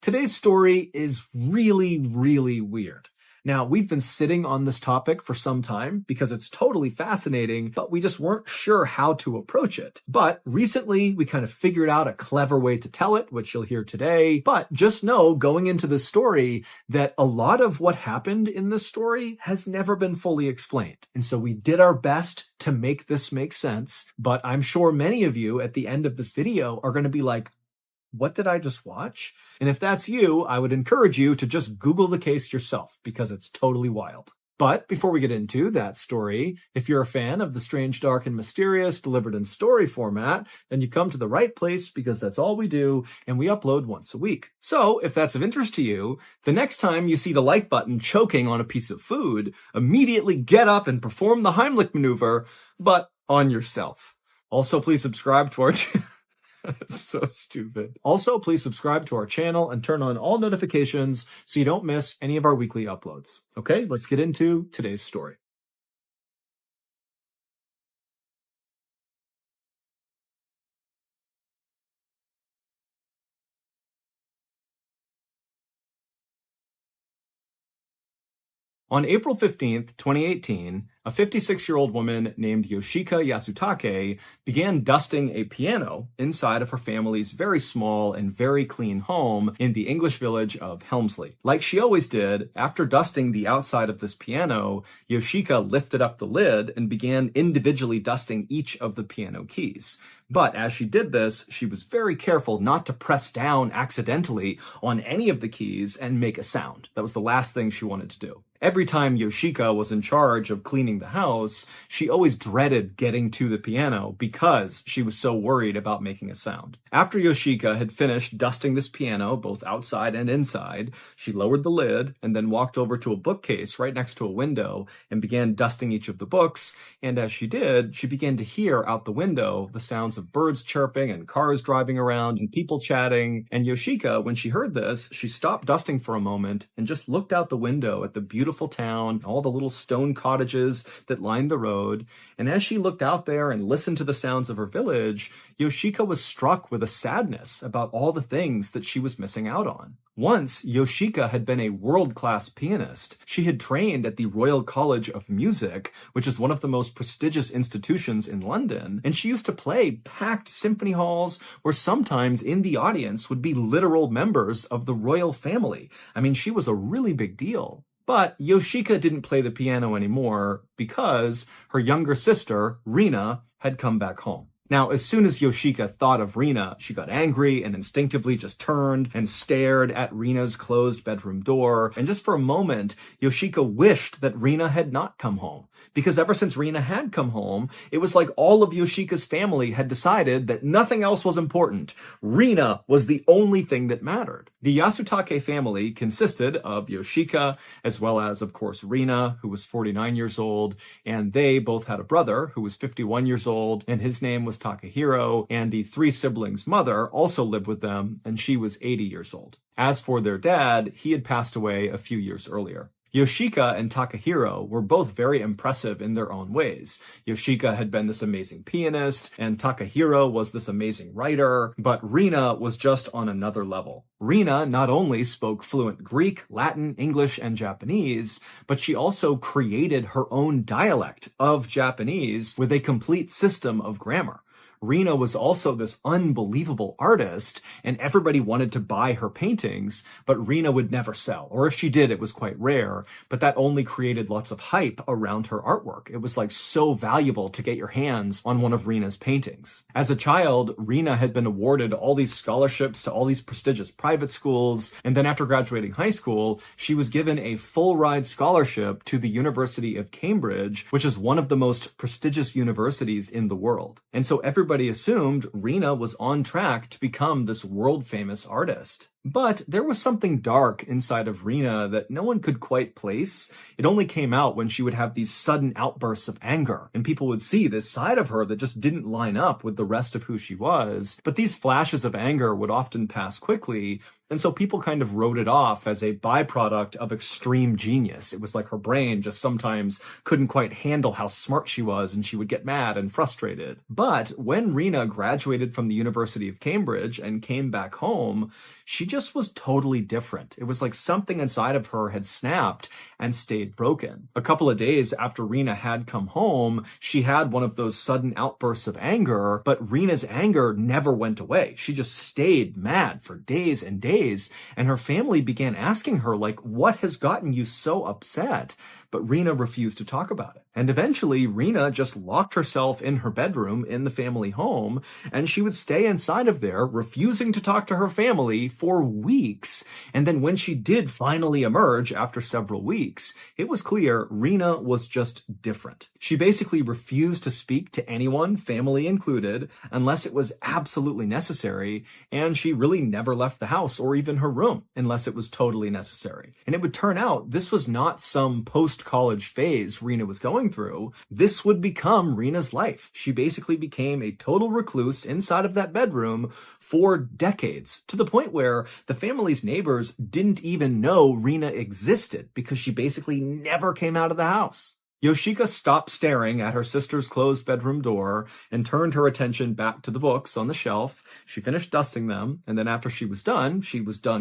Today's story is really weird. Now, we've been sitting on this topic for some time because it's totally fascinating, but we just weren't sure how to approach it. But recently, we kind of figured out a clever way to tell it, which you'll hear today. But just know, going into this story, that a lot of what happened in this story has never been fully explained. And so we did our best to make this make sense, but I'm sure many of you at the end of this video are going to be like, what did I just watch? And if that's you, I would encourage you to just Google the case yourself because it's totally wild. But before we get into that story, if you're a fan of the strange, dark, and mysterious delivered in story format, then you've come to the right place because that's all we do, and we upload once a week. So if that's of interest to you, the next time you see the like button choking on a piece of food, immediately get up and perform the Heimlich maneuver, but on yourself. Also, please subscribe to our channel. That's so stupid. Also, please subscribe to our channel and turn on all notifications so you don't miss any of our weekly uploads. Okay, let's get into today's story. On April 15th, 2018, a 56-year-old woman named Yoshika Yasutake began dusting a piano inside of her family's very small and very clean home in the English village of Helmsley. Like she always did, after dusting the outside of this piano, Yoshika lifted up the lid and began individually dusting each of the piano keys. But as she did this, she was very careful not to press down accidentally on any of the keys and make a sound. That was the last thing she wanted to do. Every time Yoshika was in charge of cleaning the house, she always dreaded getting to the piano because she was so worried about making a sound. After Yoshika had finished dusting this piano, both outside and inside, she lowered the lid and then walked over to a bookcase right next to a window and began dusting each of the books. And as she did, she began to hear out the window the sounds of birds chirping and cars driving around and people chatting. And Yoshika, when she heard this, she stopped dusting for a moment and just looked out the window at the beautiful town, all the little stone cottages that lined the road. And as she looked out there and listened to the sounds of her village, Yoshika was struck with a sadness about all the things that she was missing out on. Once, Yoshika had been a world-class pianist. She had trained at the Royal College of Music, which is one of the most prestigious institutions in London, and she used to play packed symphony halls where sometimes in the audience would be literal members of the royal family. I mean, she was a really big deal. But Yoshika didn't play the piano anymore because her younger sister, Rina, had come back home. Now, as soon as Yoshika thought of Rina, she got angry and instinctively just turned and stared at Rina's closed bedroom door. And just for a moment, Yoshika wished that Rina had not come home. Because ever since Rina had come home, it was like all of Yoshika's family had decided that nothing else was important. Rina was the only thing that mattered. The Yasutake family consisted of Yoshika, as well as, of course, Rina, who was 49 years old. And they both had a brother who was 51 years old, and his name was Takahiro, and the three siblings' mother also lived with them, and she was 80 years old. As for their dad, he had passed away a few years earlier. Yoshika and Takahiro were both very impressive in their own ways. Yoshika had been this amazing pianist, and Takahiro was this amazing writer, but Rina was just on another level. Rina not only spoke fluent Greek, Latin, English, and Japanese, but she also created her own dialect of Japanese with a complete system of grammar. Rina was also this unbelievable artist, and everybody wanted to buy her paintings, but Rina would never sell. Or if she did, it was quite rare, but that only created lots of hype around her artwork. It was like so valuable to get your hands on one of Rina's paintings. As a child, Rina had been awarded all these scholarships to all these prestigious private schools, and then after graduating high school, she was given a full-ride scholarship to the University of Cambridge, which is one of the most prestigious universities in the world. And so everybody assumed Rina was on track to become this world-famous artist. But there was something dark inside of Rina that no one could quite place. It only came out when she would have these sudden outbursts of anger, and people would see this side of her that just didn't line up with the rest of who she was. But these flashes of anger would often pass quickly, And so people kind of wrote it off as a byproduct of extreme genius. It was like her brain just sometimes couldn't quite handle how smart she was, and she would get mad and frustrated. But when Rena graduated from the University of Cambridge and came back home, she just was totally different. It was like something inside of her had snapped and stayed broken. A couple of days after Rena had come home, she had one of those sudden outbursts of anger, but Rena's anger never went away. She just stayed mad for days and days, and her family began asking her, like, what has gotten you so upset? But Rena refused to talk about it. And eventually, Rena just locked herself in her bedroom in the family home, and she would stay inside of there, refusing to talk to her family for weeks. And then when she did finally emerge after several weeks, it was clear Rena was just different. She basically refused to speak to anyone, family included, unless it was absolutely necessary, and she really never left the house or even her room unless it was totally necessary. And it would turn out this was not some post-college phase Rena was going through. This would become Rena's life. She basically became a total recluse inside of that bedroom for decades, to the point where the family's neighbors didn't even know Rena existed because she basically never came out of the house. Yoshika stopped staring at her sister's closed bedroom door and turned her attention back to the books on the shelf. She finished dusting them, and then after she was done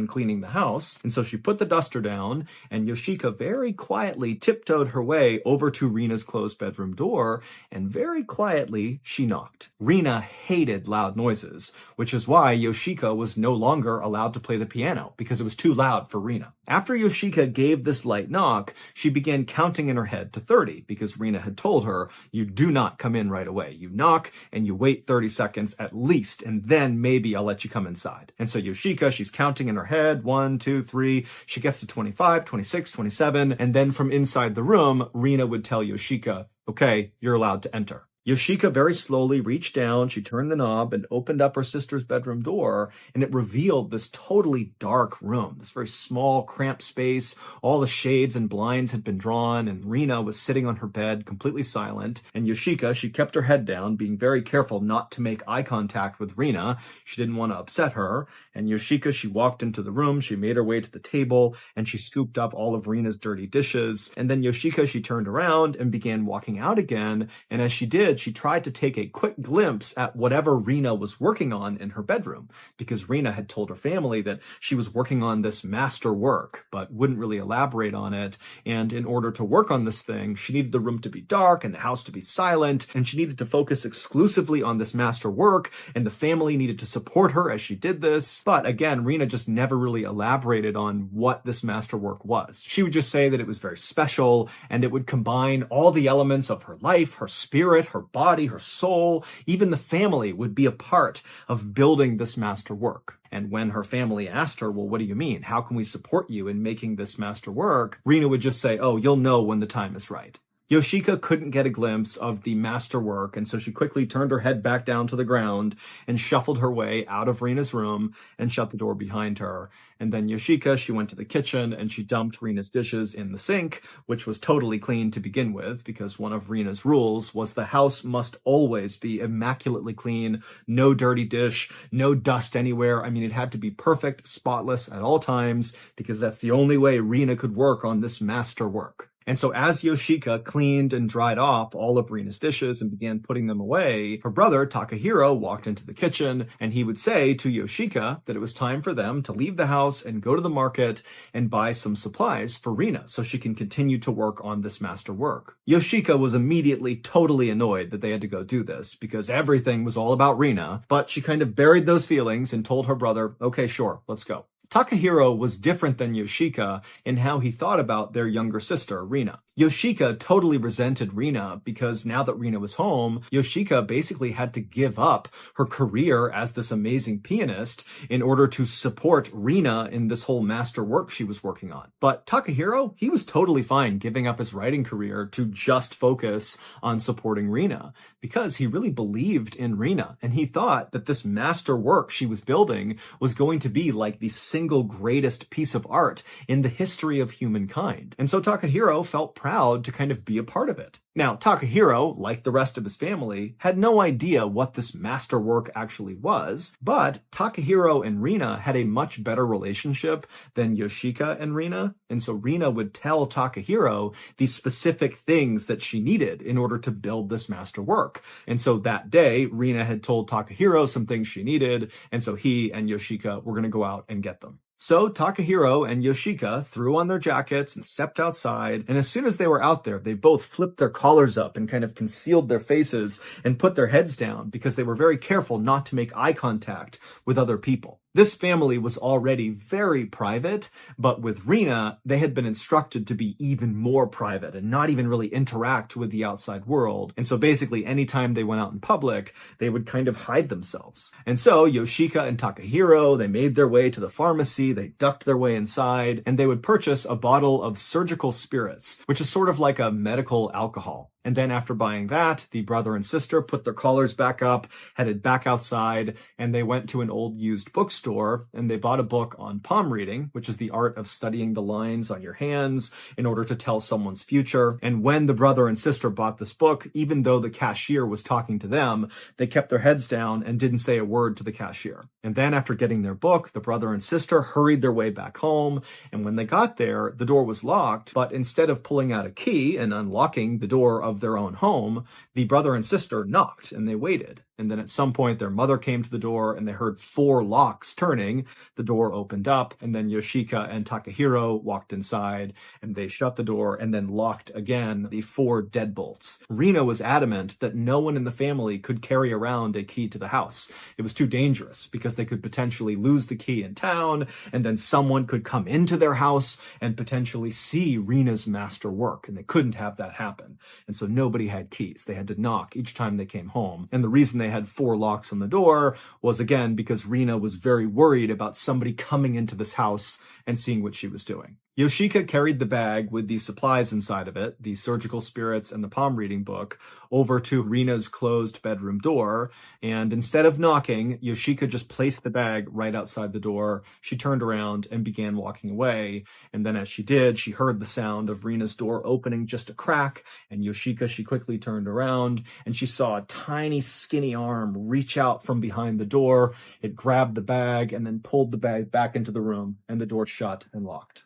cleaning the house. And so she put the duster down, and Yoshika very quietly tiptoed her way over to Rena's closed bedroom door, and very quietly she knocked. Rena hated loud noises, which is why Yoshika was no longer allowed to play the piano, because it was too loud for Rena. After Yoshika gave this light knock, she began counting in her head to 30, because Rena had told her, you do not come in right away. You knock and you wait 30 seconds at least, and then maybe I'll let you come inside. And so Yoshika, she's counting in her head, 1, 2, 3. She gets to 25, 26, 27. And then from inside the room, Rena would tell Yoshika, okay, you're allowed to enter. Yoshika very slowly reached down, she turned the knob and opened up her sister's bedroom door, and it revealed this totally dark room, this very small, cramped space. All the shades and blinds had been drawn, and Rena was sitting on her bed, completely silent. And Yoshika, she kept her head down, being very careful not to make eye contact with Rena. She didn't want to upset her. And Yoshika, she walked into the room, she made her way to the table, and she scooped up all of Rena's dirty dishes. And then Yoshika, she turned around and began walking out again, and as she did, she tried to take a quick glimpse at whatever Rena was working on in her bedroom, because Rena had told her family that she was working on this master work, but wouldn't really elaborate on it. And in order to work on this thing, she needed the room to be dark and the house to be silent, and she needed to focus exclusively on this master work, and the family needed to support her as she did this. But again, Rena just never really elaborated on what this master work was. She would just say that it was very special, and it would combine all the elements of her life, her spirit, her body, her soul. Even the family would be a part of building this master work. And when her family asked her, well, what do you mean? How can we support you in making this master work? Rena would just say, oh, you'll know when the time is right. Yoshika couldn't get a glimpse of the master work, and so she quickly turned her head back down to the ground and shuffled her way out of Rena's room and shut the door behind her. And then Yoshika, she went to the kitchen and she dumped Rena's dishes in the sink, which was totally clean to begin with, because one of Rena's rules was the house must always be immaculately clean, no dirty dish, no dust anywhere. I mean, it had to be perfect, spotless at all times, because that's the only way Rena could work on this master work. And so as Yoshika cleaned and dried off all of Rena's dishes and began putting them away, her brother Takahiro walked into the kitchen, and he would say to Yoshika that it was time for them to leave the house and go to the market and buy some supplies for Rena so she can continue to work on this master work. Yoshika was immediately totally annoyed that they had to go do this, because everything was all about Rena, but she kind of buried those feelings and told her brother, okay, sure, let's go. Takahiro was different than Yoshika in how he thought about their younger sister, Rena. Yoshika totally resented Rena because now that Rena was home, Yoshika basically had to give up her career as this amazing pianist in order to support Rena in this whole master work she was working on. But Takahiro, he was totally fine giving up his writing career to just focus on supporting Rena, because he really believed in Rena, and he thought that this master work she was building was going to be like the single greatest piece of art in the history of humankind. And so Takahiro felt proud proud to kind of be a part of it. Now, Takahiro, like the rest of his family, had no idea what this masterwork actually was, but Takahiro and Rina had a much better relationship than Yoshika and Rina, and so Rina would tell Takahiro the specific things that she needed in order to build this masterwork. And so that day, Rina had told Takahiro some things she needed, and so he and Yoshika were going to go out and get them. So Takahiro and Yoshika threw on their jackets and stepped outside, and as soon as they were out there, they both flipped their collars up and kind of concealed their faces and put their heads down because they were very careful not to make eye contact with other people. This family was already very private, but with Rina, they had been instructed to be even more private and not even really interact with the outside world. And so basically, anytime they went out in public, they would kind of hide themselves. And so Yoshika and Takahiro, they made their way to the pharmacy, they ducked their way inside, and they would purchase a bottle of surgical spirits, which is sort of like a medical alcohol. And then after buying that, the brother and sister put their collars back up, headed back outside, and they went to an old used bookstore and they bought a book on palm reading, which is the art of studying the lines on your hands in order to tell someone's future. And when the brother and sister bought this book, even though the cashier was talking to them, they kept their heads down and didn't say a word to the cashier. And then after getting their book, the brother and sister hurried their way back home. And when they got there, the door was locked, but instead of pulling out a key and unlocking the door of their own home, the brother and sister knocked and they waited. And then at some point, their mother came to the door and they heard 4 locks turning. The door opened up and then Yoshika and Takahiro walked inside and they shut the door and then locked again the 4 deadbolts. Rina was adamant that no one in the family could carry around a key to the house. It was too dangerous because they could potentially lose the key in town and then someone could come into their house and potentially see Rina's master work, and they couldn't have that happen. And so nobody had keys. They had to knock each time they came home. And the reason they had 4 locks on the door was, again, because Rina was very worried about somebody coming into this house and seeing what she was doing. Yoshika carried the bag with the supplies inside of it, the surgical spirits and the palm reading book, over to Rina's closed bedroom door. And instead of knocking, Yoshika just placed the bag right outside the door. She turned around and began walking away. And then as she did, she heard the sound of Rina's door opening just a crack. And Yoshika, she quickly turned around and she saw a tiny skinny arm reach out from behind the door. It grabbed the bag and then pulled the bag back into the room, and the door shut and locked.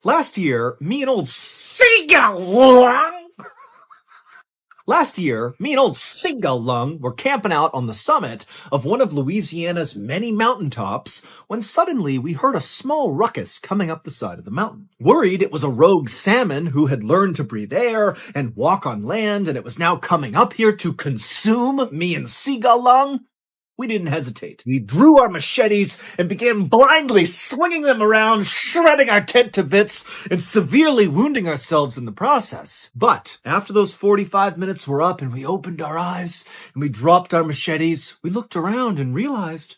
Last year, me and old Singalung were camping out on the summit of one of Louisiana's many mountaintops when suddenly we heard a small ruckus coming up the side of the mountain. Worried it was a rogue salmon who had learned to breathe air and walk on land and it was now coming up here to consume me and Singalung, we didn't hesitate. We drew our machetes and began blindly swinging them around, shredding our tent to bits and severely wounding ourselves in the process. But after those 45 minutes were up and we opened our eyes and we dropped our machetes, we looked around and realized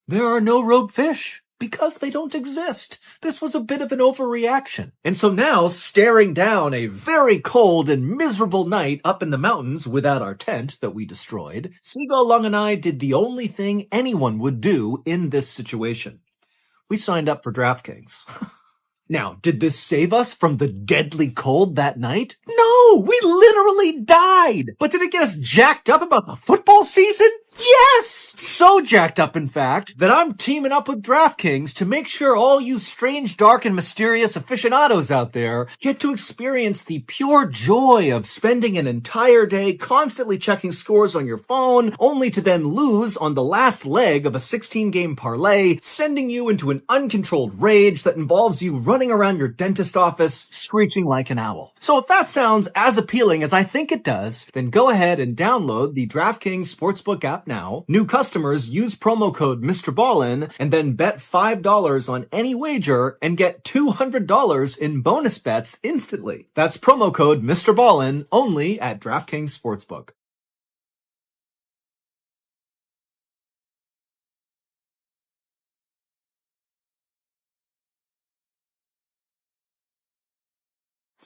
there are no rogue fish. Because they don't exist. This was a bit of an overreaction. And so now, staring down a very cold and miserable night up in the mountains without our tent that we destroyed, Singalung and I did the only thing anyone would do in this situation. We signed up for DraftKings. Now, did this save us from the deadly cold that night? No, we literally died. But did it get us jacked up about the football season? Yes! So jacked up, in fact, that I'm teaming up with DraftKings to make sure all you strange, dark, and mysterious aficionados out there get to experience the pure joy of spending an entire day constantly checking scores on your phone, only to then lose on the last leg of a 16-game parlay, sending you into an uncontrolled rage that involves you running around your dentist office, screeching like an owl. So if that sounds as appealing as I think it does, then go ahead and download the DraftKings Sportsbook app now. New customers use promo code MrBallen and then bet $5 on any wager and get $200 in bonus bets instantly. That's promo code MrBallen only at DraftKings Sportsbook.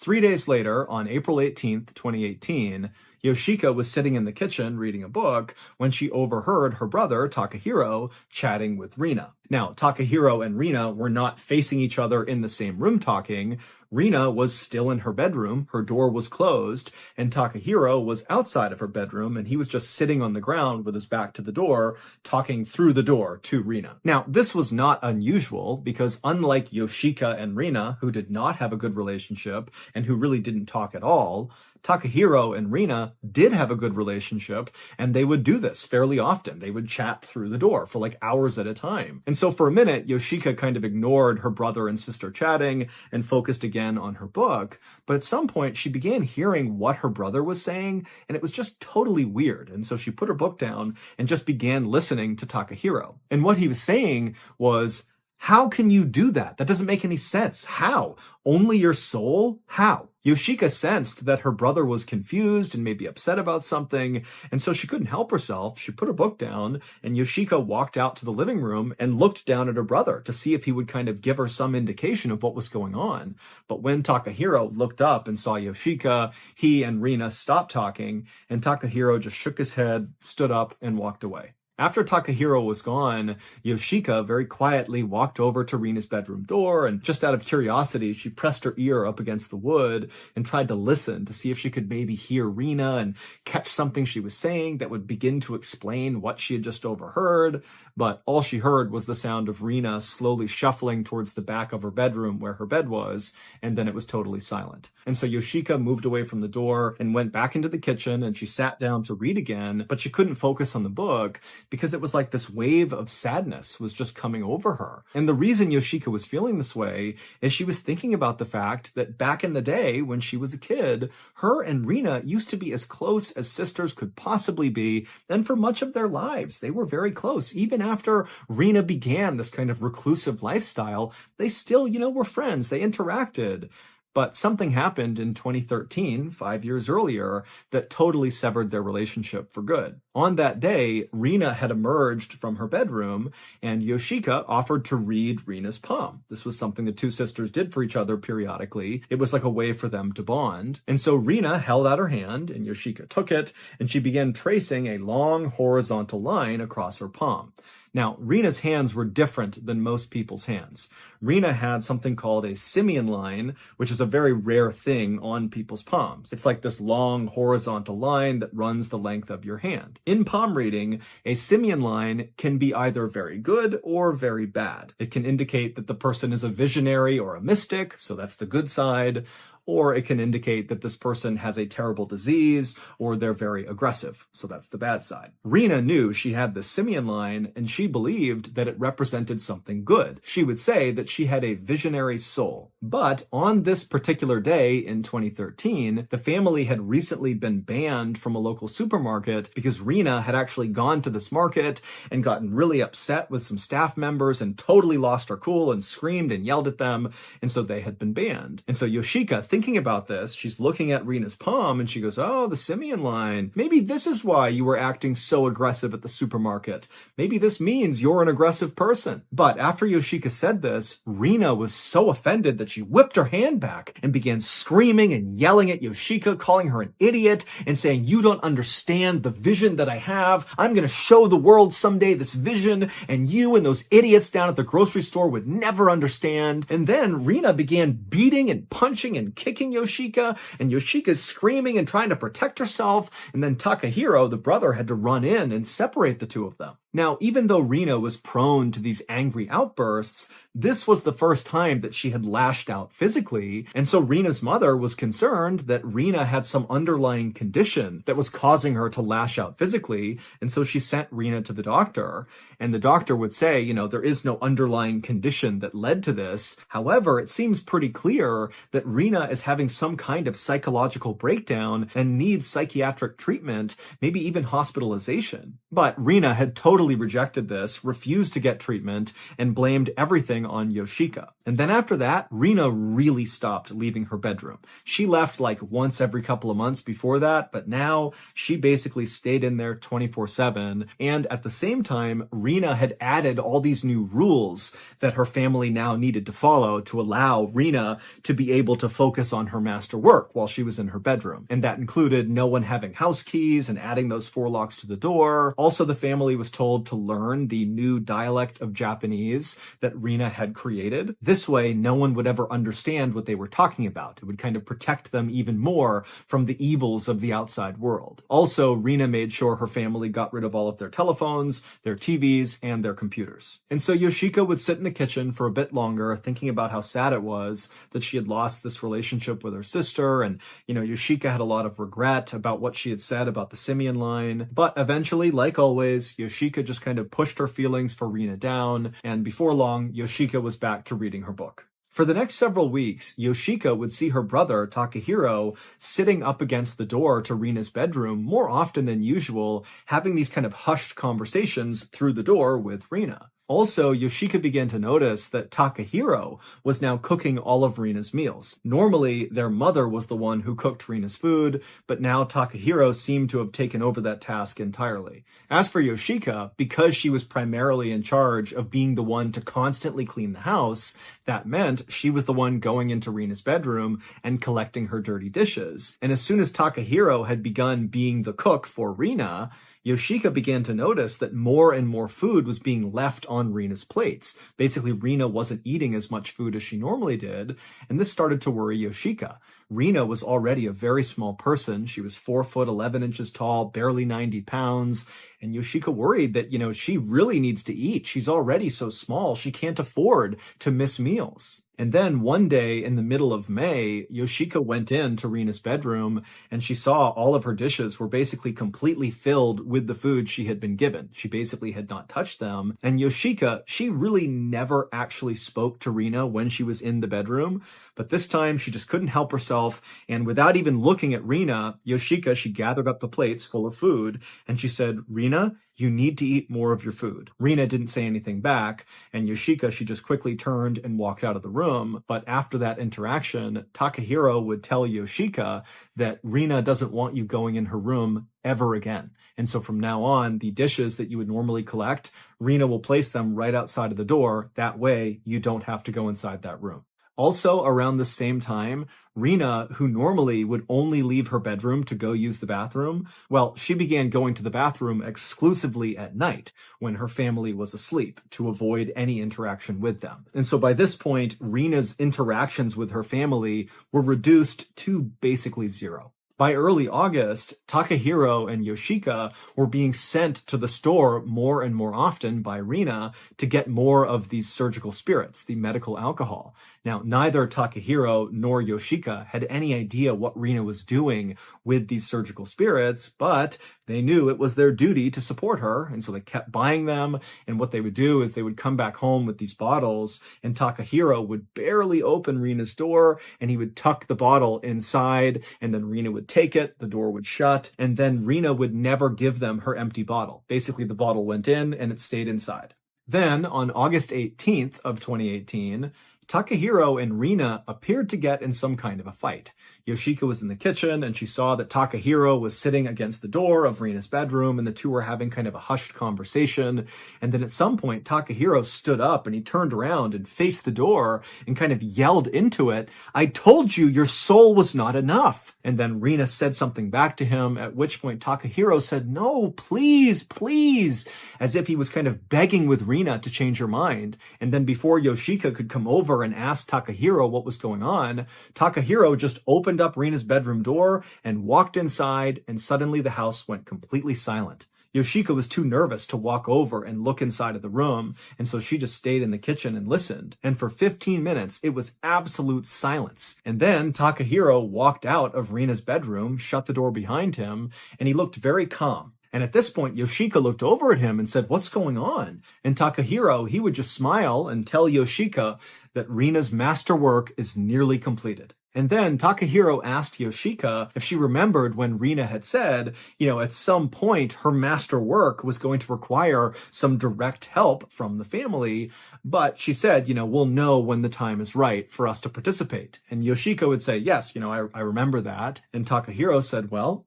Three days later, on April 18th, 2018, Yoshika was sitting in the kitchen reading a book when she overheard her brother, Takahiro, chatting with Rina. Now, Takahiro and Rina were not facing each other in the same room talking. Rina was still in her bedroom, her door was closed, and Takahiro was outside of her bedroom, and he was just sitting on the ground with his back to the door, talking through the door to Rina. Now, this was not unusual, because unlike Yoshika and Rina, who did not have a good relationship, and who really didn't talk at all, Takahiro and Rina did have a good relationship, and they would do this fairly often. They would chat through the door for like hours at a time. And so for a minute, Yoshika kind of ignored her brother and sister chatting and focused again on her book. But at some point, she began hearing what her brother was saying, and it was just totally weird. And so she put her book down and just began listening to Takahiro. And what he was saying was, "How can you do that? That doesn't make any sense. How? Only your soul? How?" Yoshika sensed that her brother was confused and maybe upset about something, and so she couldn't help herself. She put her book down, and Yoshika walked out to the living room and looked down at her brother to see if he would kind of give her some indication of what was going on. But when Takahiro looked up and saw Yoshika, he and Rina stopped talking, and Takahiro just shook his head, stood up, and walked away. After Takahiro was gone, Yoshika very quietly walked over to Rina's bedroom door, and just out of curiosity, she pressed her ear up against the wood and tried to listen to see if she could maybe hear Rina and catch something she was saying that would begin to explain what she had just overheard. But all she heard was the sound of Rina slowly shuffling towards the back of her bedroom where her bed was, and then it was totally silent. And so Yoshika moved away from the door and went back into the kitchen, and she sat down to read again, but she couldn't focus on the book because it was like this wave of sadness was just coming over her. And the reason Yoshika was feeling this way is she was thinking about the fact that back in the day when she was a kid, her and Rina used to be as close as sisters could possibly be, and for much of their lives, they were very close. Even after Rina began this kind of reclusive lifestyle, they still, were friends. They interacted. But something happened in 2013, 5 years earlier, that totally severed their relationship for good. On that day, Rina had emerged from her bedroom, and Yoshika offered to read Rina's palm. This was something the two sisters did for each other periodically. It was like a way for them to bond. And so Rina held out her hand, and Yoshika took it, and she began tracing a long horizontal line across her palm. Now, Rina's hands were different than most people's hands. Rina had something called a simian line, which is a very rare thing on people's palms. It's like this long horizontal line that runs the length of your hand. In palm reading, a simian line can be either very good or very bad. It can indicate that the person is a visionary or a mystic, so that's the good side, or it can indicate that this person has a terrible disease or they're very aggressive. So that's the bad side. Rina knew she had the simian line, and she believed that it represented something good. She would say that she had a visionary soul. But on this particular day in 2013, the family had recently been banned from a local supermarket because Rina had actually gone to this market and gotten really upset with some staff members and totally lost her cool and screamed and yelled at them. And so they had been banned. And so Yoshika, thinking about this, she's looking at Rina's palm and she goes, "Oh, the simian line. Maybe this is why you were acting so aggressive at the supermarket. Maybe this means you're an aggressive person." But after Yoshika said this, Rina was so offended that she whipped her hand back and began screaming and yelling at Yoshika, calling her an idiot and saying, "You don't understand the vision that I have. I'm going to show the world someday this vision, and you and those idiots down at the grocery store would never understand." And then Rina began beating and punching and kicking Yoshika, and Yoshika's screaming and trying to protect herself, and then Takahiro, the brother, had to run in and separate the two of them. Now, even though Rina was prone to these angry outbursts, this was the first time that she had lashed out physically, and so Rina's mother was concerned that Rina had some underlying condition that was causing her to lash out physically, and so she sent Rina to the doctor, and the doctor would say, there is no underlying condition that led to this. However, it seems pretty clear that Rina is having some kind of psychological breakdown and needs psychiatric treatment, maybe even hospitalization. But Rina had totally rejected this, refused to get treatment, and blamed everything on Yoshika. And then after that, Rina really stopped leaving her bedroom. She left like once every couple of months before that, but now she basically stayed in there 24/7. And at the same time, Rina had added all these new rules that her family now needed to follow to allow Rina to be able to focus focus on her masterwork while she was in her bedroom. And that included no one having house keys and adding those 4 locks to the door. Also, the family was told to learn the new dialect of Japanese that Rena had created. This way, no one would ever understand what they were talking about. It would kind of protect them even more from the evils of the outside world. Also, Rena made sure her family got rid of all of their telephones, their TVs, and their computers. And so Yoshika would sit in the kitchen for a bit longer, thinking about how sad it was that she had lost this relationship with her sister. And, Yoshika had a lot of regret about what she had said about the simian line. But eventually, like always, Yoshika just kind of pushed her feelings for Rena down. And before long, Yoshika was back to reading her book. For the next several weeks, Yoshika would see her brother, Takahiro, sitting up against the door to Rena's bedroom more often than usual, having these kind of hushed conversations through the door with Rena. Also, Yoshika began to notice that Takahiro was now cooking all of Rena's meals. Normally, their mother was the one who cooked Rena's food, but now Takahiro seemed to have taken over that task entirely. As for Yoshika, because she was primarily in charge of being the one to constantly clean the house, that meant she was the one going into Rena's bedroom and collecting her dirty dishes. And as soon as Takahiro had begun being the cook for Rena, Yoshika began to notice that more and more food was being left on Rena's plates. Basically, Rena wasn't eating as much food as she normally did, and this started to worry Yoshika. Rena was already a very small person. She was 4 foot 11 inches tall, barely 90 pounds, and Yoshika worried that, she really needs to eat. She's already so small, she can't afford to miss meals. And then one day in the middle of May, Yoshika went into Rena's bedroom and she saw all of her dishes were basically completely filled with the food she had been given. She basically had not touched them. And Yoshika, she really never actually spoke to Rena when she was in the bedroom. But this time she just couldn't help herself. And without even looking at Rena, Yoshika, she gathered up the plates full of food and she said, "Rena, you need to eat more of your food." Rena didn't say anything back, and Yoshika, she just quickly turned and walked out of the room. But after that interaction, Takahiro would tell Yoshika that Rena doesn't want you going in her room ever again. And so from now on, the dishes that you would normally collect, Rena will place them right outside of the door. That way, you don't have to go inside that room. Also, around the same time, Rena, who normally would only leave her bedroom to go use the bathroom, well, she began going to the bathroom exclusively at night when her family was asleep to avoid any interaction with them. And so by this point, Rena's interactions with her family were reduced to basically zero. By early August, Takahiro and Yoshika were being sent to the store more and more often by Rena to get more of these surgical spirits, the medical alcohol. Now, neither Takahiro nor Yoshika had any idea what Rena was doing with these surgical spirits, but they knew it was their duty to support her, and so they kept buying them. And what they would do is they would come back home with these bottles, and Takahiro would barely open Rena's door, and he would tuck the bottle inside, and then Rena would take it, the door would shut, and then Rena would never give them her empty bottle. Basically, the bottle went in, and it stayed inside. Then, on August 18th of 2018, Takahiro and Rena appeared to get in some kind of a fight. Yoshika was in the kitchen and she saw that Takahiro was sitting against the door of Rena's bedroom and the two were having kind of a hushed conversation. And then at some point, Takahiro stood up and he turned around and faced the door and kind of yelled into it, "I told you your soul was not enough." And then Rena said something back to him, at which point Takahiro said, "No, please, please," as if he was kind of begging with Rena to change her mind. And then before Yoshika could come over and ask Takahiro what was going on, Takahiro just opened up Rena's bedroom door and walked inside, and suddenly the house went completely silent. Yoshika was too nervous to walk over and look inside of the room, and so she just stayed in the kitchen and listened. And for 15 minutes, it was absolute silence. And then Takahiro walked out of Rena's bedroom, shut the door behind him, and he looked very calm. And at this point, Yoshika looked over at him and said, "What's going on?" And Takahiro, he would just smile and tell Yoshika that Rena's masterwork is nearly completed. And then Takahiro asked Yoshika if she remembered when Rena had said, at some point her masterwork was going to require some direct help from the family. But she said, we'll know when the time is right for us to participate. And Yoshika would say, "Yes, I remember that." And Takahiro said, "Well,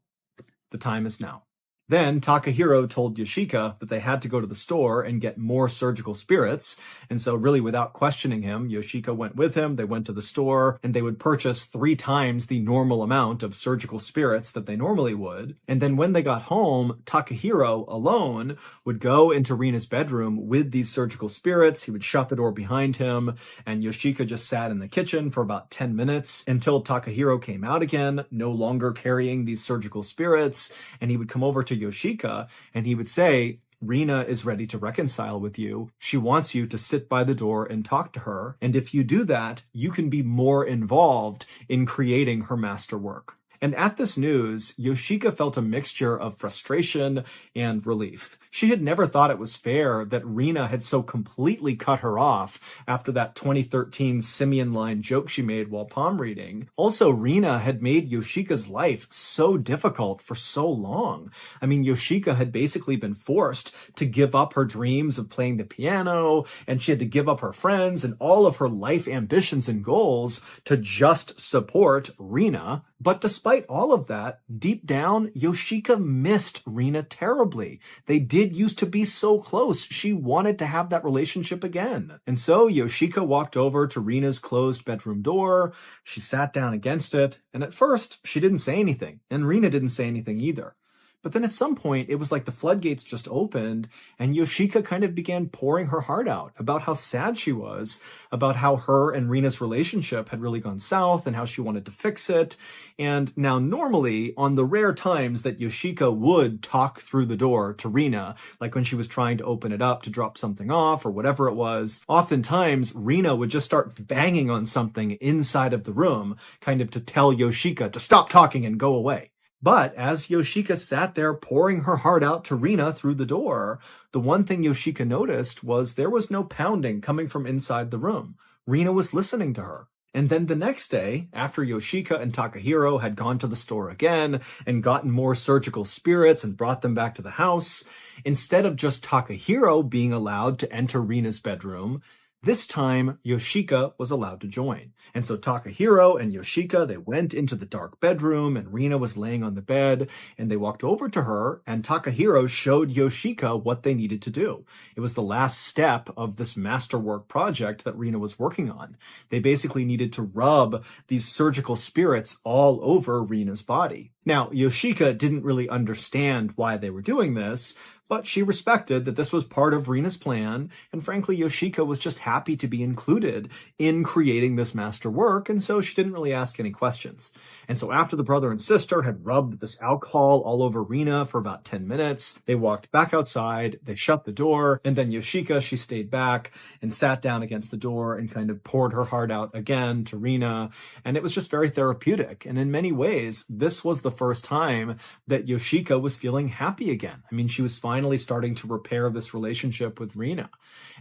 the time is now." Then Takahiro told Yoshika that they had to go to the store and get more surgical spirits. And so really without questioning him, Yoshika went with him. They went to the store and they would purchase 3 times the normal amount of surgical spirits that they normally would. And then when they got home, Takahiro alone would go into Rina's bedroom with these surgical spirits. He would shut the door behind him and Yoshika just sat in the kitchen for about 10 minutes until Takahiro came out again, no longer carrying these surgical spirits. And he would come over to Yoshika and he would say, Rina is ready to reconcile with you. She wants you to sit by the door and talk to her. And if you do that, you can be more involved in creating her masterwork. And at this news, Yoshika felt a mixture of frustration and relief. She had never thought it was fair that Rina had so completely cut her off after that 2013 simian line joke she made while palm reading. Also, Rina had made Yoshika's life so difficult for so long. I mean, Yoshika had basically been forced to give up her dreams of playing the piano, and she had to give up her friends and all of her life ambitions and goals to just support Rina. But despite all of that, deep down, Yoshika missed Rina terribly. They did used to be so close. She wanted to have that relationship again. And so Yoshika walked over to Rina's closed bedroom door. She sat down against it. And at first, she didn't say anything. And Rina didn't say anything either. But then at some point, it was like the floodgates just opened and Yoshika kind of began pouring her heart out about how sad she was, about how her and Rina's relationship had really gone south and how she wanted to fix it. And now normally, on the rare times that Yoshika would talk through the door to Rina, like when she was trying to open it up to drop something off or whatever it was, oftentimes Rina would just start banging on something inside of the room, kind of to tell Yoshika to stop talking and go away. But as Yoshika sat there pouring her heart out to Rina through the door, the one thing Yoshika noticed was there was no pounding coming from inside the room. Rina was listening to her. And then the next day, after Yoshika and Takahiro had gone to the store again and gotten more surgical spirits and brought them back to the house, instead of just Takahiro being allowed to enter Rina's bedroom, this time, Yoshika was allowed to join. And so Takahiro and Yoshika, they went into the dark bedroom and Rina was laying on the bed and they walked over to her and Takahiro showed Yoshika what they needed to do. It was the last step of this masterwork project that Rina was working on. They basically needed to rub these surgical spirits all over Rina's body. Now, Yoshika didn't really understand why they were doing this, but she respected that this was part of Rina's plan, and frankly, Yoshika was just happy to be included in creating this masterwork, and so she didn't really ask any questions. And so after the brother and sister had rubbed this alcohol all over Rina for about 10 minutes, they walked back outside, they shut the door, and then Yoshika, she stayed back and sat down against the door and kind of poured her heart out again to Rina, and it was just very therapeutic. And in many ways, this was the first time that Yoshika was feeling happy again. I mean, she was finally starting to repair this relationship with Rina.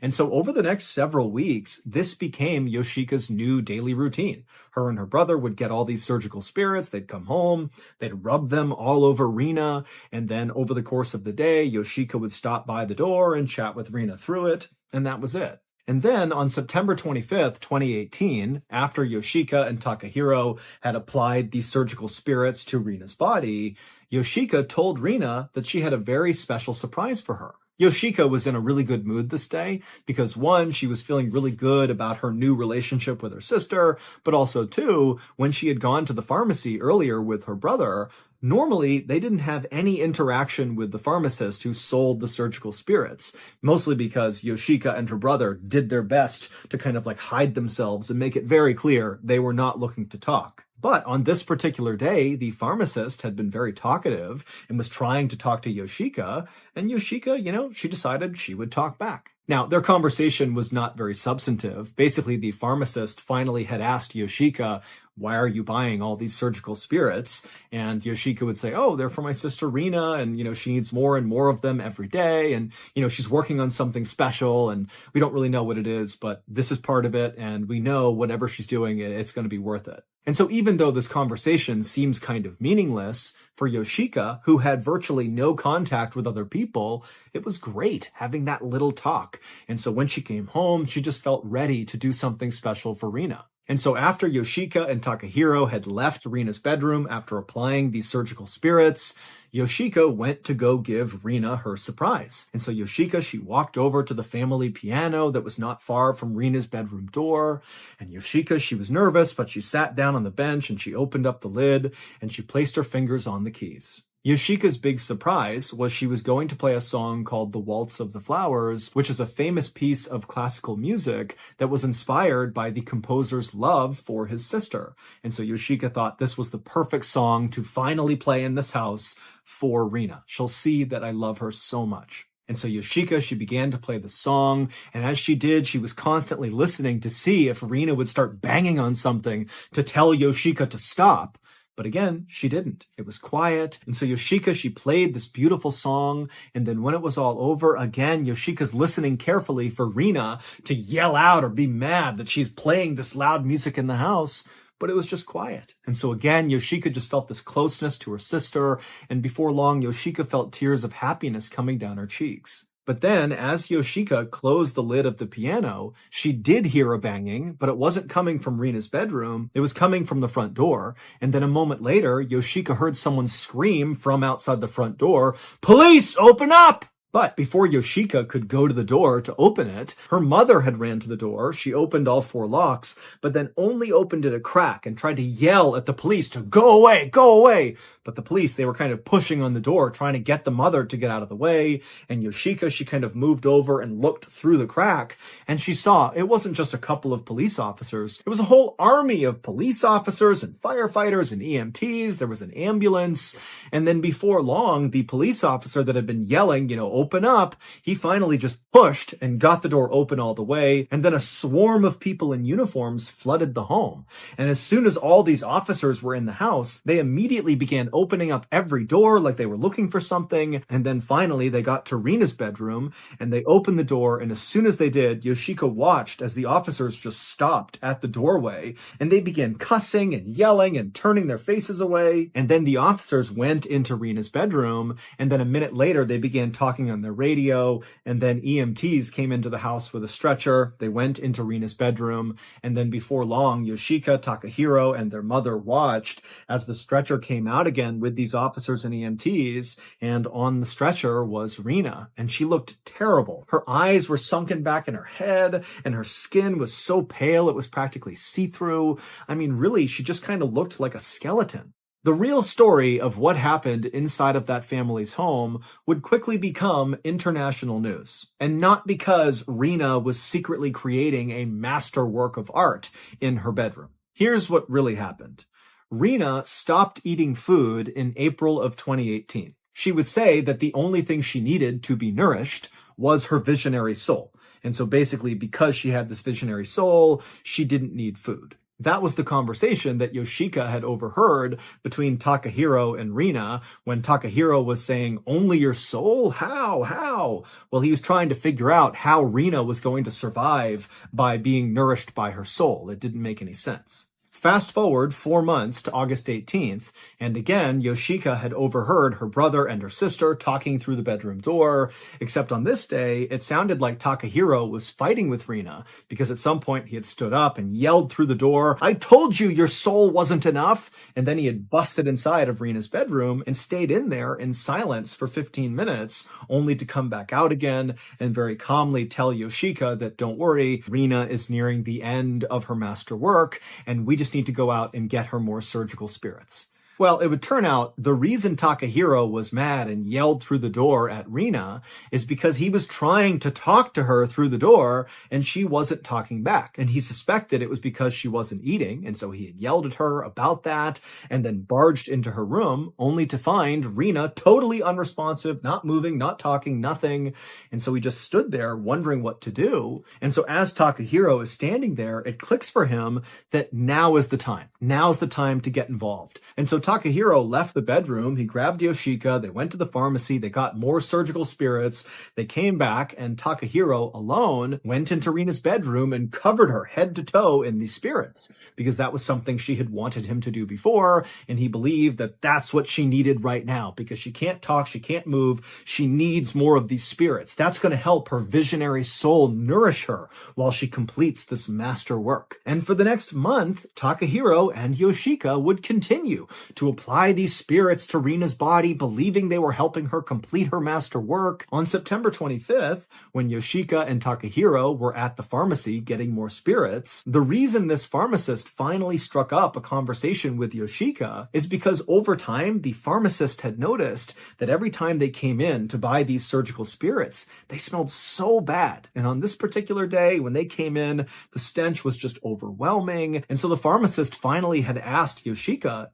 And so over the next several weeks, this became Yoshika's new daily routine. Her and her brother would get all these surgical spirits, they'd come home, they'd rub them all over Rina, and then over the course of the day, Yoshika would stop by the door and chat with Rina through it, and that was it. And then on September 25th, 2018, after Yoshika and Takahiro had applied these surgical spirits to Rina's body, Yoshika told Rina that she had a very special surprise for her. Yoshika was in a really good mood this day because, one, she was feeling really good about her new relationship with her sister, but also, two, when she had gone to the pharmacy earlier with her brother, normally they didn't have any interaction with the pharmacist who sold the surgical spirits, mostly because Yoshika and her brother did their best to kind of like hide themselves and make it very clear they were not looking to talk. But on this particular day, the pharmacist had been very talkative and was trying to talk to Yoshika, and Yoshika, she decided she would talk back. Now, their conversation was not very substantive. Basically, the pharmacist finally had asked Yoshika, why are you buying all these surgical spirits? And Yoshika would say, oh, they're for my sister Rina, and, she needs more and more of them every day, and, she's working on something special, and we don't really know what it is, but this is part of it, and we know whatever she's doing, it's going to be worth it. And so even though this conversation seems kind of meaningless, for Yoshika, who had virtually no contact with other people, it was great having that little talk. And so when she came home, she just felt ready to do something special for Rina. And so after Yoshika and Takahiro had left Rina's bedroom after applying these surgical spirits, Yoshika went to go give Rina her surprise. And so Yoshika, she walked over to the family piano that was not far from Rina's bedroom door. And Yoshika, she was nervous, but she sat down on the bench and she opened up the lid and she placed her fingers on the keys. Yoshika's big surprise was she was going to play a song called The Waltz of the Flowers, which is a famous piece of classical music that was inspired by the composer's love for his sister. And so Yoshika thought this was the perfect song to finally play in this house for Rina. She'll see that I love her so much. And so Yoshika, she began to play the song, and as she did, she was constantly listening to see if Rina would start banging on something to tell Yoshika to stop. But again, she didn't. It was quiet. And so Yoshika, she played this beautiful song. And then when it was all over, again, Yoshika's listening carefully for Rina to yell out or be mad that she's playing this loud music in the house. But it was just quiet. And so again, Yoshika just felt this closeness to her sister. And before long, Yoshika felt tears of happiness coming down her cheeks. But then, as Yoshika closed the lid of the piano, she did hear a banging, but it wasn't coming from Rina's bedroom. It was coming from the front door. And then a moment later, Yoshika heard someone scream from outside the front door, "Police, open up!" But before Yoshika could go to the door to open it, her mother had ran to the door. She opened all 4 locks, but then only opened it a crack and tried to yell at the police to go away, go away. But the police, they were kind of pushing on the door, trying to get the mother to get out of the way. And Yoshika, she kind of moved over and looked through the crack, and she saw it wasn't just a couple of police officers. It was a whole army of police officers and firefighters and EMTs. There was an ambulance. And then before long, the police officer that had been yelling, open up, he finally just pushed and got the door open all the way. And then a swarm of people in uniforms flooded the home. And as soon as all these officers were in the house, they immediately began opening up every door like they were looking for something. And then finally they got to Rina's bedroom and they opened the door. And as soon as they did, Yoshika watched as the officers just stopped at the doorway and they began cussing and yelling and turning their faces away. And then the officers went into Rina's bedroom. And then a minute later, they began talking on their radio. And then EMTs came into the house with a stretcher. They went into Rina's bedroom. And then before long, Yoshika, Takahiro, and their mother watched as the stretcher came out again with these officers and EMTs, and on the stretcher was Rina, and she looked terrible. Her eyes were sunken back in her head, and her skin was so pale it was practically see-through. I mean, really, she just kind of looked like a skeleton. The real story of what happened inside of that family's home would quickly become international news. And not because Rina was secretly creating a masterwork of art in her bedroom. Here's what really happened. Rina stopped eating food in April of 2018. She would say that the only thing she needed to be nourished was her visionary soul. And so basically, because she had this visionary soul, she didn't need food. That was the conversation that Yoshika had overheard between Takahiro and Rina when Takahiro was saying, "Only your soul? How? Well, he was trying to figure out how Rina was going to survive by being nourished by her soul. It didn't make any sense. Fast forward 4 months to August 18th, and again, Yoshika had overheard her brother and her sister talking through the bedroom door, except on this day, it sounded like Takahiro was fighting with Rina, because at some point he had stood up and yelled through the door, "I told you your soul wasn't enough!" And then he had busted inside of Rina's bedroom and stayed in there in silence for 15 minutes, only to come back out again and very calmly tell Yoshika that, don't worry, Rina is nearing the end of her master work, and we just need to go out and get her more surgical spirits. Well, it would turn out the reason Takahiro was mad and yelled through the door at Rina is because he was trying to talk to her through the door and she wasn't talking back. And he suspected it was because she wasn't eating. And so he had yelled at her about that and then barged into her room only to find Rina totally unresponsive, not moving, not talking, nothing. And so he just stood there wondering what to do. And so as Takahiro is standing there, it clicks for him that now is the time. Now's the time to get involved. And so Takahiro left the bedroom, he grabbed Yoshika, they went to the pharmacy, they got more surgical spirits, they came back, and Takahiro alone went into Rina's bedroom and covered her head to toe in these spirits, because that was something she had wanted him to do before, and he believed that that's what she needed right now, because she can't talk, she can't move, she needs more of these spirits. That's going to help her visionary soul nourish her while she completes this master work. And for the next month, Takahiro and Yoshika would continue to apply these spirits to Rina's body, believing they were helping her complete her master work. On September 25th, when Yoshika and Takahiro were at the pharmacy getting more spirits, the reason this pharmacist finally struck up a conversation with Yoshika is because over time, the pharmacist had noticed that every time they came in to buy these surgical spirits, they smelled so bad. And on this particular day, when they came in, the stench was just overwhelming. And so the pharmacist finally had asked Yoshika,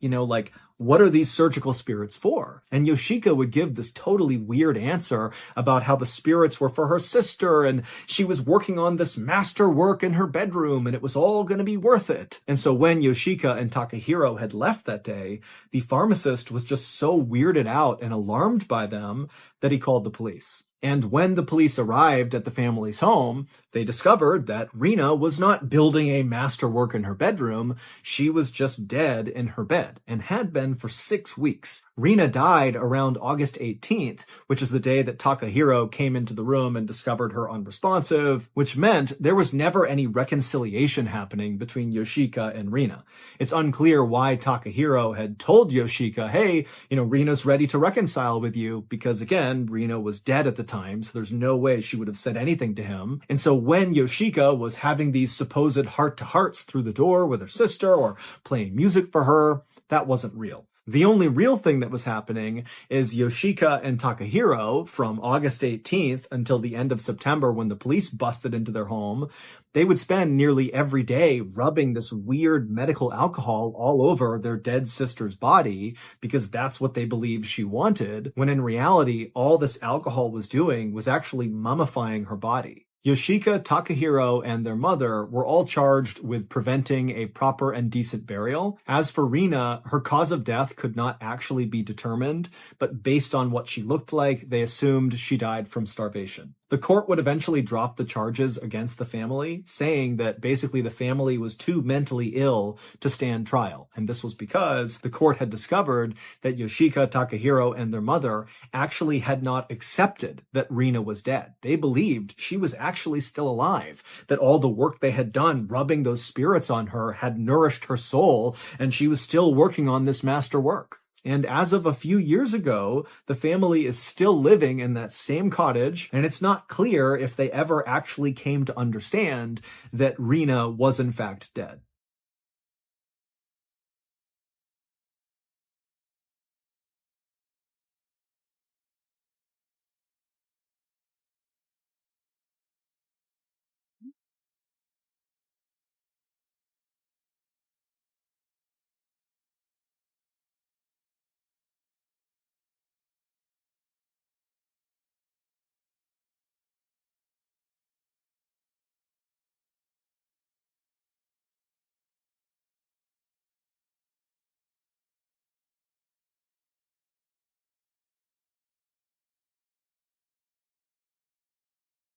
what are these surgical spirits for? And Yoshika would give this totally weird answer about how the spirits were for her sister, and she was working on this master work in her bedroom, and it was all going to be worth it. And so when Yoshika and Takahiro had left that day, the pharmacist was just so weirded out and alarmed by them that he called the police. And when the police arrived at the family's home, they discovered that Rina was not building a masterwork in her bedroom. She was just dead in her bed and had been for 6 weeks. Rina died around August 18th, which is the day that Takahiro came into the room and discovered her unresponsive, which meant there was never any reconciliation happening between Yoshika and Rina. It's unclear why Takahiro had told Yoshika, hey, Rina's ready to reconcile with you, because again, Rina was dead at the time, so there's no way she would have said anything to him. And so when Yoshika was having these supposed heart-to-hearts through the door with her sister or playing music for her, that wasn't real. The only real thing that was happening is Yoshika and Takahiro, from August 18th until the end of September when the police busted into their home, they would spend nearly every day rubbing this weird medical alcohol all over their dead sister's body because that's what they believed she wanted, when in reality, all this alcohol was doing was actually mummifying her body. Yoshika, Takahiro, and their mother were all charged with preventing a proper and decent burial. As for Rina, her cause of death could not actually be determined, but based on what she looked like, they assumed she died from starvation. The court would eventually drop the charges against the family, saying that basically the family was too mentally ill to stand trial. And this was because the court had discovered that Yoshika, Takahiro, and their mother actually had not accepted that Rina was dead. They believed she was actually still alive, that all the work they had done rubbing those spirits on her had nourished her soul, and she was still working on this master work. And as of a few years ago, the family is still living in that same cottage, and it's not clear if they ever actually came to understand that Rina was in fact dead.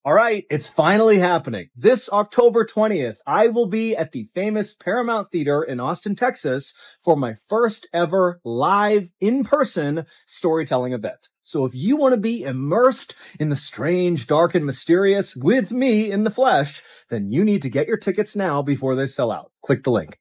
All right, it's finally happening. This October 20th, I will be at the famous Paramount Theater in Austin, Texas for my first ever live in-person storytelling event. So if you want to be immersed in the strange, dark, and mysterious with me in the flesh, then you need to get your tickets now before they sell out. Click the link.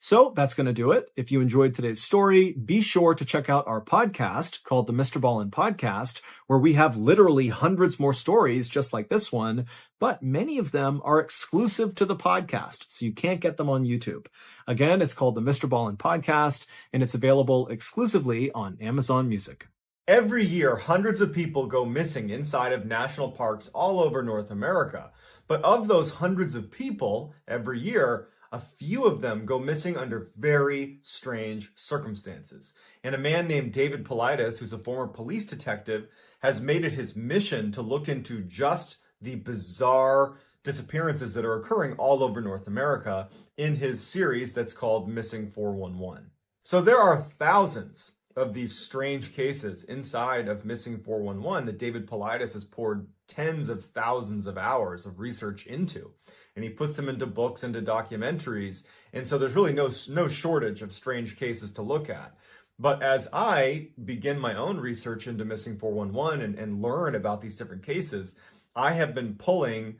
So that's going to do it. If you enjoyed today's story, be sure to check out our podcast called the MrBallen Podcast, where we have literally hundreds more stories just like this one, but many of them are exclusive to the podcast, so you can't get them on YouTube. Again, it's called the MrBallen Podcast, and it's available exclusively on Amazon Music. Every year, hundreds of people go missing inside of national parks all over North America. But of those hundreds of people, every year, a few of them go missing under very strange circumstances. And a man named David Paulides, who's a former police detective, has made it his mission to look into just the bizarre disappearances that are occurring all over North America in his series that's called Missing 411. So there are thousands of these strange cases inside of Missing 411 that David Paulides has poured tens of thousands of hours of research into. And he puts them into books, into documentaries. And so there's really no shortage of strange cases to look at. But as I begin my own research into Missing 411 and learn about these different cases, I have been pulling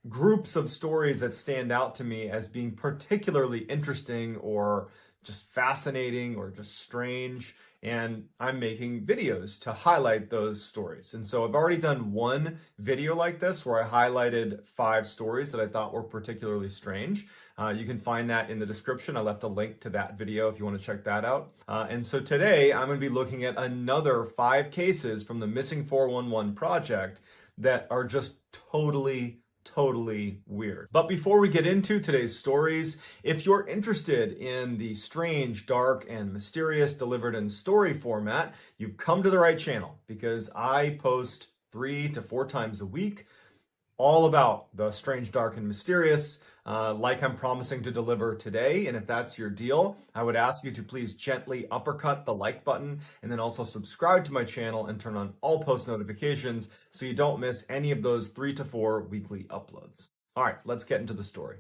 groups of stories that stand out to me as being particularly interesting or just fascinating or just strange, and I'm making videos to highlight those stories. And so I've already done one video like this where I highlighted 5 stories that I thought were particularly strange. You can find that in the description. I left a link to that video if you want to check that out. And so today I'm going to be looking at another 5 cases from the Missing 411 project that are just totally weird. But before we get into today's stories, if you're interested in the strange, dark, and mysterious delivered in story format, you've come to the right channel, because I post 3 to 4 times a week all about the strange, dark, and mysterious, like I'm promising to deliver today. And if that's your deal, I would ask you to please gently uppercut the like button, and then also subscribe to my channel and turn on all post notifications so you don't miss any of those 3 to 4 weekly uploads. All right, let's get into the story.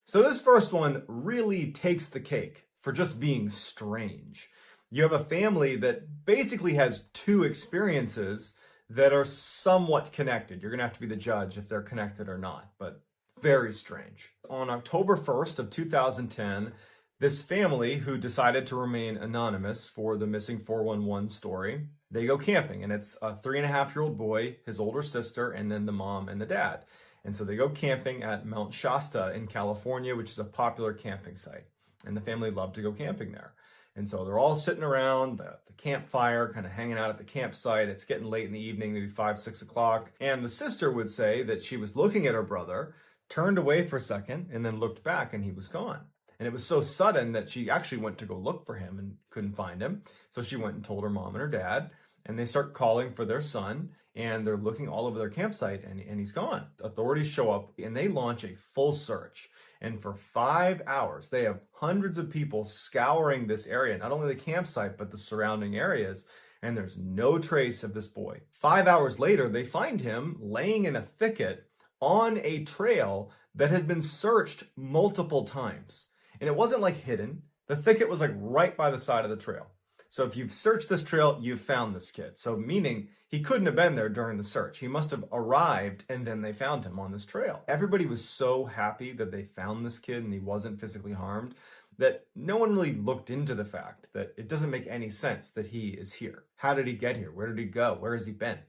So this first one really takes the cake for just being strange. You have a family that basically has 2 experiences that are somewhat connected. You're going to have to be the judge if they're connected or not, but very strange. On October 1st of 2010, this family, who decided to remain anonymous for the Missing 411 story, they go camping, and it's a 3.5-year-old boy, his older sister, and then the mom and the dad. And so they go camping at Mount Shasta in California, which is a popular camping site. And the family loved to go camping there. And so they're all sitting around the campfire, kind of hanging out at the campsite. It's getting late in the evening, maybe 5, 6 o'clock. And the sister would say that she was looking at her brother, turned away for a second, and then looked back, and he was gone. And it was so sudden that she actually went to go look for him and couldn't find him. So she went and told her mom and her dad, and they start calling for their son, and they're looking all over their campsite, and he's gone. Authorities show up, and they launch a full search. And for 5 hours, they have hundreds of people scouring this area, not only the campsite, but the surrounding areas. And there's no trace of this boy. 5 hours later, they find him laying in a thicket on a trail that had been searched multiple times. And it wasn't like hidden. The thicket was like right by the side of the trail. So if you've searched this trail, you've found this kid. So meaning he couldn't have been there during the search. He must have arrived and then they found him on this trail. Everybody was so happy that they found this kid and he wasn't physically harmed that no one really looked into the fact that it doesn't make any sense that he is here. How did he get here? Where did he go? Where has he been?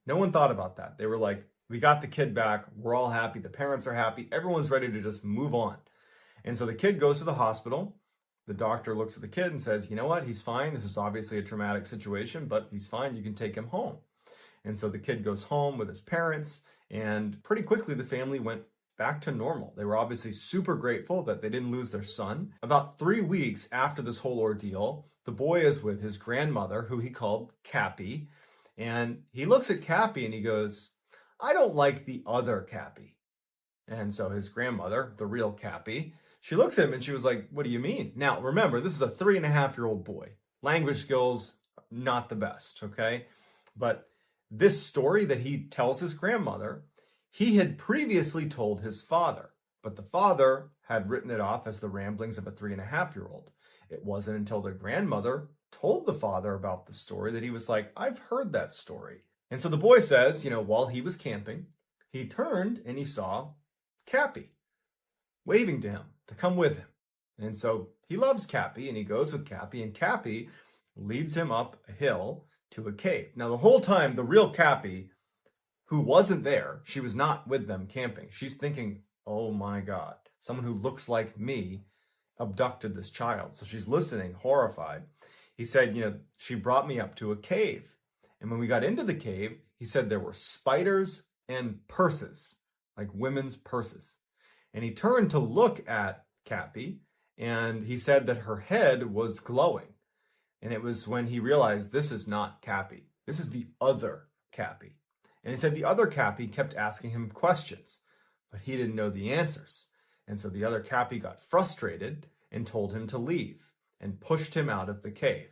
No one thought about that. They were like, we got the kid back. We're all happy. The parents are happy. Everyone's ready to just move on. And so the kid goes to the hospital. The doctor looks at the kid and says, you know what, he's fine. This is obviously a traumatic situation, but he's fine. You can take him home. And so the kid goes home with his parents, and pretty quickly the family went back to normal. They were obviously super grateful that they didn't lose their son. About 3 weeks after this whole ordeal, the boy is with his grandmother, who he called Cappy. And he looks at Cappy and he goes, I don't like the other Cappy. And so his grandmother, the real Cappy, she looks at him and she was like, what do you mean? Now, remember, this is a 3.5-year-old boy. Language skills, not the best, okay? But this story that he tells his grandmother, he had previously told his father, but the father had written it off as the ramblings of a 3.5-year-old. It wasn't until the grandmother told the father about the story that he was like, I've heard that story. And so the boy says, while he was camping, he turned and he saw Cappy waving to him to come with him. And so he loves Cappy and he goes with Cappy, and Cappy leads him up a hill to a cave. Now, the whole time, the real Cappy, who wasn't there, she was not with them camping. She's thinking, oh my God, someone who looks like me abducted this child. So she's listening, horrified. He said, she brought me up to a cave. And when we got into the cave, he said there were spiders and purses, like women's purses. And he turned to look at Cappy, and he said that her head was glowing. And it was when he realized this is not Cappy. This is the other Cappy. And he said the other Cappy kept asking him questions, but he didn't know the answers. And so the other Cappy got frustrated and told him to leave and pushed him out of the cave.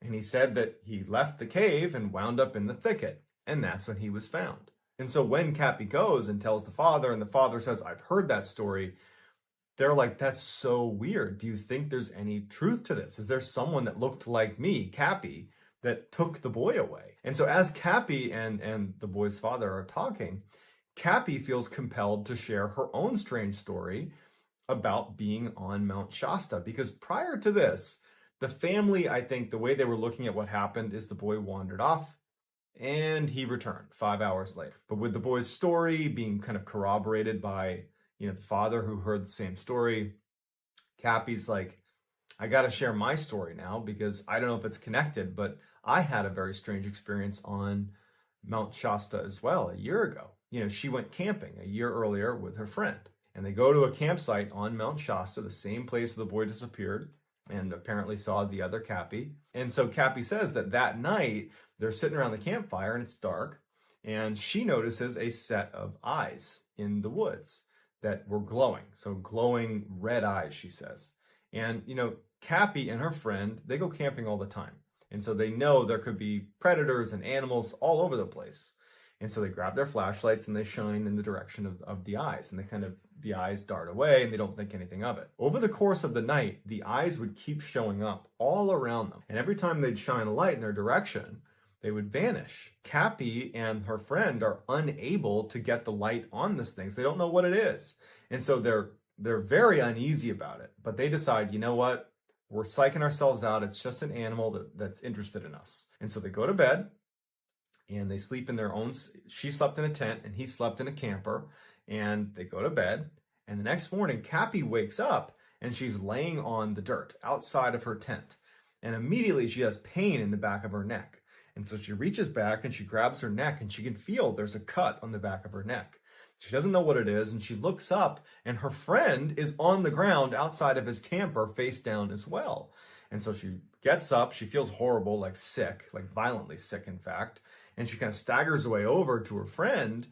And he said that he left the cave and wound up in the thicket, and that's when he was found. And so when Cappy goes and tells the father, and the father says, I've heard that story, they're like, that's so weird. Do you think there's any truth to this? Is there someone that looked like me, Cappy, that took the boy away? And so as Cappy and the boy's father are talking, Cappy feels compelled to share her own strange story about being on Mount Shasta, because prior to this, the family, I think the way they were looking at what happened is the boy wandered off and he returned 5 hours later. But with the boy's story being kind of corroborated by, the father who heard the same story, Cappy's like, I got to share my story now because I don't know if it's connected, but I had a very strange experience on Mount Shasta as well a year ago. She went camping a year earlier with her friend, and they go to a campsite on Mount Shasta, the same place where the boy disappeared, and apparently saw the other Cappy. And so Cappy says that night they're sitting around the campfire and it's dark, and she notices a set of eyes in the woods that were glowing. So glowing red eyes, she says. And, Cappy and her friend, they go camping all the time. And so they know there could be predators and animals all over the place. And so they grab their flashlights and they shine in the direction of the eyes, and the eyes dart away and they don't think anything of it. Over the course of the night, the eyes would keep showing up all around them. And every time they'd shine a light in their direction, they would vanish. Cappy and her friend are unable to get the light on this thing. So they don't know what it is. And so they're very uneasy about it, but they decide, you know what? We're psyching ourselves out. It's just an animal that's interested in us. And so they go to bed, and they sleep in their own. She slept in a tent and he slept in a camper, and they go to bed. And the next morning, Cappy wakes up and she's laying on the dirt outside of her tent. And immediately she has pain in the back of her neck. And so she reaches back and she grabs her neck, and she can feel there's a cut on the back of her neck. She doesn't know what it is, and she looks up, and her friend is on the ground outside of his camper, face down as well. And so she gets up, she feels horrible, like sick, like violently sick, in fact. And she kind of staggers away over to her friend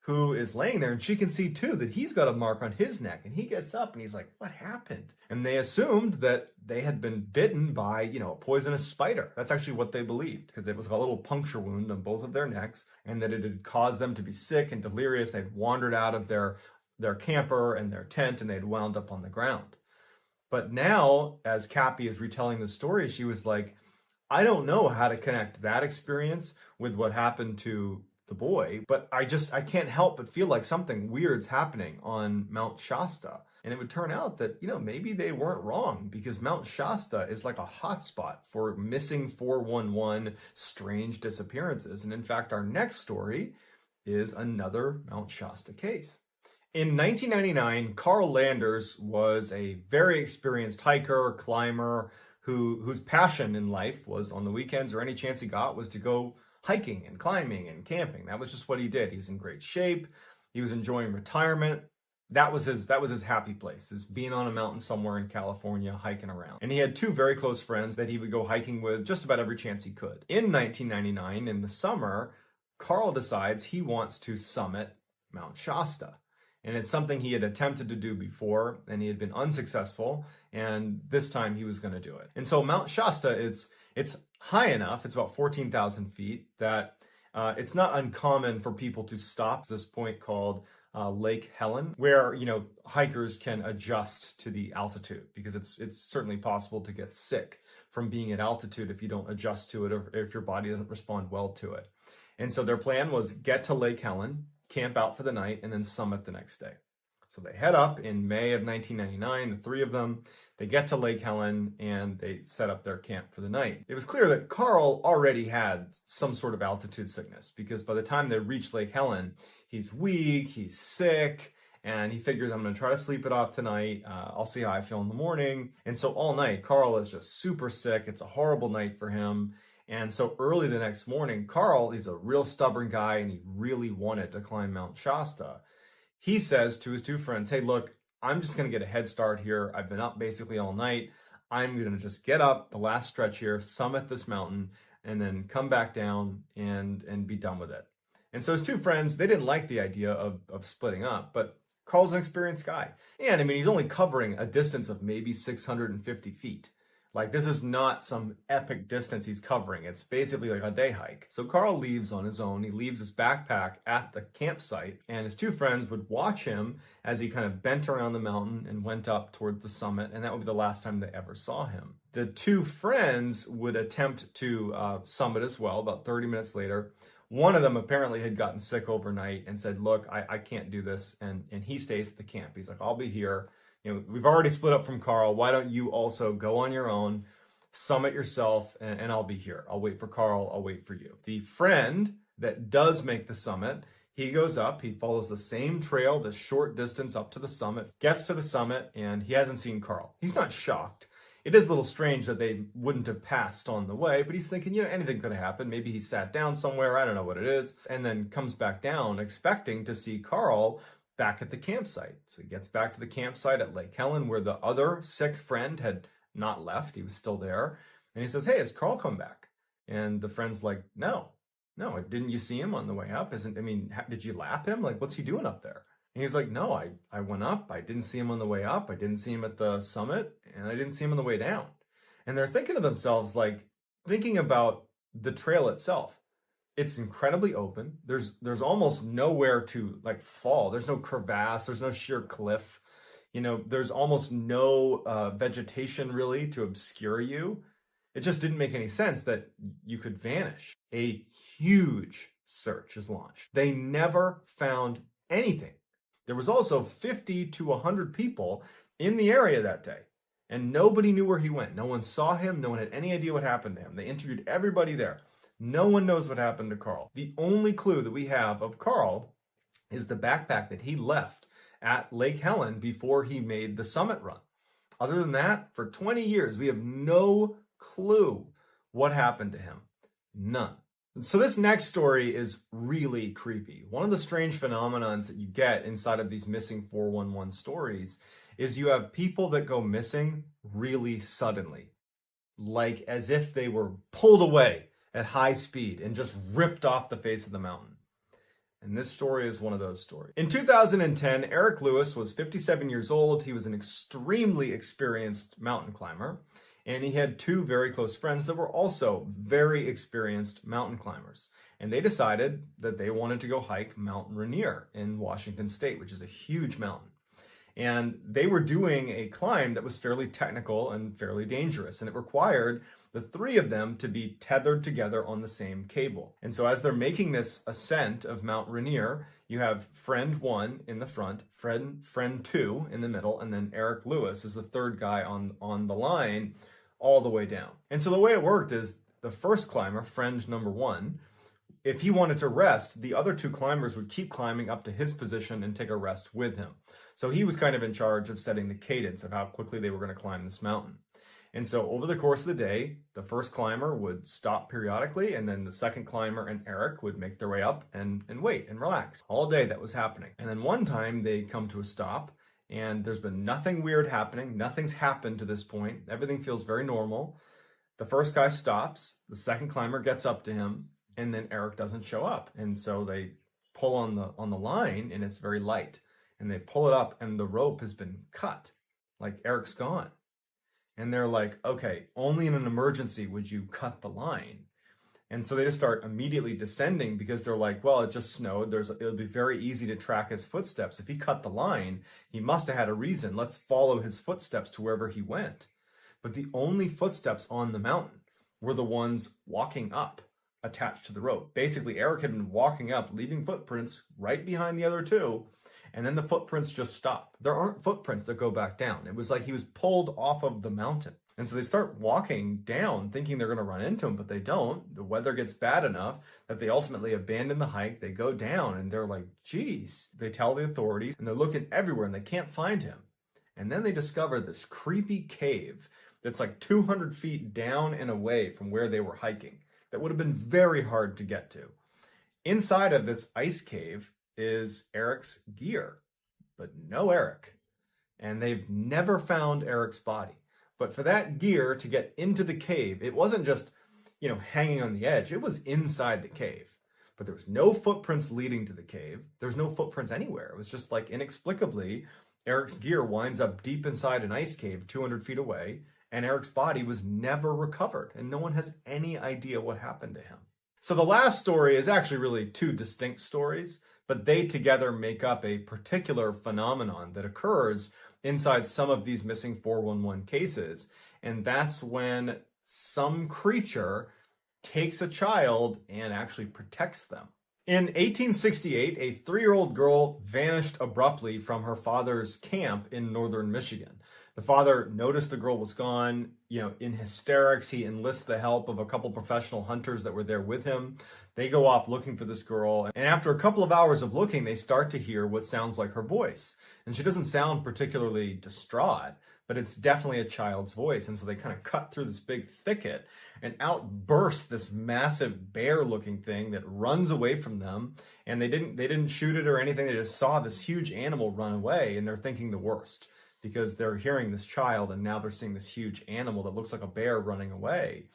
who is laying there, and she can see too that he's got a mark on his neck. And he gets up and he's like, what happened? And they assumed that they had been bitten by, a poisonous spider. That's actually what they believed, because it was a little puncture wound on both of their necks, and that it had caused them to be sick and delirious. They'd wandered out of their camper and their tent, and they'd wound up on the ground. But now, as Cappy is retelling the story, she was like, I don't know how to connect that experience with what happened to the boy, but I can't help but feel like something weird's happening on Mount Shasta. And it would turn out that, maybe they weren't wrong, because Mount Shasta is like a hotspot for missing 411 strange disappearances. And in fact, our next story is another Mount Shasta case. In 1999, Carl Landers was a very experienced hiker, climber, whose passion in life was, on the weekends or any chance he got, was to go hiking and climbing and camping. That was just what he did. He was in great shape. He was enjoying retirement. That was his happy place, is being on a mountain somewhere in California, hiking around. And he had two very close friends that he would go hiking with just about every chance he could. In 1999, in the summer, Carl decides he wants to summit Mount Shasta. And it's something he had attempted to do before, and he had been unsuccessful, and this time he was going to do it. And so Mount Shasta, it's high enough, it's about 14,000 feet, that it's not uncommon for people to stop at this point called Lake Helen, where, hikers can adjust to the altitude, because it's certainly possible to get sick from being at altitude if you don't adjust to it, or if your body doesn't respond well to it. And so their plan was get to Lake Helen, camp out for the night, and then summit the next day. So they head up in May of 1999, the three of them. They get to Lake Helen and they set up their camp for the night. It was clear that Carl already had some sort of altitude sickness, because by the time they reach Lake Helen, he's weak, he's sick, and he figures, I'm going to try to sleep it off tonight. I'll see how I feel in the morning. And so all night, Carl is just super sick. It's a horrible night for him. And so early the next morning, Carl, he's a real stubborn guy, and he really wanted to climb Mount Shasta. He says to his two friends, hey, look, I'm just going to get a head start here. I've been up basically all night. I'm going to just get up the last stretch here, summit this mountain, and then come back down and be done with it. And so his two friends, they didn't like the idea of splitting up, but Carl's an experienced guy. And I mean, he's only covering a distance of maybe 650 feet. Like, this is not some epic distance he's covering. It's basically like a day hike. So Carl leaves on his own. He leaves his backpack at the campsite, and his two friends would watch him as he kind of bent around the mountain and went up towards the summit, and that would be the last time they ever saw him. The two friends would attempt to summit as well about 30 minutes later. One of them apparently had gotten sick overnight and said, look, I can't do this, and he stays at the camp. He's like, I'll be here. You know, we've already split up from Carl. Why don't you also go on your own, summit yourself, and I'll be here. I'll wait for Carl. I'll wait for you. The friend that does make the summit, he goes up. He follows the same trail, this short distance up to the summit, gets to the summit, and he hasn't seen Carl. He's not shocked. It is a little strange that they wouldn't have passed on the way, but he's thinking, you know, anything could have happened. Maybe he sat down somewhere. I don't know what it is. And then comes back down expecting to see Carl back at the campsite. So he gets back to the campsite at Lake Helen where the other sick friend had not left. He was still there. And he says, hey, has Carl come back? And the friend's like, no, didn't you see him on the way up? Did you lap him? Like, what's he doing up there? And he's like, no, I went up. I didn't see him on the way up. I didn't see him at the summit, and I didn't see him on the way down. And they're thinking to themselves, like, thinking about the trail itself. It's incredibly open. There's almost nowhere to like fall. There's no crevasse. There's no sheer cliff. You know, there's almost no vegetation really to obscure you. It just didn't make any sense that you could vanish. A huge search is launched. They never found anything. There was also 50 to 100 people in the area that day, and nobody knew where he went. No one saw him. No one had any idea what happened to him. They interviewed everybody there. No one knows what happened to Carl. The only clue that we have of Carl is the backpack that he left at Lake Helen before he made the summit run. Other than that, for 20 years, we have no clue what happened to him. None. So this next story is really creepy. One of the strange phenomenons that you get inside of these missing 411 stories is you have people that go missing really suddenly, like as if they were pulled away at high speed and just ripped off the face of the mountain. And this story is one of those stories. In 2010, Eric Lewis was 57 years old. He was an extremely experienced mountain climber, and he had two very close friends that were also very experienced mountain climbers. And they decided that they wanted to go hike Mount Rainier in Washington State, which is a huge mountain. And they were doing a climb that was fairly technical and fairly dangerous, and it required the three of them to be tethered together on the same cable. And so as they're making this ascent of Mount Rainier, you have friend one in the front, friend two in the middle, and then Eric Lewis is the third guy on the line all the way down. And so the way it worked is the first climber, friend number one, if he wanted to rest, the other two climbers would keep climbing up to his position and take a rest with him. So he was kind of in charge of setting the cadence of how quickly they were going to climb this mountain. And so over the course of the day, the first climber would stop periodically, and then the second climber and Eric would make their way up and wait and relax. All day that was happening. And then one time they come to a stop, and there's been nothing weird happening. Nothing's happened to this point. Everything feels very normal. The first guy stops, the second climber gets up to him, and then Eric doesn't show up. And so they pull on the line, and it's very light. And they pull it up, and the rope has been cut. Like, Eric's gone. And they're like, okay, only in an emergency would you cut the line. And so they just start immediately descending because they're like, well, it just snowed. It'll be very easy to track his footsteps. If he cut the line, he must have had a reason. Let's follow his footsteps to wherever he went. But the only footsteps on the mountain were the ones walking up attached to the rope. Basically, Eric had been walking up, leaving footprints right behind the other two. And then the footprints just stop. There aren't footprints that go back down. It was like he was pulled off of the mountain. And so they start walking down thinking they're going to run into him, but they don't. The weather gets bad enough that they ultimately abandon the hike. They go down and they're like, geez. They tell the authorities and they're looking everywhere and they can't find him. And then they discover this creepy cave that's like 200 feet down and away from where they were hiking. That would have been very hard to get to. Inside of this ice cave is Eric's gear, but no Eric. And they've never found Eric's body. But for that gear to get into the cave, it wasn't just, hanging on the edge. It was inside the cave. But there was no footprints leading to the cave. There's no footprints anywhere. It was just like inexplicably, Eric's gear winds up deep inside an ice cave 200 feet away, and Eric's body was never recovered, and no one has any idea what happened to him. So the last story is actually really two distinct stories, but they together make up a particular phenomenon that occurs inside some of these missing 411 cases, and that's when some creature takes a child and actually protects them. In 1868, a 3-year-old girl vanished abruptly from her father's camp in northern Michigan. The father noticed the girl was gone, in hysterics. He enlists the help of a couple professional hunters that were there with him. They go off looking for this girl, and after a couple of hours of looking, they start to hear what sounds like her voice. And she doesn't sound particularly distraught, but it's definitely a child's voice. And so they kind of cut through this big thicket, and out bursts this massive bear-looking thing that runs away from them. And they didn't shoot it or anything. They just saw this huge animal run away, and they're thinking the worst because they're hearing this child, and now they're seeing this huge animal that looks like a bear running away.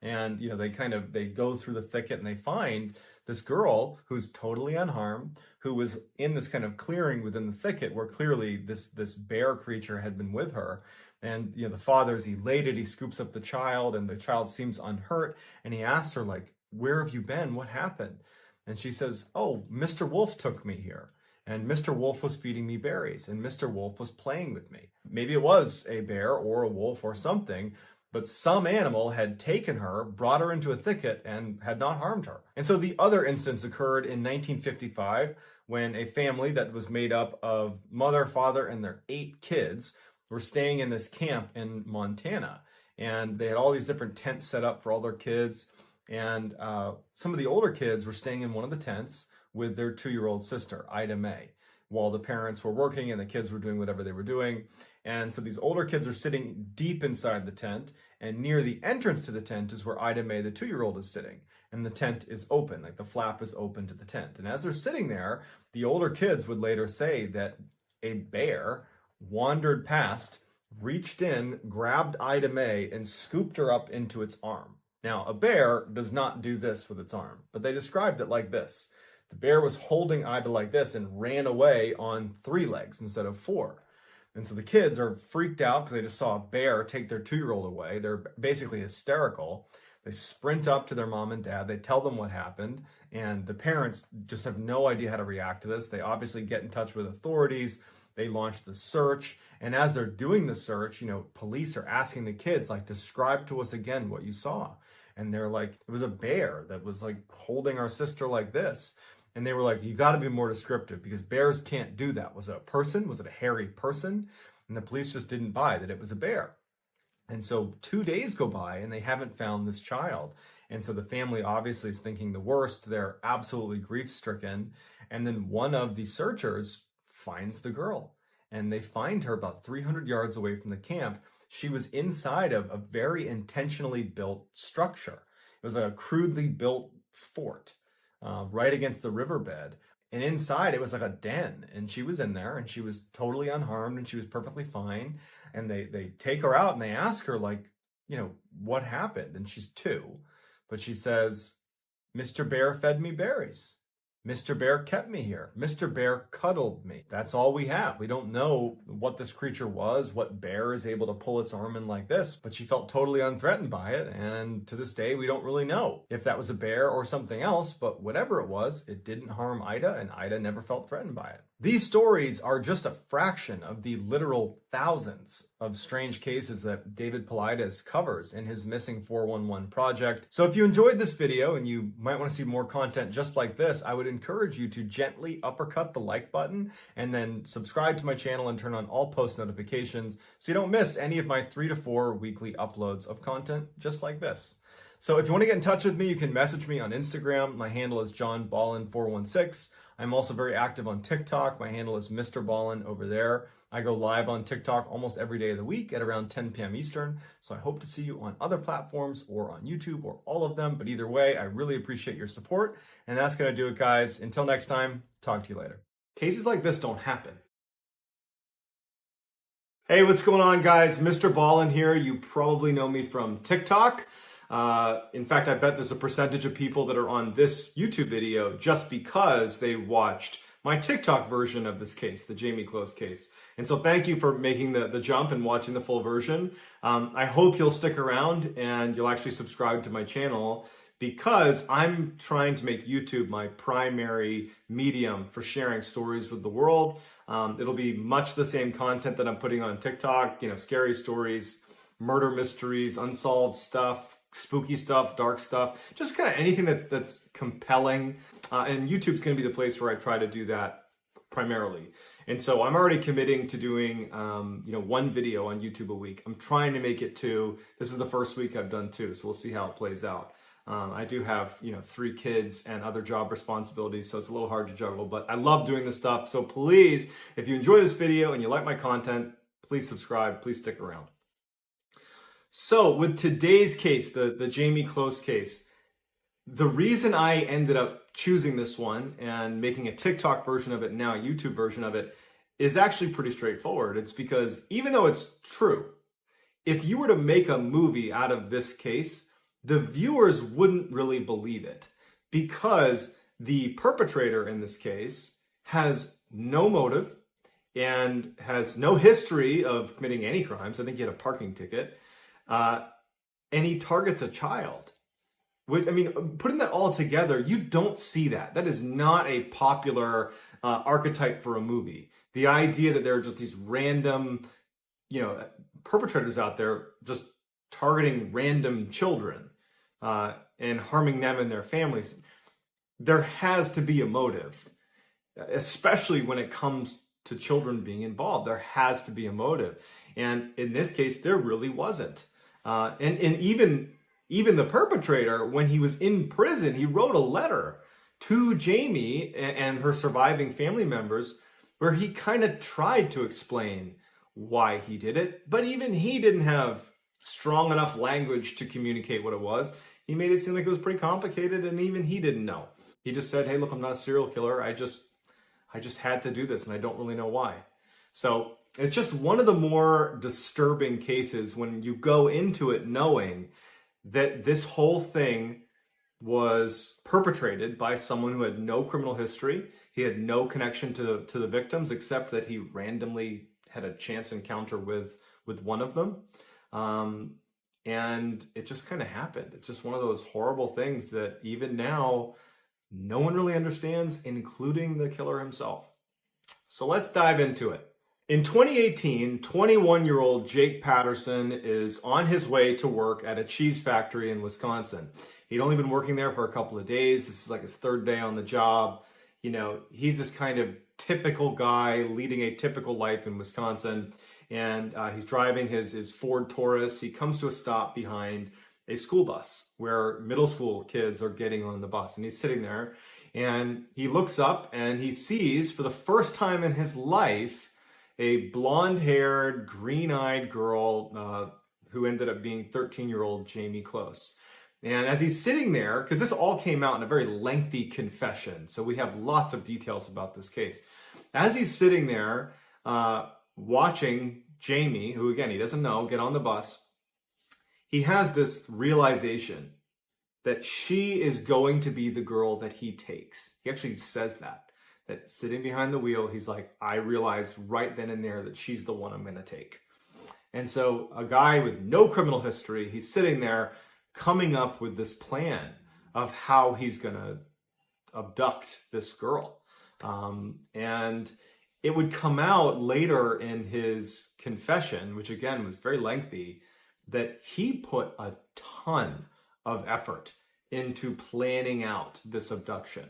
And they go through the thicket, and they find this girl who's totally unharmed, who was in this kind of clearing within the thicket where clearly this bear creature had been with her. And the father's elated. He scoops up the child, and the child seems unhurt, and he asks her, like, "Where have you been? What happened?" And she says, "Oh, Mr. Wolf took me here. And Mr. Wolf was feeding me berries, and Mr. Wolf was playing with me." Maybe it was a bear or a wolf or something, but some animal had taken her, brought her into a thicket, and had not harmed her. And so the other instance occurred in 1955 when a family that was made up of mother, father, and their 8 kids were staying in this camp in Montana. And they had all these different tents set up for all their kids. And some of the older kids were staying in one of the tents with their 2-year-old sister, Ida Mae, while the parents were working and the kids were doing whatever they were doing. And so these older kids are sitting deep inside the tent, and near the entrance to the tent is where Ida Mae, the 2-year-old, is sitting. And the tent is open, like the flap is open to the tent. And as they're sitting there, the older kids would later say that a bear wandered past, reached in, grabbed Ida Mae, and scooped her up into its arm. Now, a bear does not do this with its arm, but they described it like this. The bear was holding Ida like this and ran away on 3 legs instead of 4. And so the kids are freaked out because they just saw a bear take their 2-year-old away. They're basically hysterical. They sprint up to their mom and dad. They tell them what happened. And the parents just have no idea how to react to this. They obviously get in touch with authorities. They launch the search. And as they're doing the search, police are asking the kids, like, describe to us again what you saw. And they're like, it was a bear that was like holding our sister like this. And they were like, you got to be more descriptive because bears can't do that. Was it a person? Was it a hairy person? And the police just didn't buy that it was a bear. And so 2 days go by and they haven't found this child. And so the family obviously is thinking the worst. They're absolutely grief-stricken. And then one of the searchers finds the girl. And they find her about 300 yards away from the camp. She was inside of a very intentionally built structure. It was like a crudely built fort. Right against the riverbed. And inside it was like a den, and she was in there and she was totally unharmed and she was perfectly fine. And they take her out and they ask her, like, what happened? And she's 2, but she says, "Mr. Bear fed me berries. Mr. Bear kept me here. Mr. Bear cuddled me." That's all we have. We don't know what this creature was, what bear is able to pull its arm in like this, but she felt totally unthreatened by it. And to this day, we don't really know if that was a bear or something else, but whatever it was, it didn't harm Ida, and Ida never felt threatened by it. These stories are just a fraction of the literal thousands of strange cases that David Paulides covers in his Missing 411 project. So if you enjoyed this video and you might want to see more content just like this, I would encourage you to gently uppercut the like button and then subscribe to my channel and turn on all post notifications so you don't miss any of my 3 to 4 weekly uploads of content just like this. So if you want to get in touch with me, you can message me on Instagram. My handle is JohnBallen416. I'm also very active on TikTok. My handle is MrBallen over there. I go live on TikTok almost every day of the week at around 10 p.m. Eastern. So I hope to see you on other platforms or on YouTube or all of them. But either way, I really appreciate your support. And that's going to do it, guys. Until next time, talk to you later. Cases like this don't happen. Hey, what's going on, guys? MrBallen here. You probably know me from TikTok. In fact, I bet there's a percentage of people that are on this YouTube video just because they watched my TikTok version of this case, the Jamie Close case. And so thank you for making the jump and watching the full version. I hope you'll stick around and you'll actually subscribe to my channel, because I'm trying to make YouTube my primary medium for sharing stories with the world. It'll be much the same content that I'm putting on TikTok, scary stories, murder mysteries, unsolved stuff, spooky stuff, dark stuff, just kind of anything that's compelling. And YouTube's going to be the place where I try to do that primarily. And so I'm already committing to doing, one video on YouTube a week. I'm trying to make it two. This is the first week I've done two, so we'll see how it plays out. I do have, 3 kids and other job responsibilities, so it's a little hard to juggle, but I love doing this stuff. So please, if you enjoy this video and you like my content, please subscribe, please stick around. So with today's case, the Jamie Close case, the reason I ended up choosing this one and making a TikTok version of it, now a YouTube version of it, is actually pretty straightforward. It's because even though it's true, if you were to make a movie out of this case, the viewers wouldn't really believe it, because the perpetrator in this case has no motive and has no history of committing any crimes. I think he had a parking ticket, and he targets a child. Putting that all together, you don't see that. That is not a popular archetype for a movie. The idea that there are just these random, perpetrators out there just targeting random children and harming them and their families. There has to be a motive, especially when it comes to children being involved. There has to be a motive. And in this case, there really wasn't. And even the perpetrator, when he was in prison, he wrote a letter to Jamie and her surviving family members where he kind of tried to explain why he did it, but even he didn't have strong enough language to communicate what it was. He made it seem like it was pretty complicated, and even he didn't know. He just said, hey, look, I'm not a serial killer. I just had to do this, and I don't really know why. So it's just one of the more disturbing cases when you go into it knowing that this whole thing was perpetrated by someone who had no criminal history. He had no connection to the victims, except that he randomly had a chance encounter with one of them. And it just kind of happened. It's just one of those horrible things that even now, no one really understands, including the killer himself. So let's dive into it. In 2018, 21-year-old Jake Patterson is on his way to work at a cheese factory in Wisconsin. He'd only been working there for a couple of days. This is like his 3rd day on the job. He's this kind of typical guy leading a typical life in Wisconsin. And he's driving his Ford Taurus. He comes to a stop behind a school bus where middle school kids are getting on the bus. And he's sitting there and he looks up and he sees, for the first time in his life, a blonde-haired, green-eyed girl who ended up being 13-year-old Jamie Close. And as he's sitting there, because this all came out in a very lengthy confession, so we have lots of details about this case. As he's sitting there, watching Jamie, who again, he doesn't know, get on the bus, he has this realization that she is going to be the girl that he takes. He actually says that sitting behind the wheel, he's like, I realized right then and there that she's the one I'm going to take. And so a guy with no criminal history, he's sitting there coming up with this plan of how he's going to abduct this girl. And it would come out later in his confession, which again was very lengthy, that he put a ton of effort into planning out this abduction.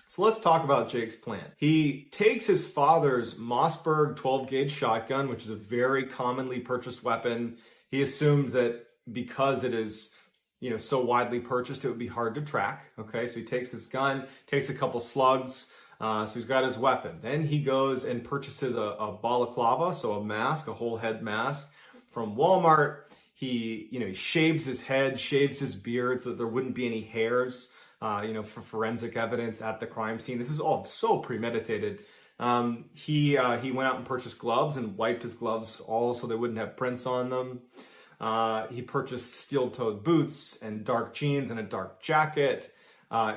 So let's talk about Jake's plan. He takes his father's Mossberg 12-gauge shotgun, which is a very commonly purchased weapon. He assumed that because it is, so widely purchased, it would be hard to track. Okay, so he takes his gun, takes a couple slugs, so he's got his weapon. Then he goes and purchases a balaclava, so a mask, a whole head mask from Walmart. He shaves his head, shaves his beard so that there wouldn't be any hairs, for forensic evidence at the crime scene. This is all so premeditated He went out and purchased gloves and wiped his gloves all so they wouldn't have prints on them. He purchased steel-toed boots and dark jeans and a dark jacket.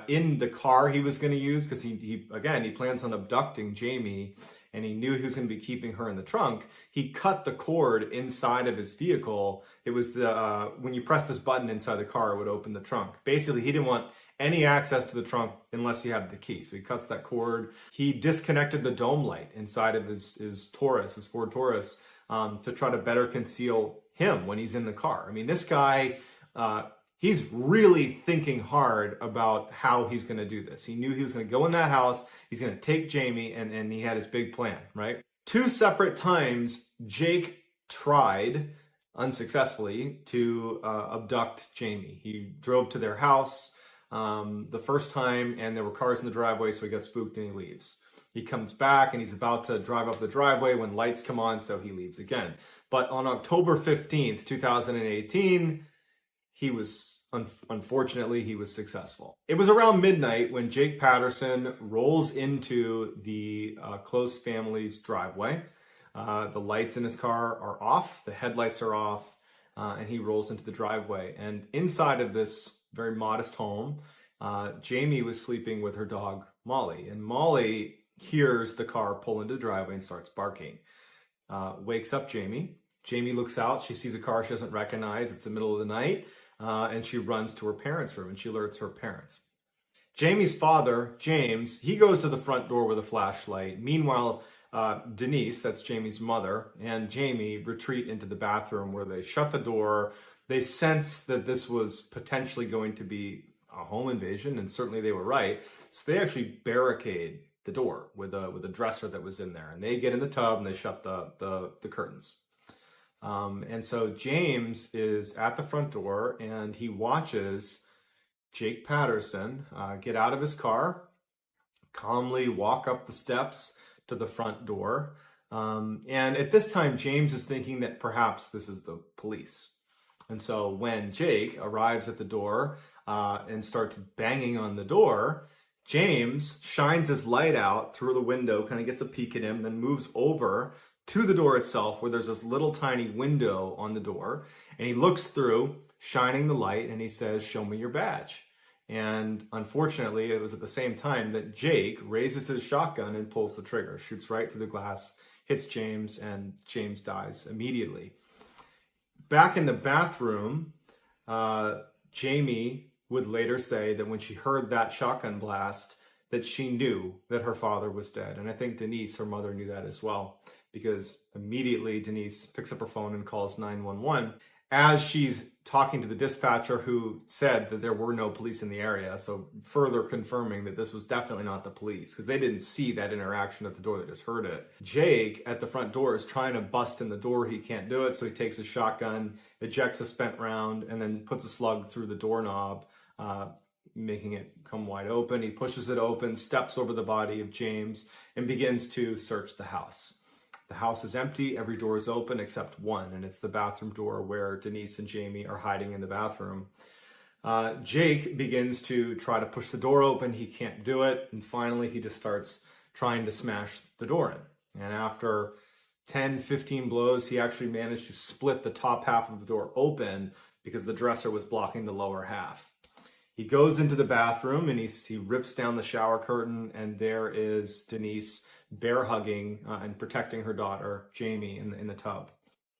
In the car he was going to use, because he plans on abducting Jamie, and he knew he was going to be keeping her in the trunk. He cut the cord inside of his vehicle. It was when you press this button inside the car, it would open the trunk. Basically, he didn't want any access to the trunk unless you had the key. So he cuts that cord. He disconnected the dome light inside of his Taurus, his Ford Taurus, to try to better conceal him when he's in the car. I mean, this guy, he's really thinking hard about how he's going to do this. He knew he was going to go in that house, he's going to take Jamie, and he had his big plan, right? 2 separate times, Jake tried, unsuccessfully, to abduct Jamie. He drove to their house the first time, and there were cars in the driveway, so he got spooked and he leaves. He comes back and he's about to drive up the driveway when lights come on, so he leaves again. But on October 15th, 2018, unfortunately, he was successful. It was around midnight when Jake Patterson rolls into the close family's driveway. The lights in his car are off, the headlights are off, and he rolls into the driveway. And inside of this very modest home, Jamie was sleeping with her dog, Molly. And Molly hears the car pull into the driveway and starts barking. Wakes up Jamie. Jamie looks out. She sees a car she doesn't recognize. It's the middle of the night. And she runs to her parents' room and she alerts her parents. Jamie's father, James, he goes to the front door with a flashlight. Meanwhile, Denise, that's Jamie's mother, and Jamie retreat into the bathroom where they shut the door. They sense that this was potentially going to be a home invasion, and certainly they were right. So they actually barricade the door with a dresser that was in there, and they get in the tub and they shut the curtains. And so James is at the front door and he watches Jake Patterson get out of his car, calmly walk up the steps to the front door. And at this time, James is thinking that perhaps this is the police. And so when Jake arrives at the door and starts banging on the door, James shines his light out through the window, kind of gets a peek at him, then moves over to the door itself where there's this little tiny window on the door. And he looks through, shining the light, and he says, "Show me your badge." And unfortunately, it was at the same time that Jake raises his shotgun and pulls the trigger, shoots right through the glass, hits James, and James dies immediately. Back in the bathroom, Jamie would later say that when she heard that shotgun blast, that she knew that her father was dead. And I think Denise, her mother, knew that as well, because immediately Denise picks up her phone and calls 911 as she's talking to the dispatcher who said that there were no police in the area. So further confirming that this was definitely not the police, because they didn't see that interaction at the door, they just heard it. Jake at the front door is trying to bust in the door. He can't do it. So he takes his shotgun, ejects a spent round, and then puts a slug through the doorknob, making it come wide open. He pushes it open, steps over the body of James, and begins to search the house. The house is empty, every door is open except one, and it's the bathroom door where Denise and Jamie are hiding in the bathroom. Jake begins to try to push the door open, he can't do it, and finally he just starts trying to smash the door in. And after 10, 15 blows, he actually managed to split the top half of the door open because the dresser was blocking the lower half. He goes into the bathroom and he rips down the shower curtain, and there is Denise bear hugging and protecting her daughter, Jamie, in the tub.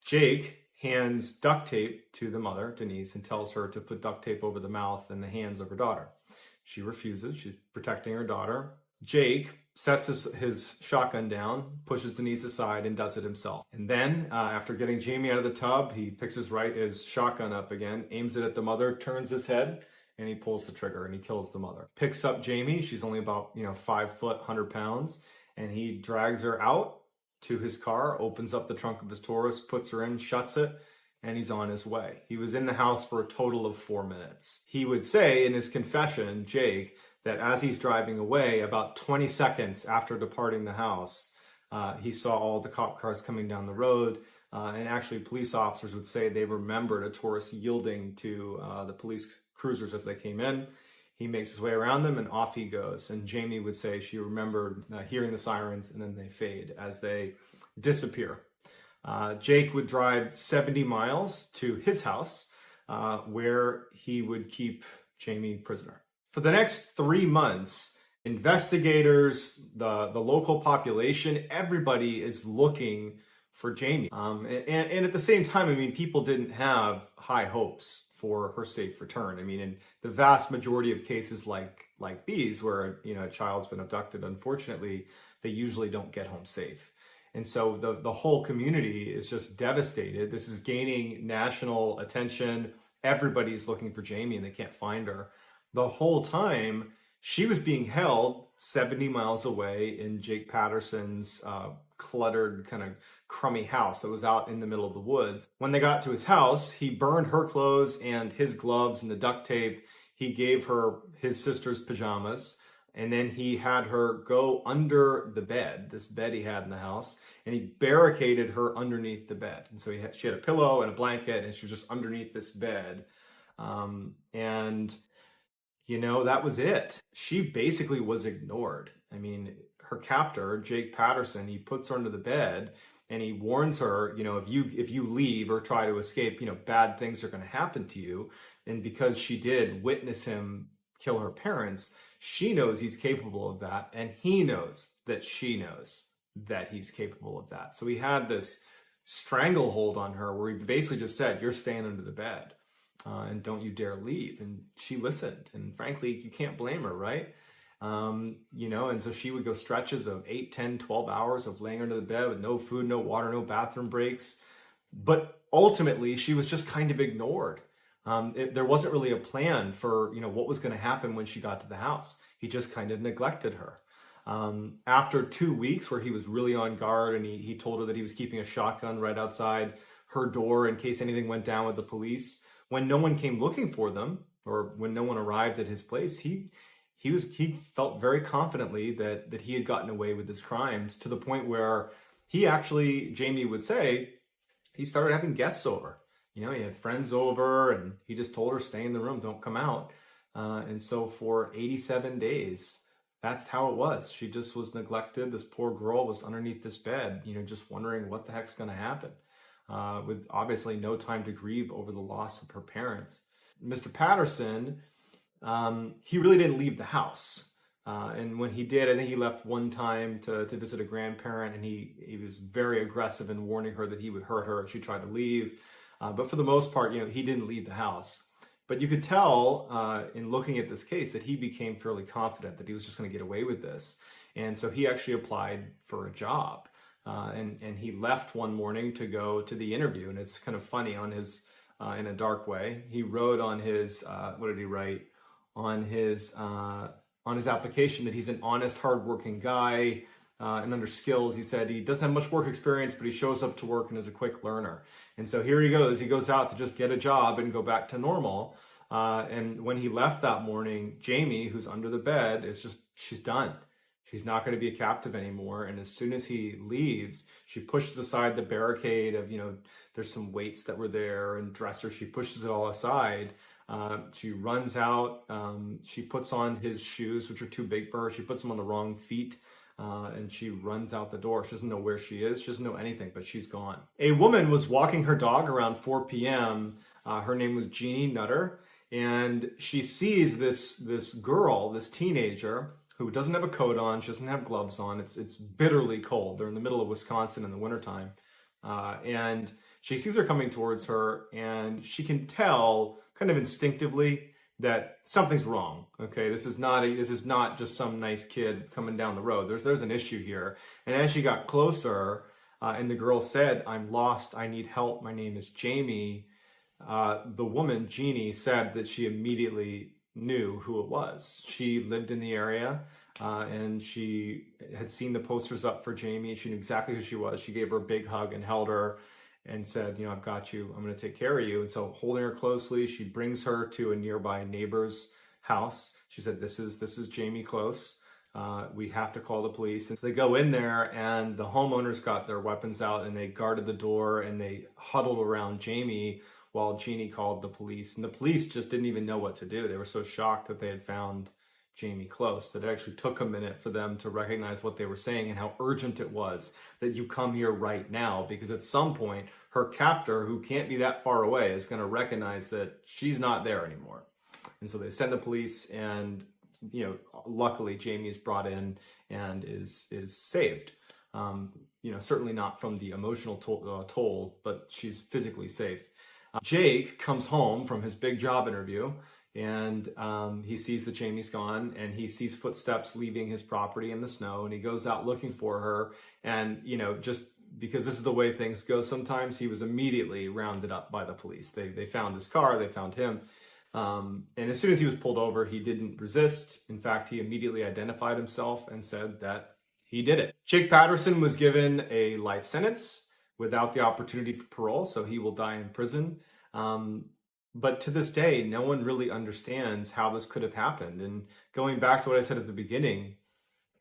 Jake hands duct tape to the mother, Denise, and tells her to put duct tape over the mouth and the hands of her daughter. She refuses. She's protecting her daughter. Jake sets his shotgun down, pushes Denise aside, and does it himself. And then, after getting Jamie out of the tub, he picks his shotgun up again, aims it at the mother, turns his head, and he pulls the trigger and he kills the mother. Picks up Jamie. She's only about 5 foot, 100 pounds. And he drags her out to his car, opens up the trunk of his Taurus, puts her in, shuts it, and he's on his way. He was in the house for a total of 4 minutes. He would say in his confession, Jake, that as he's driving away, about 20 seconds after departing the house, he saw all the cop cars coming down the road. And actually, police officers would say they remembered a Taurus yielding to the police cruisers as they came in. He makes his way around them and off he goes. And Jamie would say she remembered hearing the sirens and then they fade as they disappear. Jake would drive 70 miles to his house where he would keep Jamie prisoner. For the next 3 months, investigators, the local population, everybody is looking for Jamie. And at the same time, I mean, people didn't have high hopes for her safe return. I mean, in the vast majority of cases like these, where a child's been abducted, unfortunately, they usually don't get home safe. And so the whole community is just devastated. This is gaining national attention. Everybody's looking for Jamie and they can't find her. The whole time, she was being held 70 miles away in Jake Patterson's cluttered, kind of crummy house that was out in the middle of the woods. When they got to his house, he burned her clothes and his gloves and the duct tape. He gave her his sister's pajamas. And then he had her go under the bed, this bed he had in the house, and he barricaded her underneath the bed. And so she had a pillow and a blanket, and she was just underneath this bed. That was it. She basically was ignored. I mean, her captor, Jake Patterson, he puts her under the bed and he warns her, if you leave or try to escape, bad things are going to happen to you. And because she did witness him kill her parents, she knows he's capable of that, and he knows that she knows that he's capable of that. So he had this stranglehold on her where he basically just said, you're staying under the bed and don't you dare leave. And she listened. And frankly, you can't blame her, right? And so she would go stretches of 8, 10, 12 hours of laying under the bed with no food, no water, no bathroom breaks. But ultimately, she was just kind of ignored. There wasn't really a plan for, what was going to happen when she got to the house. He just kind of neglected her. After 2 weeks where he was really on guard and he told her that he was keeping a shotgun right outside her door in case anything went down with the police, when no one came looking for them or when no one arrived at his place, he felt very confidently that he had gotten away with his crimes, to the point where Jamie would say, he started having guests over. He had friends over and he just told her, stay in the room, don't come out. And so for 87 days, that's how it was. She just was neglected. This poor girl was underneath this bed, just wondering what the heck's going to happen, with obviously no time to grieve over the loss of her parents. Mr. Patterson, he really didn't leave the house. And when he did, I think he left one time to visit a grandparent, and he was very aggressive in warning her that he would hurt her if she tried to leave. But for the most part, he didn't leave the house. But you could tell in looking at this case that he became fairly confident that he was just going to get away with this. And so he actually applied for a job. And he left one morning to go to the interview. And it's kind of funny, on his, in a dark way, he wrote on his, what did he write? On his application that he's an honest, hardworking guy. And under skills, he said he doesn't have much work experience, but he shows up to work and is a quick learner. And so here he goes. He goes out to just get a job and go back to normal. And when he left that morning, Jamie, who's under the bed, she's done. She's not going to be a captive anymore. And as soon as he leaves, she pushes aside the barricade of, there's some weights that were there and dressers. She pushes it all aside. She runs out. She puts on his shoes, which are too big for her. She puts them on the wrong feet. And she runs out the door. She doesn't know where she is. She doesn't know anything, but she's gone. A woman was walking her dog around 4 p.m. Her name was Jeannie Nutter. And she sees this girl, this teenager, who doesn't have a coat on. She doesn't have gloves on. It's bitterly cold. They're in the middle of Wisconsin in the wintertime. And she sees her coming towards her, and she can tell kind of instinctively that something's wrong. Okay, this is not just some nice kid coming down the road. There's an issue here. And as she got closer, and the girl said, "I'm lost. I need help. My name is Jamie." The woman, Jeannie, said that she immediately knew who it was. She lived in the area, and she had seen the posters up for Jamie. She knew exactly who she was. She gave her a big hug and held her and said, I've got you. I'm going to take care of you. And so holding her closely, she brings her to a nearby neighbor's house. She said, this is Jamie Close. We have to call the police. And they go in there, and the homeowners got their weapons out, and they guarded the door, and they huddled around Jamie while Jeannie called the police. And the police just didn't even know what to do. They were so shocked that they had found Jamie close that it actually took a minute for them to recognize what they were saying and how urgent it was that you come here right now, because at some point her captor, who can't be that far away, is going to recognize that she's not there anymore. And so they send the police, and luckily Jamie is brought in and is saved. Certainly not from the emotional toll, but she's physically safe. Jake comes home from his big job interview, and he sees that Jamie's gone, and he sees footsteps leaving his property in the snow, and he goes out looking for her. And just because this is the way things go sometimes, he was immediately rounded up by the police. They found his car, they found him. And as soon as he was pulled over, he didn't resist. In fact, he immediately identified himself and said that he did it. Jake Patterson was given a life sentence without the opportunity for parole, so he will die in prison. But to this day, no one really understands how this could have happened. And going back to what I said at the beginning,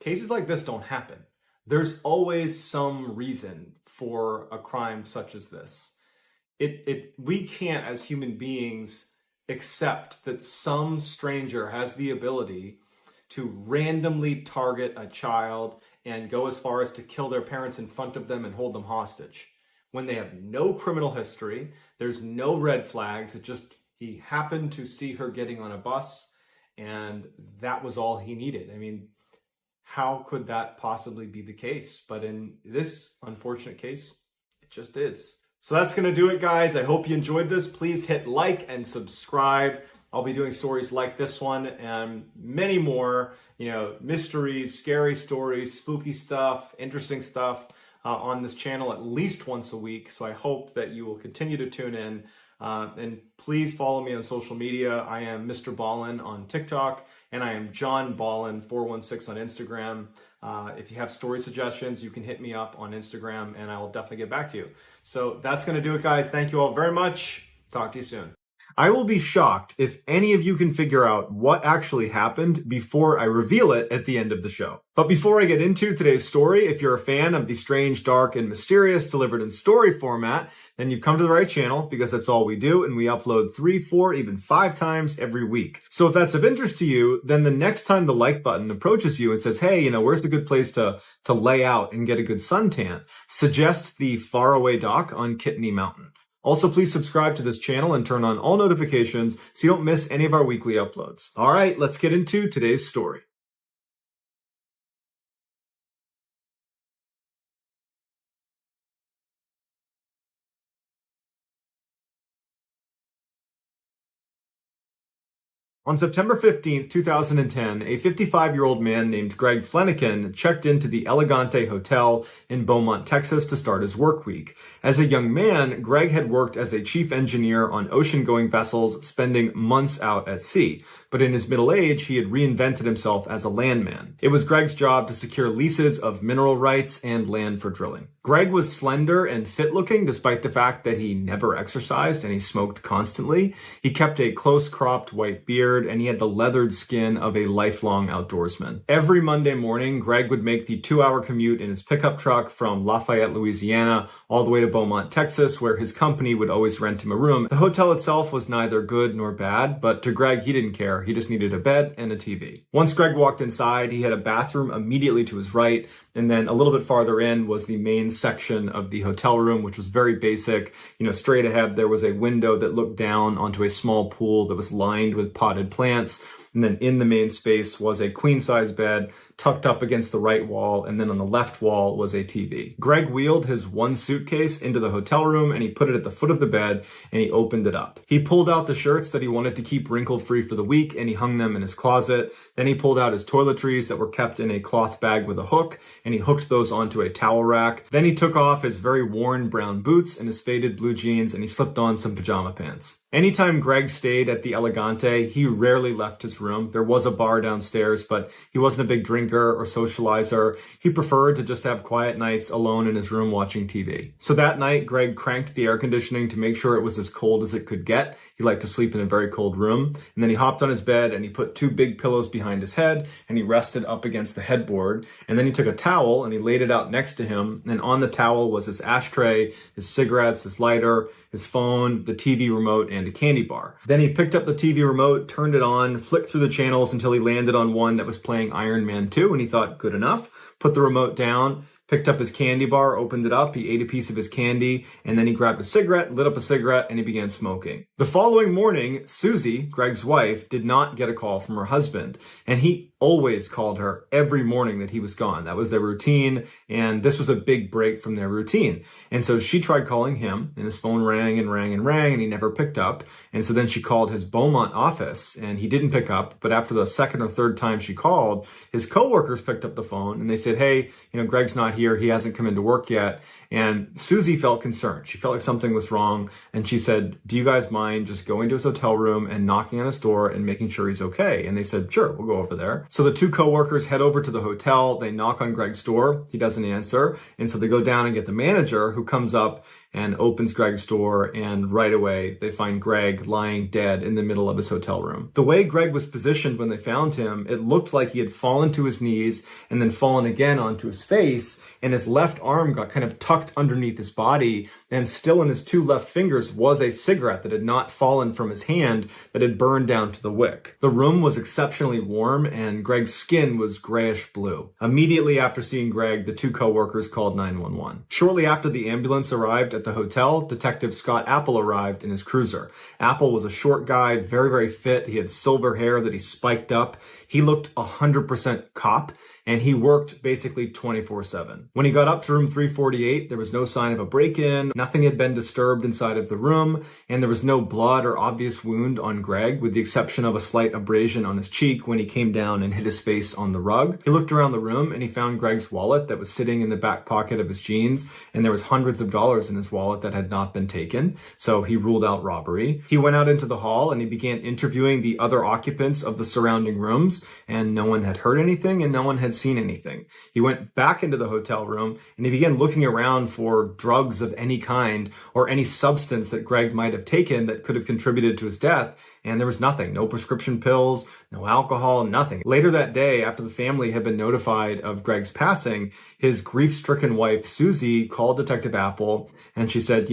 cases like this don't happen. There's always some reason for a crime such as this. We can't, as human beings, accept that some stranger has the ability to randomly target a child and go as far as to kill their parents in front of them and hold them hostage when they have no criminal history. There's no red flags. He happened to see her getting on a bus, and that was all he needed. I mean, how could that possibly be the case? But in this unfortunate case, it just is. So that's going to do it, guys. I hope you enjoyed this. Please hit like and subscribe. I'll be doing stories like this one and many more, mysteries, scary stories, spooky stuff, interesting stuff on this channel at least once a week. So I hope that you will continue to tune in. And please follow me on social media. I am MrBallen on TikTok, and I am John Ballen 416 on Instagram. If you have story suggestions, you can hit me up on Instagram, and I will definitely get back to you. So that's going to do it, guys. Thank you all very much. Talk to you soon. I will be shocked if any of you can figure out what actually happened before I reveal it at the end of the show. But before I get into today's story, if you're a fan of the strange, dark, and mysterious delivered in story format, then you've come to the right channel, because that's all we do, and we upload 3, 4, even 5 times every week. So if that's of interest to you, then the next time the like button approaches you and says, hey, where's a good place to lay out and get a good suntan, suggest the Faraway Dock on Kidney Mountain. Also, please subscribe to this channel and turn on all notifications so you don't miss any of our weekly uploads. All right, let's get into today's story. On September 15, 2010, a 55-year-old man named Greg Flanagan checked into the Elegante Hotel in Beaumont, Texas to start his work week. As a young man, Greg had worked as a chief engineer on ocean-going vessels, spending months out at sea. But in his middle age, he had reinvented himself as a landman. It was Greg's job to secure leases of mineral rights and land for drilling. Greg was slender and fit-looking despite the fact that he never exercised and he smoked constantly. He kept a close-cropped white beard, and he had the leathered skin of a lifelong outdoorsman. Every Monday morning, Greg would make the 2-hour commute in his pickup truck from Lafayette, Louisiana, all the way to Beaumont, Texas, where his company would always rent him a room. The hotel itself was neither good nor bad, but to Greg, he didn't care. He just needed a bed and a TV. Once Greg walked inside, he had a bathroom immediately to his right, and then a little bit farther in was the main section of the hotel room, which was very basic. Straight ahead, there was a window that looked down onto a small pool that was lined with potted plants. And then in the main space was a queen-size bed tucked up against the right wall, and then on the left wall was a TV. Greg wheeled his one suitcase into the hotel room, and he put it at the foot of the bed, and he opened it up. He pulled out the shirts that he wanted to keep wrinkle-free for the week, and he hung them in his closet. Then he pulled out his toiletries that were kept in a cloth bag with a hook, and he hooked those onto a towel rack. Then he took off his very worn brown boots and his faded blue jeans, and he slipped on some pajama pants. Anytime Greg stayed at the Elegante, he rarely left his room. There was a bar downstairs, but he wasn't a big drinker drinker or socializer. He preferred to just have quiet nights alone in his room watching TV. So that night, Greg cranked the air conditioning to make sure it was as cold as it could get. He liked to sleep in a very cold room. And then he hopped on his bed and he put 2 big pillows behind his head and he rested up against the headboard. And then he took a towel and he laid it out next to him. And on the towel was his ashtray, his cigarettes, his lighter, his phone, the TV remote, and a candy bar. Then he picked up the TV remote, turned it on, flicked through the channels until he landed on one that was playing Iron Man 2, and he thought, good enough. Put the remote down, picked up his candy bar, opened it up, he ate a piece of his candy, and then he grabbed a cigarette, lit up a cigarette, and he began smoking. The following morning, Susie, Greg's wife, did not get a call from her husband, and he always called her every morning that he was gone. That was their routine, and this was a big break from their routine. And so she tried calling him, and his phone rang and rang and rang, and he never picked up. And so then she called his Beaumont office, and he didn't pick up. But after the second or third time she called, his coworkers picked up the phone, and they said, hey, Greg's not here. He hasn't come into work yet. And Susie felt concerned. She felt like something was wrong. And she said, do you guys mind just going to his hotel room and knocking on his door and making sure he's okay? And they said, sure, we'll go over there. So the 2 coworkers head over to the hotel. They knock on Greg's door. He doesn't answer. And so they go down and get the manager, who comes up and opens Greg's door, and right away they find Greg lying dead in the middle of his hotel room. The way Greg was positioned when they found him, it looked like he had fallen to his knees and then fallen again onto his face, and his left arm got kind of tucked underneath his body, and still in his 2 left fingers was a cigarette that had not fallen from his hand that had burned down to the wick. The room was exceptionally warm, and Greg's skin was grayish blue. Immediately after seeing Greg, the 2 coworkers called 911. Shortly after the ambulance arrived at the hotel, Detective Scott Apple arrived in his cruiser. Apple was a short guy, very, very fit. He had silver hair that he spiked up. He looked 100% cop, and he worked basically 24/7. When he got up to room 348, there was no sign of a break-in, nothing had been disturbed inside of the room, and there was no blood or obvious wound on Greg, with the exception of a slight abrasion on his cheek when he came down and hit his face on the rug. He looked around the room and he found Greg's wallet that was sitting in the back pocket of his jeans, and there was hundreds of dollars in his wallet that had not been taken, so he ruled out robbery. He went out into the hall and he began interviewing the other occupants of the surrounding rooms, and no one had heard anything and no one had seen anything. He went back into the hotel room and he began looking around for drugs of any kind or any substance that Greg might have taken that could have contributed to his death, and there was nothing. No prescription pills, no alcohol, nothing. Later that day, after the family had been notified of Greg's passing, his grief-stricken wife, Susie, called Detective Apple, and she said,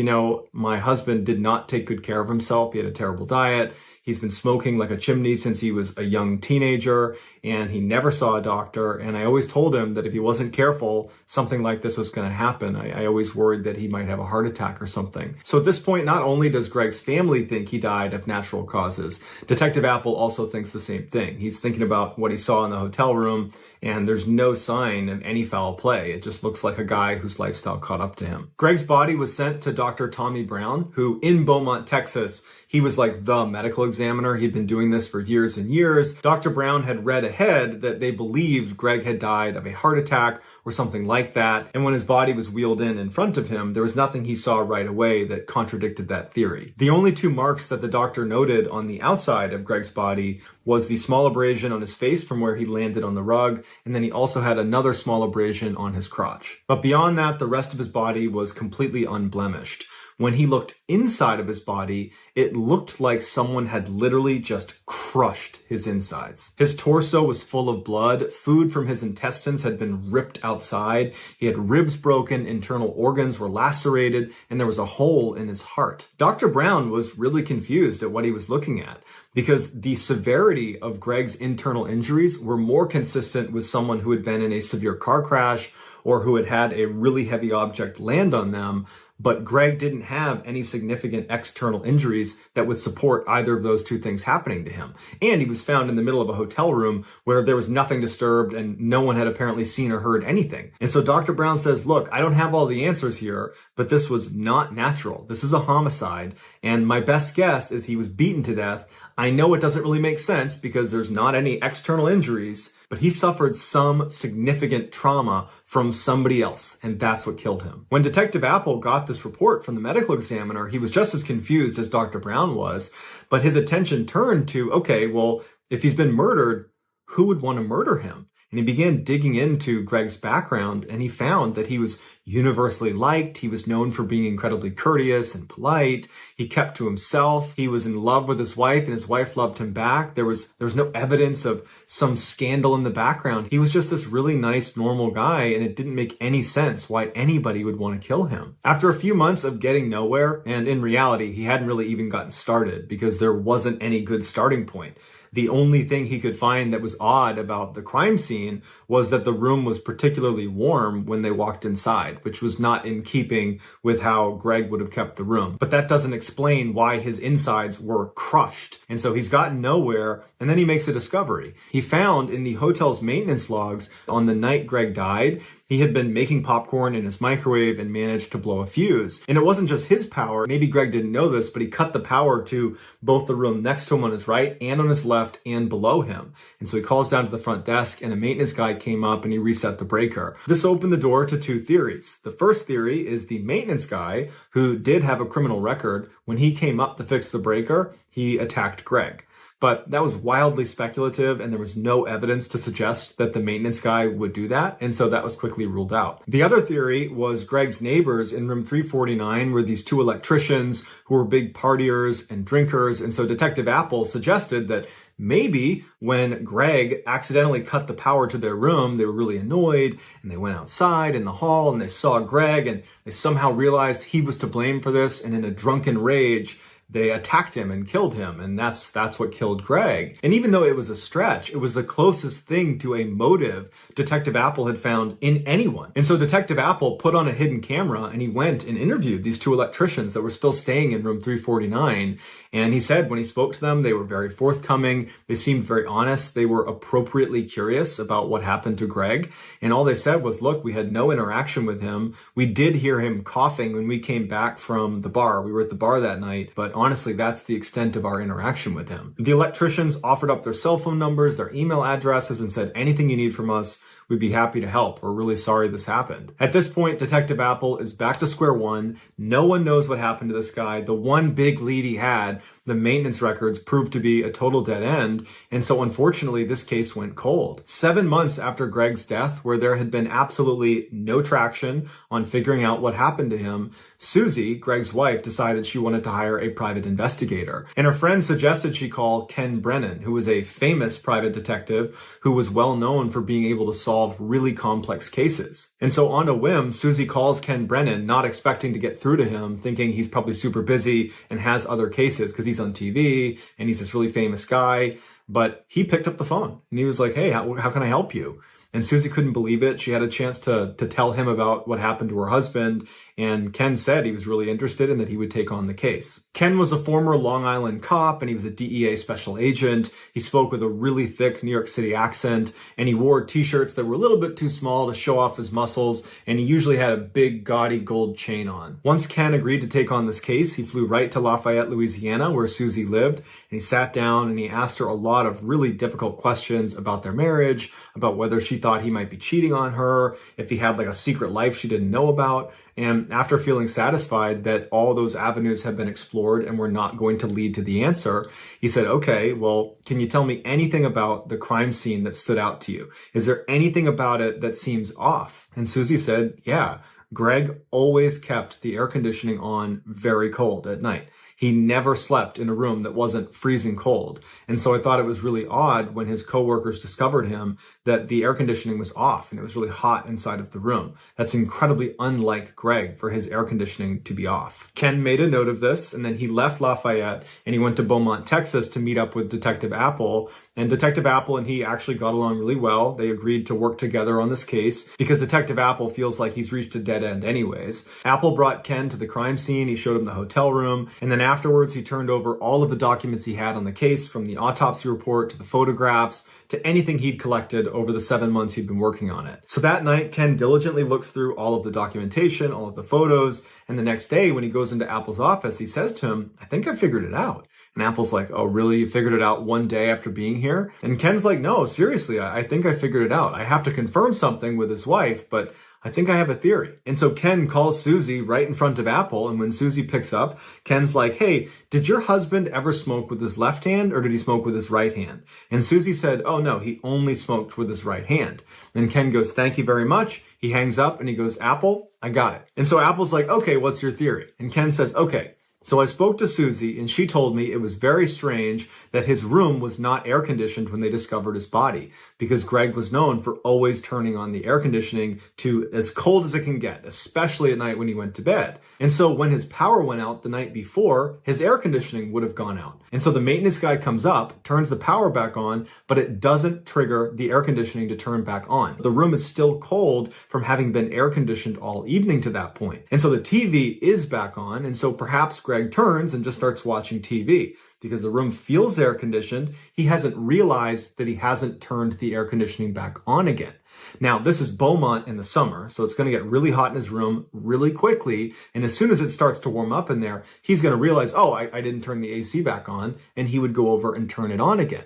my husband did not take good care of himself. He had a terrible diet. He's been smoking like a chimney since he was a young teenager, and he never saw a doctor. And I always told him that if he wasn't careful, something like this was going to happen. I always worried that he might have a heart attack or something. So at this point, not only does Greg's family think he died of natural causes, Detective Apple also thinks the same thing. He's thinking about what he saw in the hotel room, and there's no sign of any foul play. It just looks like a guy whose lifestyle caught up to him. Greg's body was sent to Dr. Tommy Brown, who in Beaumont, Texas, he was like the medical examiner. He'd been doing this for years and years. Dr. Brown had read ahead that they believed Greg had died of a heart attack or something like that. And when his body was wheeled in front of him, there was nothing he saw right away that contradicted that theory. The only 2 marks that the doctor noted on the outside of Greg's body was the small abrasion on his face from where he landed on the rug, and then he also had another small abrasion on his crotch. But beyond that, the rest of his body was completely unblemished. When he looked inside of his body, it looked like someone had literally just crushed his insides. His torso was full of blood. Food from his intestines had been ripped outside. He had ribs broken, internal organs were lacerated, and there was a hole in his heart. Dr. Brown was really confused at what he was looking at, because the severity of Greg's internal injuries were more consistent with someone who had been in a severe car crash or who had had a really heavy object land on them. But Greg didn't have any significant external injuries that would support either of those 2 things happening to him. And he was found in the middle of a hotel room where there was nothing disturbed and no one had apparently seen or heard anything. And so Dr. Brown says, look, I don't have all the answers here, but this was not natural. This is a homicide. And my best guess is he was beaten to death. I know it doesn't really make sense because there's not any external injuries, but he suffered some significant trauma from somebody else, and that's what killed him. When Detective Apple got this report from the medical examiner, he was just as confused as Dr. Brown was, but his attention turned to, okay, well, if he's been murdered, who would want to murder him? And he began digging into Greg's background, and he found that he was universally liked. He was known for being incredibly courteous and polite. He kept to himself. He was in love with his wife, and his wife loved him back. There was no evidence of some scandal in the background. He was just this really nice, normal guy, and it didn't make any sense why anybody would want to kill him. After a few months of getting nowhere, and in reality, he hadn't really even gotten started because there wasn't any good starting point. The only thing he could find that was odd about the crime scene was that the room was particularly warm when they walked inside, which was not in keeping with how Greg would have kept the room. But that doesn't explain why his insides were crushed. And so he's gotten nowhere, and then he makes a discovery. He found in the hotel's maintenance logs on the night Greg died, he had been making popcorn in his microwave and managed to blow a fuse. And it wasn't just his power. Maybe Greg didn't know this, but he cut the power to both the room next to him on his right and on his left and below him. And so he calls down to the front desk, and a maintenance guy came up and he reset the breaker. This opened the door to two theories. The first theory is the maintenance guy, who did have a criminal record, when he came up to fix the breaker, he attacked Greg. But that was wildly speculative, and there was no evidence to suggest that the maintenance guy would do that, and so that was quickly ruled out. The other theory was Greg's neighbors in room 349 were these two electricians who were big partiers and drinkers, and so Detective Apple suggested that maybe when Greg accidentally cut the power to their room, they were really annoyed, and they went outside in the hall, and they saw Greg, and they somehow realized he was to blame for this, and in a drunken rage, they attacked him and killed him, and that's what killed Greg. And even though it was a stretch, it was the closest thing to a motive Detective Apple had found in anyone. And so Detective Apple put on a hidden camera, and he went and interviewed these two electricians that were still staying in room 349. And he said when he spoke to them, they were very forthcoming. They seemed very honest. They were appropriately curious about what happened to Greg. And all they said was, look, we had no interaction with him. We did hear him coughing when we came back from the bar. We were at the bar that night, but honestly, that's the extent of our interaction with him. The electricians offered up their cell phone numbers, their email addresses, and said, anything you need from us, we'd be happy to help. We're really sorry this happened. At this point, Detective Apple is back to square one. No one knows what happened to this guy. The one big lead he had, the maintenance records, proved to be a total dead end. And so unfortunately, this case went cold. 7 months after Greg's death, where there had been absolutely no traction on figuring out what happened to him, Susie, Greg's wife, decided she wanted to hire a private investigator. And her friend suggested she call Ken Brennan, who was a famous private detective who was well known for being able to solve really complex cases. And so on a whim, Susie calls Ken Brennan, not expecting to get through to him, thinking he's probably super busy and has other cases because he's on TV and he's this really famous guy. But he picked up the phone and he was like, hey, how can I help you? And Susie couldn't believe it. She had a chance to tell him about what happened to her husband. And Ken said he was really interested and that he would take on the case. Ken was a former Long Island cop, and he was a DEA special agent. He spoke with a really thick New York City accent, and he wore t-shirts that were a little bit too small to show off his muscles, and he usually had a big, gaudy gold chain on. Once Ken agreed to take on this case, he flew right to Lafayette, Louisiana, where Susie lived, and he sat down and he asked her a lot of really difficult questions about their marriage, about whether she thought he might be cheating on her, if he had like a secret life she didn't know about. And after feeling satisfied that all those avenues have been explored and were not going to lead to the answer, he said, okay, well, can you tell me anything about the crime scene that stood out to you? Is there anything about it that seems off? And Susie said, yeah, Greg always kept the air conditioning on very cold at night. He never slept in a room that wasn't freezing cold. And so I thought it was really odd when his coworkers discovered him that the air conditioning was off and it was really hot inside of the room. That's incredibly unlike Greg for his air conditioning to be off. Ken made a note of this, and then he left Lafayette and he went to Beaumont, Texas to meet up with Detective Apple. And Detective Apple and he actually got along really well. They agreed to work together on this case because Detective Apple feels like he's reached a dead end anyways. Apple brought Ken to the crime scene. He showed him the hotel room. And then afterwards, he turned over all of the documents he had on the case, from the autopsy report to the photographs to anything he'd collected over the 7 months he'd been working on it. So that night, Ken diligently looks through all of the documentation, all of the photos. And the next day, when he goes into Apple's office, he says to him, I think I figured it out. And Apple's like, oh, really? You figured it out one day after being here? And Ken's like, no, seriously, I think I figured it out. I have to confirm something with his wife, but I think I have a theory. And so Ken calls Susie right in front of Apple. And when Susie picks up, Ken's like, hey, did your husband ever smoke with his left hand or did he smoke with his right hand? And Susie said, oh no, he only smoked with his right hand. And Ken goes, thank you very much. He hangs up and he goes, Apple, I got it. And so Apple's like, okay, what's your theory? And Ken says, okay. So I spoke to Susie and she told me it was very strange that his room was not air conditioned when they discovered his body because Greg was known for always turning on the air conditioning to as cold as it can get, especially at night when he went to bed. And so when his power went out the night before, his air conditioning would have gone out. And so the maintenance guy comes up, turns the power back on, but it doesn't trigger the air conditioning to turn back on. The room is still cold from having been air conditioned all evening to that point. And so the TV is back on. And so perhaps Greg turns and just starts watching TV. Because the room feels air conditioned, he hasn't realized that he hasn't turned the air conditioning back on again. Now, this is Beaumont in the summer, so it's going to get really hot in his room really quickly. And as soon as it starts to warm up in there, he's going to realize, oh, I didn't turn the AC back on, and he would go over and turn it on again.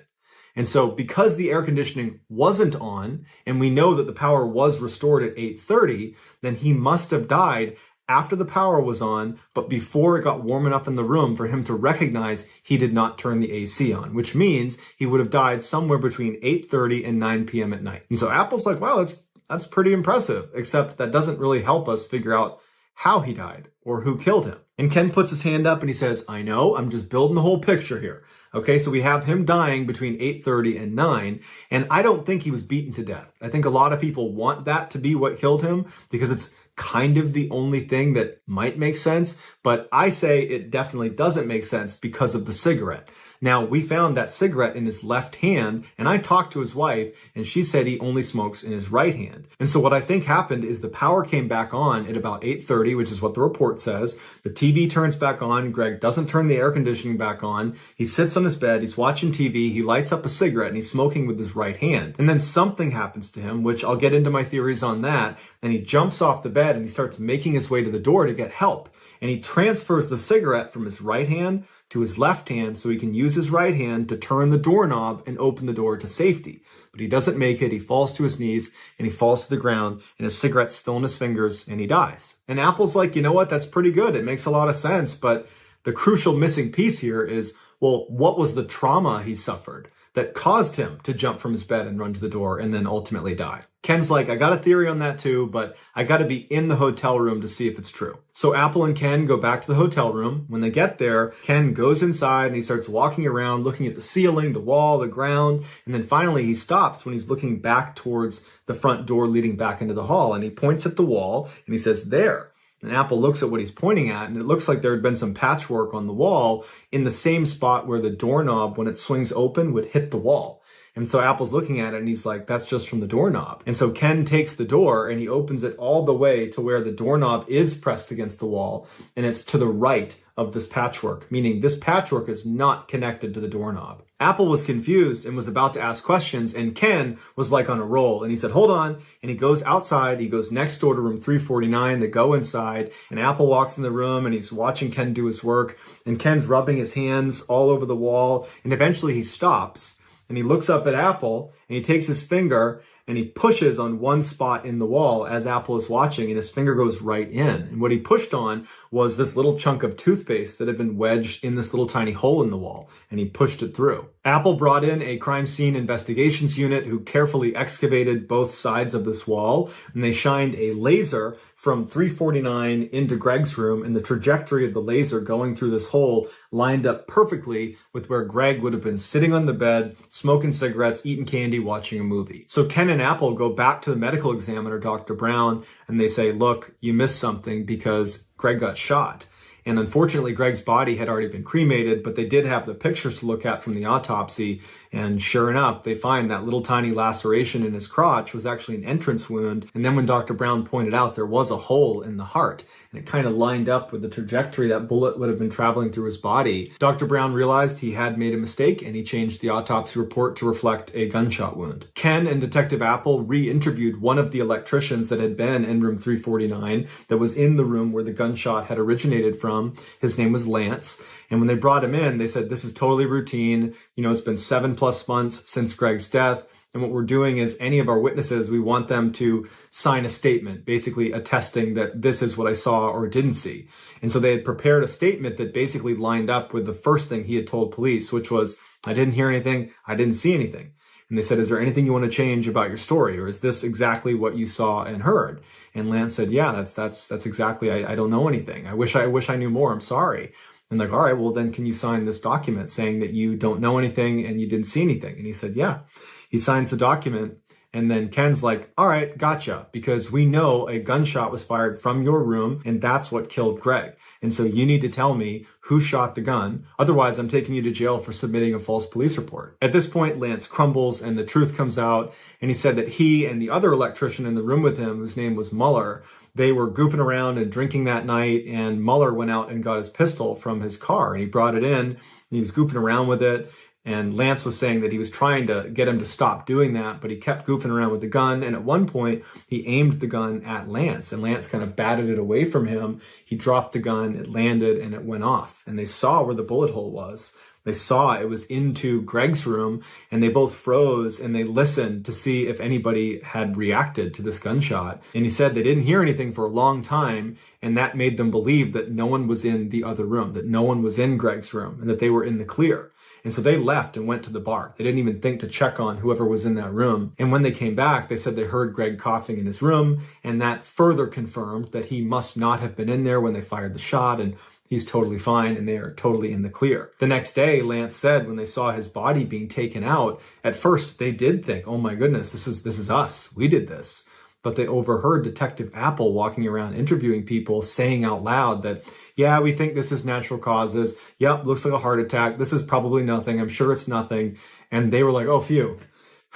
And so because the air conditioning wasn't on, and we know that the power was restored at 8:30, then he must have died after the power was on, but before it got warm enough in the room for him to recognize he did not turn the AC on, which means he would have died somewhere between 8:30 and 9 p.m. at night. And so Apple's like, wow, that's pretty impressive, except that doesn't really help us figure out how he died or who killed him. And Ken puts his hand up and he says, I know, I'm just building the whole picture here. Okay, so we have him dying between 8:30 and 9, and I don't think he was beaten to death. I think a lot of people want that to be what killed him because it's kind of the only thing that might make sense, but I say it definitely doesn't make sense because of the cigarette. Now, we found that cigarette in his left hand, and I talked to his wife, and she said he only smokes in his right hand. And so what I think happened is the power came back on at about 8:30, which is what the report says. The TV turns back on. Greg doesn't turn the air conditioning back on. He sits on his bed. He's watching TV. He lights up a cigarette, and he's smoking with his right hand. And then something happens to him, which I'll get into my theories on that, and he jumps off the bed, and he starts making his way to the door to get help. And he transfers the cigarette from his right hand to his left hand so he can use his right hand to turn the doorknob and open the door to safety. But he doesn't make it. He falls to his knees and he falls to the ground and his cigarette's still in his fingers and he dies. And Apple's like, you know what? That's pretty good. It makes a lot of sense. But the crucial missing piece here is, well, what was the trauma he suffered that caused him to jump from his bed and run to the door and then ultimately die? Ken's like, I got a theory on that too, but I got to be in the hotel room to see if it's true. So Apple and Ken go back to the hotel room. When they get there, Ken goes inside and he starts walking around, looking at the ceiling, the wall, the ground. And then finally he stops when he's looking back towards the front door leading back into the hall. And he points at the wall and he says, there. And Apple looks at what he's pointing at, and it looks like there had been some patchwork on the wall in the same spot where the doorknob, when it swings open, would hit the wall. And so Apple's looking at it and he's like, that's just from the doorknob. And so Ken takes the door and he opens it all the way to where the doorknob is pressed against the wall. And it's to the right of this patchwork, meaning this patchwork is not connected to the doorknob. Apple was confused and was about to ask questions, and Ken was like on a roll. And he said, hold on. And he goes outside. He goes next door to room 349. They go inside, and Apple walks in the room and he's watching Ken do his work. And Ken's rubbing his hands all over the wall. And eventually he stops. And he looks up at Apple and he takes his finger and he pushes on one spot in the wall as Apple is watching, and his finger goes right in. And what he pushed on was this little chunk of toothpaste that had been wedged in this little tiny hole in the wall, and he pushed it through. Apple brought in a crime scene investigations unit who carefully excavated both sides of this wall, and they shined a laser from 349 into Greg's room, and the trajectory of the laser going through this hole lined up perfectly with where Greg would have been sitting on the bed, smoking cigarettes, eating candy, watching a movie. So Ken and Apple go back to the medical examiner, Dr. Brown, and they say, look, you missed something because Greg got shot. And unfortunately, Greg's body had already been cremated, but they did have the pictures to look at from the autopsy. And sure enough, they find that little tiny laceration in his crotch was actually an entrance wound. And then when Dr. Brown pointed out, there was a hole in the heart. And it kind of lined up with the trajectory that bullet would have been traveling through his body. Dr. Brown realized he had made a mistake and he changed the autopsy report to reflect a gunshot wound. Ken and Detective Apple re-interviewed one of the electricians that had been in room 349 that was in the room where the gunshot had originated from from. His name was Lance. And when they brought him in, they said, this is totally routine. You know, it's been 7+ months since Greg's death. And what we're doing is any of our witnesses, we want them to sign a statement, basically attesting that this is what I saw or didn't see. And so they had prepared a statement that basically lined up with the first thing he had told police, which was, I didn't hear anything, I didn't see anything. And they said, is there anything you want to change about your story? Or is this exactly what you saw and heard? And Lance said, yeah, that's exactly, I don't know anything. I wish I knew more. I'm sorry. And like, all right, well then can you sign this document saying that you don't know anything and you didn't see anything? And he said, yeah. He signs the document, and then Ken's like, all right, gotcha, because we know a gunshot was fired from your room, and that's what killed Greg. And so you need to tell me who shot the gun. Otherwise, I'm taking you to jail for submitting a false police report. At this point, Lance crumbles, and the truth comes out, and he said that he and the other electrician in the room with him, whose name was Mueller, they were goofing around and drinking that night, and Mueller went out and got his pistol from his car, and he brought it in, and he was goofing around with it. And Lance was saying that he was trying to get him to stop doing that, but he kept goofing around with the gun. And at one point, he aimed the gun at Lance, and Lance kind of batted it away from him. He dropped the gun, it landed, and it went off. And they saw where the bullet hole was. They saw it was into Greg's room, and they both froze and they listened to see if anybody had reacted to this gunshot. And he said they didn't hear anything for a long time, and that made them believe that no one was in the other room, that no one was in Greg's room, and that they were in the clear. And so they left and went to the bar. They didn't even think to check on whoever was in that room. And when they came back, they said they heard Greg coughing in his room, and that further confirmed that he must not have been in there when they fired the shot, and he's totally fine, and they are totally in the clear. The next day, Lance said when they saw his body being taken out, at first they did think, oh my goodness, this is us. We did this. But they overheard Detective Apple walking around interviewing people saying out loud that, yeah, we think this is natural causes. Yep, looks like a heart attack. This is probably nothing. I'm sure it's nothing. And they were like, oh, phew,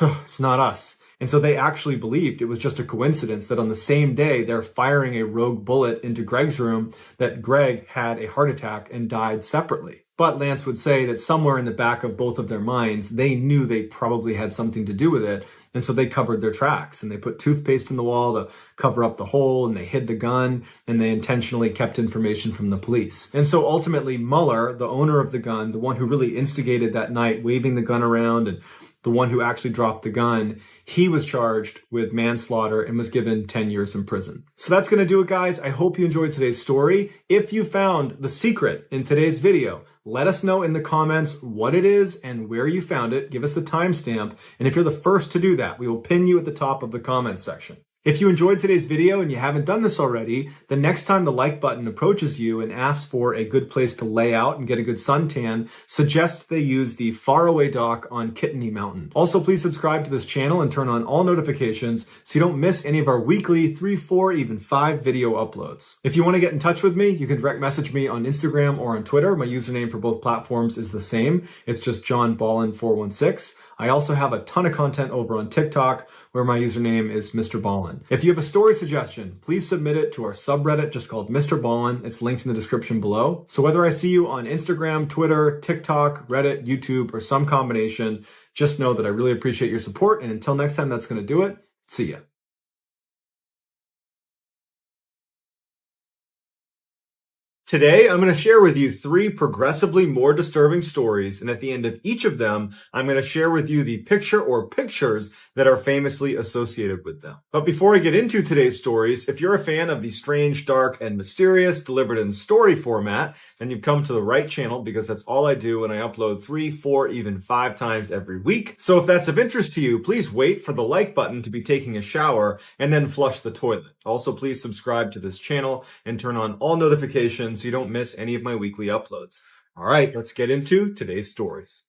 it's not us. And so they actually believed it was just a coincidence that on the same day they're firing a rogue bullet into Greg's room, that Greg had a heart attack and died separately. But Lance would say that somewhere in the back of both of their minds, they knew they probably had something to do with it. And so they covered their tracks, and they put toothpaste in the wall to cover up the hole, and they hid the gun, and they intentionally kept information from the police. And so ultimately Mueller, the owner of the gun, the one who really instigated that night, waving the gun around, and the one who actually dropped the gun, he was charged with manslaughter and was given 10 years in prison. So that's going to do it, guys. I hope you enjoyed today's story. If you found the secret in today's video, let us know in the comments what it is and where you found it. Give us the timestamp. And if you're the first to do that, we will pin you at the top of the comments section. If you enjoyed today's video and you haven't done this already, the next time the like button approaches you and asks for a good place to lay out and get a good suntan, suggest they use the faraway dock on Kootenai Mountain. Also, please subscribe to this channel and turn on all notifications so you don't miss any of our weekly 3, 4, even 5 video uploads. If you want to get in touch with me, you can direct message me on Instagram or on Twitter. My username for both platforms is the same. It's just JohnBallen416. I also have a ton of content over on TikTok where my username is MrBallen. If you have a story suggestion, please submit it to our subreddit just called MrBallen. It's linked in the description below. So whether I see you on Instagram, Twitter, TikTok, Reddit, YouTube, or some combination, just know that I really appreciate your support. And until next time, that's going to do it. See ya. Today, I'm going to share with you 3 progressively more disturbing stories, and at the end of each of them, I'm going to share with you the picture or pictures that are famously associated with them. But before I get into today's stories, if you're a fan of the strange, dark, and mysterious delivered in story format, then you've come to the right channel, because that's all I do, and I upload 3, 4, even 5 times every week. So if that's of interest to you, please wait for the like button to be taking a shower and then flush the toilet. Also, please subscribe to this channel and turn on all notifications so you don't miss any of my weekly uploads. All right, let's get into today's stories.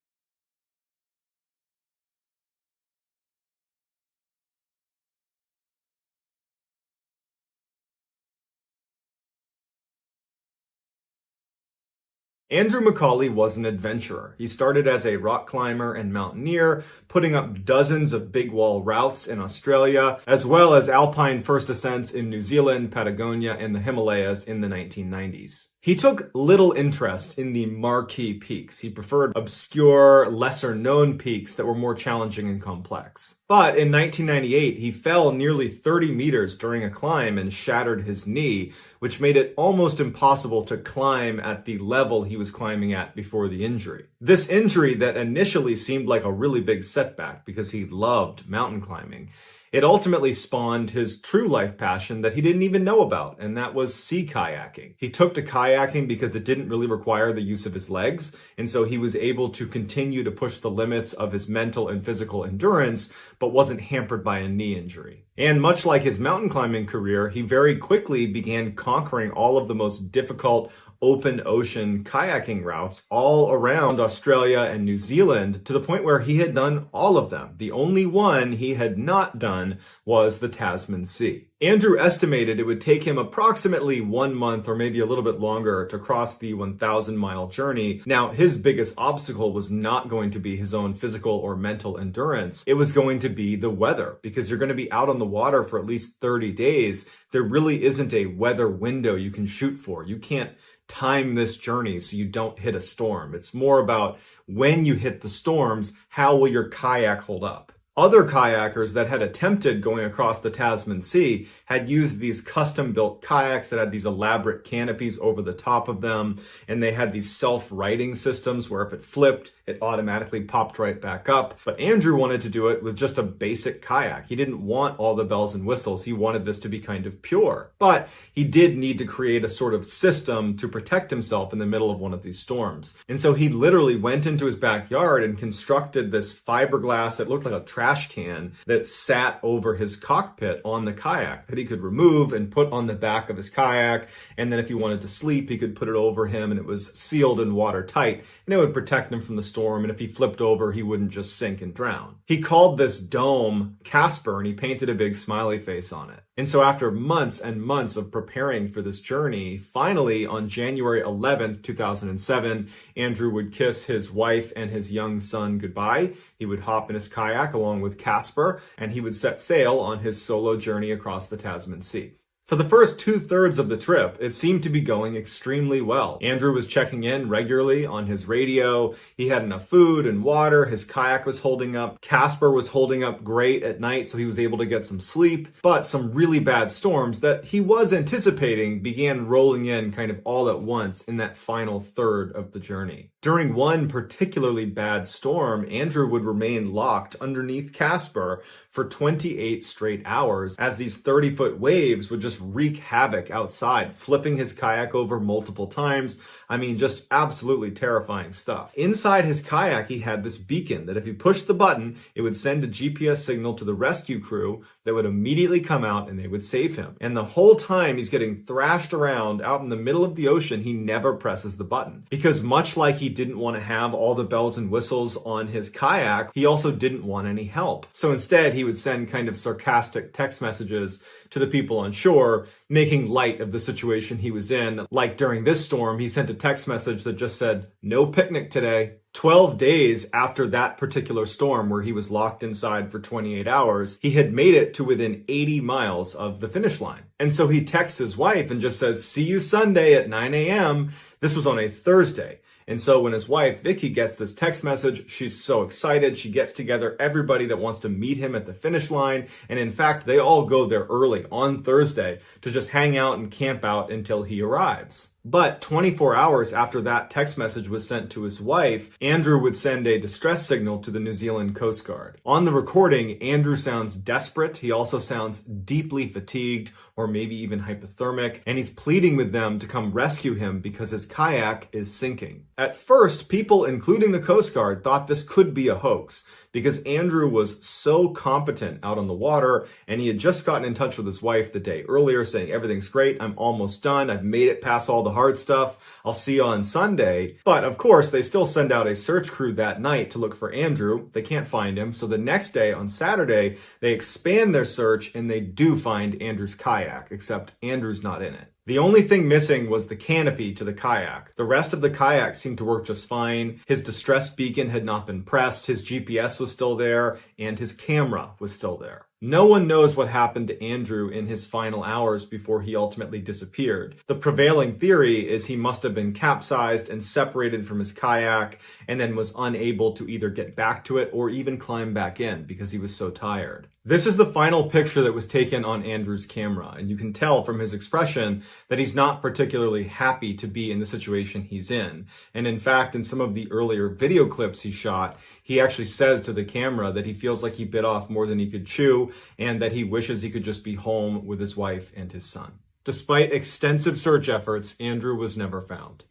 Andrew McCauley was an adventurer. He started as a rock climber and mountaineer, putting up dozens of big wall routes in Australia, as well as alpine first ascents in New Zealand, Patagonia, and the Himalayas in the 1990s. He took little interest in the marquee peaks. He preferred obscure, lesser-known peaks that were more challenging and complex. But in 1998, he fell nearly 30 meters during a climb and shattered his knee, which made it almost impossible to climb at the level he was climbing at before the injury. This injury that initially seemed like a really big setback because he loved mountain climbing, it ultimately spawned his true life passion that he didn't even know about, and that was sea kayaking. He took to kayaking because it didn't really require the use of his legs, and so he was able to continue to push the limits of his mental and physical endurance, but wasn't hampered by a knee injury. And much like his mountain climbing career, he very quickly began conquering all of the most difficult open ocean kayaking routes all around Australia and New Zealand, to the point where he had done all of them. The only one he had not done was the Tasman Sea. Andrew estimated it would take him approximately 1 month or maybe a little bit longer to cross the 1,000-mile journey. Now, his biggest obstacle was not going to be his own physical or mental endurance. It was going to be the weather, because you're going to be out on the water for at least 30 days. There really isn't a weather window you can shoot for. You can't time this journey so you don't hit a storm. It's more about when you hit the storms, how will your kayak hold up? Other kayakers that had attempted going across the Tasman Sea had used these custom-built kayaks that had these elaborate canopies over the top of them, and they had these self-righting systems where if it flipped, it automatically popped right back up. But Andrew wanted to do it with just a basic kayak. He didn't want all the bells and whistles. He wanted this to be kind of pure. But he did need to create a sort of system to protect himself in the middle of one of these storms. And so he literally went into his backyard and constructed this fiberglass that looked like a trash can that sat over his cockpit on the kayak that he could remove and put on the back of his kayak. And then if he wanted to sleep, he could put it over him, and it was sealed and watertight, and it would protect him from the storm. And if he flipped over, he wouldn't just sink and drown. He called this dome Casper, and he painted a big smiley face on it. And so after months and months of preparing for this journey, finally on January 11th, 2007, Andrew would kiss his wife and his young son goodbye. He would hop in his kayak along with Casper, and he would set sail on his solo journey across the Tasman Sea. For the first 2/3 of the trip, it seemed to be going extremely well. Andrew was checking in regularly on his radio. He had enough food and water. His kayak was holding up. Casper was holding up great at night, so he was able to get some sleep. But some really bad storms that he was anticipating began rolling in kind of all at once in that final third of the journey. During one particularly bad storm, Andrew would remain locked underneath Casper for 28 straight hours as these 30-foot waves would just wreak havoc outside, flipping his kayak over multiple times. I mean, just absolutely terrifying stuff. Inside his kayak, he had this beacon that if he pushed the button, it would send a GPS signal to the rescue crew that would immediately come out and they would save him. And the whole time he's getting thrashed around out in the middle of the ocean, he never presses the button. Because much like he didn't want to have all the bells and whistles on his kayak, he also didn't want any help. So instead, he would send kind of sarcastic text messages to the people on shore, making light of the situation he was in. Like during this storm, he sent a text message that just said, "No picnic today." 12 days after that particular storm where he was locked inside for 28 hours, he had made it to within 80 miles of the finish line. And so he texts his wife and just says, "See you Sunday at 9 a.m. This was on a Thursday. And so when his wife, Vicky, gets this text message, she's so excited. She gets together everybody that wants to meet him at the finish line. And in fact, they all go there early on Thursday to just hang out and camp out until he arrives. But 24 hours after that text message was sent to his wife, Andrew would send a distress signal to the New Zealand Coast Guard. On the recording, Andrew sounds desperate. He also sounds deeply fatigued or maybe even hypothermic, and he's pleading with them to come rescue him because his kayak is sinking. At first, people, including the Coast Guard, thought this could be a hoax because Andrew was so competent out on the water, and he had just gotten in touch with his wife the day earlier saying, "Everything's great, I'm almost done, I've made it past all the hard stuff, I'll see you on Sunday." But of course, they still send out a search crew that night to look for Andrew. They can't find him, so the next day, on Saturday, they expand their search and they do find Andrew's kayak, except Andrew's not in it. The only thing missing was the canopy to the kayak. The rest of the kayak seemed to work just fine. His distress beacon had not been pressed, his GPS was still there, and his camera was still there. No one knows what happened to Andrew in his final hours before he ultimately disappeared. The prevailing theory is he must have been capsized and separated from his kayak and then was unable to either get back to it or even climb back in because he was so tired. This is the final picture that was taken on Andrew's camera, and you can tell from his expression that he's not particularly happy to be in the situation he's in. And in fact, in some of the earlier video clips he shot, he actually says to the camera that he feels like he bit off more than he could chew and that he wishes he could just be home with his wife and his son. Despite extensive search efforts, Andrew was never found.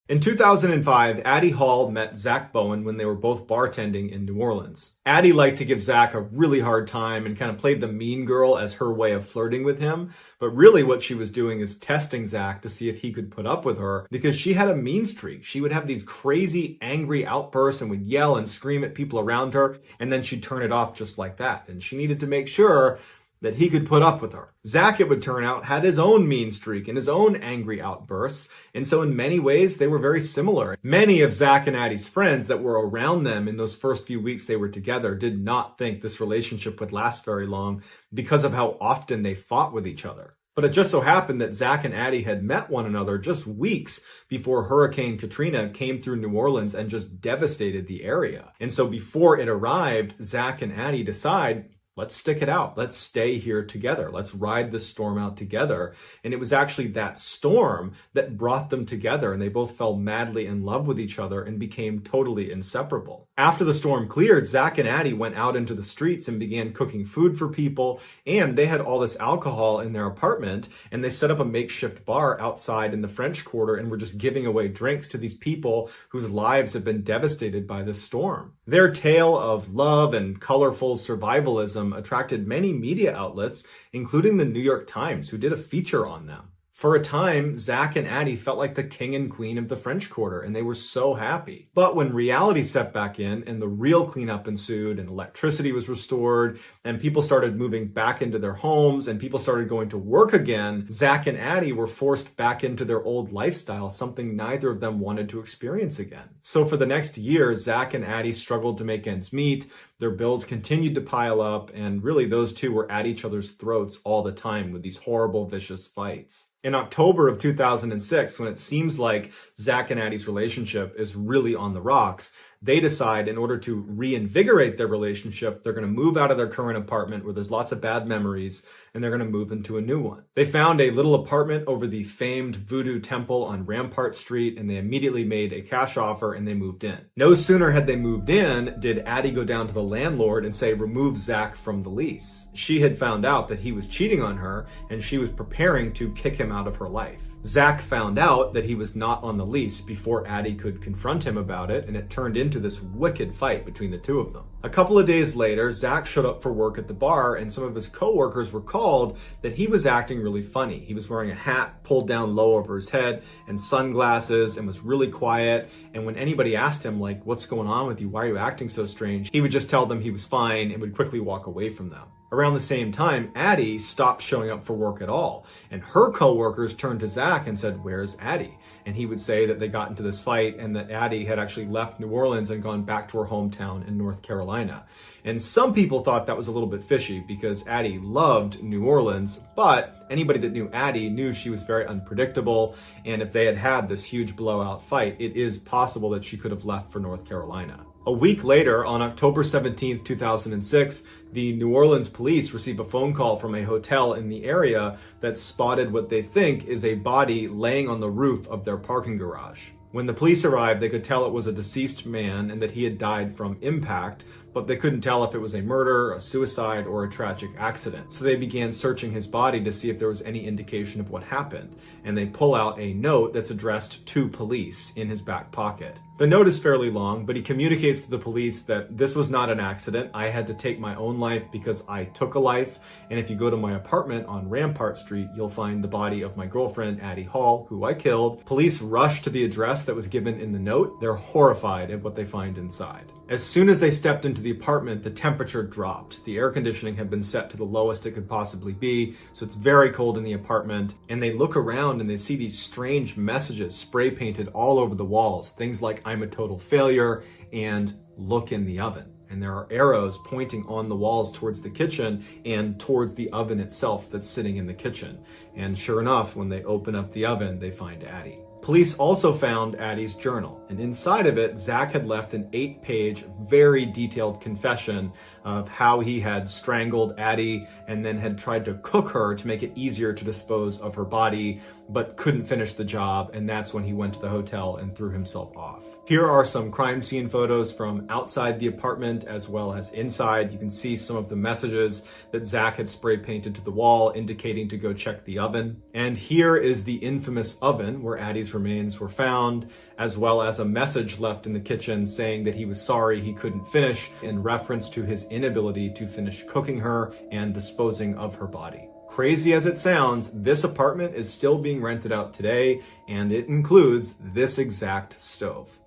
In 2005, Addie Hall met Zach Bowen when they were both bartending in New Orleans. Addie liked to give Zach a really hard time and kind of played the mean girl as her way of flirting with him. But really what she was doing is testing Zach to see if he could put up with her because she had a mean streak. She would have these crazy, angry outbursts and would yell and scream at people around her, and then she'd turn it off just like that. And she needed to make sure that he could put up with her. Zach, it would turn out, had his own mean streak and his own angry outbursts, and so in many ways they were very similar. Many of Zach and Addie's friends that were around them in those first few weeks they were together did not think this relationship would last very long because of how often they fought with each other. But it just so happened that Zach and Addie had met one another just weeks before Hurricane Katrina came through New Orleans and just devastated the area. And so before it arrived, Zach and Addie decide, let's stick it out. Let's stay here together. Let's ride this storm out together. And it was actually that storm that brought them together, and they both fell madly in love with each other and became totally inseparable. After the storm cleared, Zach and Addie went out into the streets and began cooking food for people, and they had all this alcohol in their apartment, and they set up a makeshift bar outside in the French Quarter and were just giving away drinks to these people whose lives had been devastated by this storm. Their tale of love and colorful survivalism attracted many media outlets, including the New York Times, who did a feature on them. For a time, Zach and Addie felt like the king and queen of the French Quarter, and they were so happy. But when reality set back in and the real cleanup ensued and electricity was restored and people started moving back into their homes and people started going to work again, Zach and Addie were forced back into their old lifestyle, something neither of them wanted to experience again. So for the next year, Zach and Addie struggled to make ends meet. Their bills continued to pile up, and really those two were at each other's throats all the time with these horrible, vicious fights. In October of 2006, when it seems like Zach and Addie's relationship is really on the rocks, they decide in order to reinvigorate their relationship, they're going to move out of their current apartment where there's lots of bad memories, and they're going to move into a new one. They found a little apartment over the famed Voodoo Temple on Rampart Street, and they immediately made a cash offer and they moved in. No sooner had they moved in did Addie go down to the landlord and say, remove Zach from the lease. She had found out that he was cheating on her, and she was preparing to kick him out of her life. Zach found out that he was not on the lease before Addie could confront him about it, and it turned into this wicked fight between the two of them. A couple of days later, Zach showed up for work at the bar, and some of his coworkers recalled that he was acting really funny. He was wearing a hat pulled down low over his head and sunglasses and was really quiet. And when anybody asked him, like, what's going on with you? Why are you acting so strange? He would just tell them he was fine and would quickly walk away from them. Around the same time, Addie stopped showing up for work at all, and her coworkers turned to Zach and said, where's Addie? And he would say that they got into this fight and that Addie had actually left New Orleans and gone back to her hometown in North Carolina. And some people thought that was a little bit fishy because Addie loved New Orleans, but anybody that knew Addie knew she was very unpredictable, and if they had had this huge blowout fight, it is possible that she could have left for North Carolina. A week later, on October 17th, 2006, the New Orleans police receive a phone call from a hotel in the area that spotted what they think is a body laying on the roof of their parking garage. When the police arrived, they could tell it was a deceased man and that he had died from impact, but they couldn't tell if it was a murder, a suicide, or a tragic accident. So they began searching his body to see if there was any indication of what happened, and they pull out a note that's addressed to police in his back pocket. The note is fairly long, but he communicates to the police that this was not an accident. I had to take my own life because I took a life. And if you go to my apartment on Rampart Street, you'll find the body of my girlfriend, Addie Hall, who I killed. Police rush to the address that was given in the note. They're horrified at what they find inside. As soon as they stepped into the apartment, the temperature dropped. The air conditioning had been set to the lowest it could possibly be, so it's very cold in the apartment. And they look around and they see these strange messages spray painted all over the walls. Things like, "I'm a total failure," and "Look in the oven." And there are arrows pointing on the walls towards the kitchen and towards the oven itself that's sitting in the kitchen. And sure enough, when they open up the oven, they find Addie. Police also found Addie's journal, and inside of it, Zach had left an 8-page, very detailed confession of how he had strangled Addie and then had tried to cook her to make it easier to dispose of her body, but couldn't finish the job, and that's when he went to the hotel and threw himself off. Here are some crime scene photos from outside the apartment as well as inside. You can see some of the messages that Zach had spray painted to the wall indicating to go check the oven. And here is the infamous oven where Addie's remains were found, as well as a message left in the kitchen saying that he was sorry he couldn't finish in reference to his inability to finish cooking her and disposing of her body. Crazy as it sounds, this apartment is still being rented out today, and it includes this exact stove.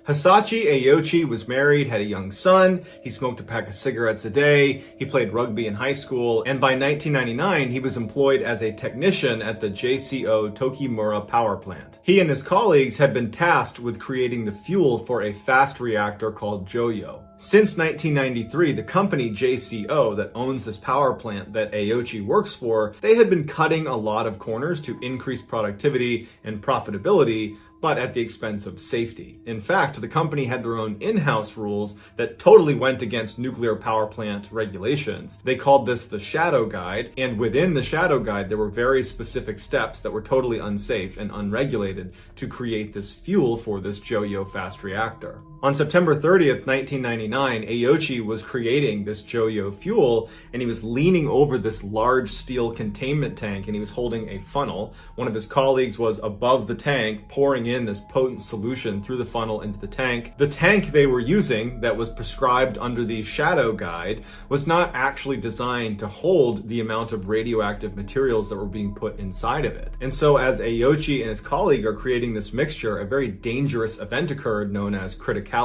Hisashi Aochi was married, had a young son, he smoked a pack of cigarettes a day, he played rugby in high school, and by 1999 he was employed as a technician at the JCO Tokimura power plant. He and his colleagues had been tasked with creating the fuel for a fast reactor called Joyo. Since 1993, the company JCO that owns this power plant that Aochi works for, they had been cutting a lot of corners to increase productivity and profitability, but at the expense of safety. In fact, the company had their own in-house rules that totally went against nuclear power plant regulations. They called this the Shadow Guide, and within the Shadow Guide, there were very specific steps that were totally unsafe and unregulated to create this fuel for this Joyo fast reactor. On September 30th, 1999, Aochi was creating this Joyo fuel, and he was leaning over this large steel containment tank, and he was holding a funnel. One of his colleagues was above the tank, pouring in this potent solution through the funnel into the tank. The tank they were using, that was prescribed under the Shadow Guide, was not actually designed to hold the amount of radioactive materials that were being put inside of it. And so as Aochi and his colleague are creating this mixture, a very dangerous event occurred known as criticality.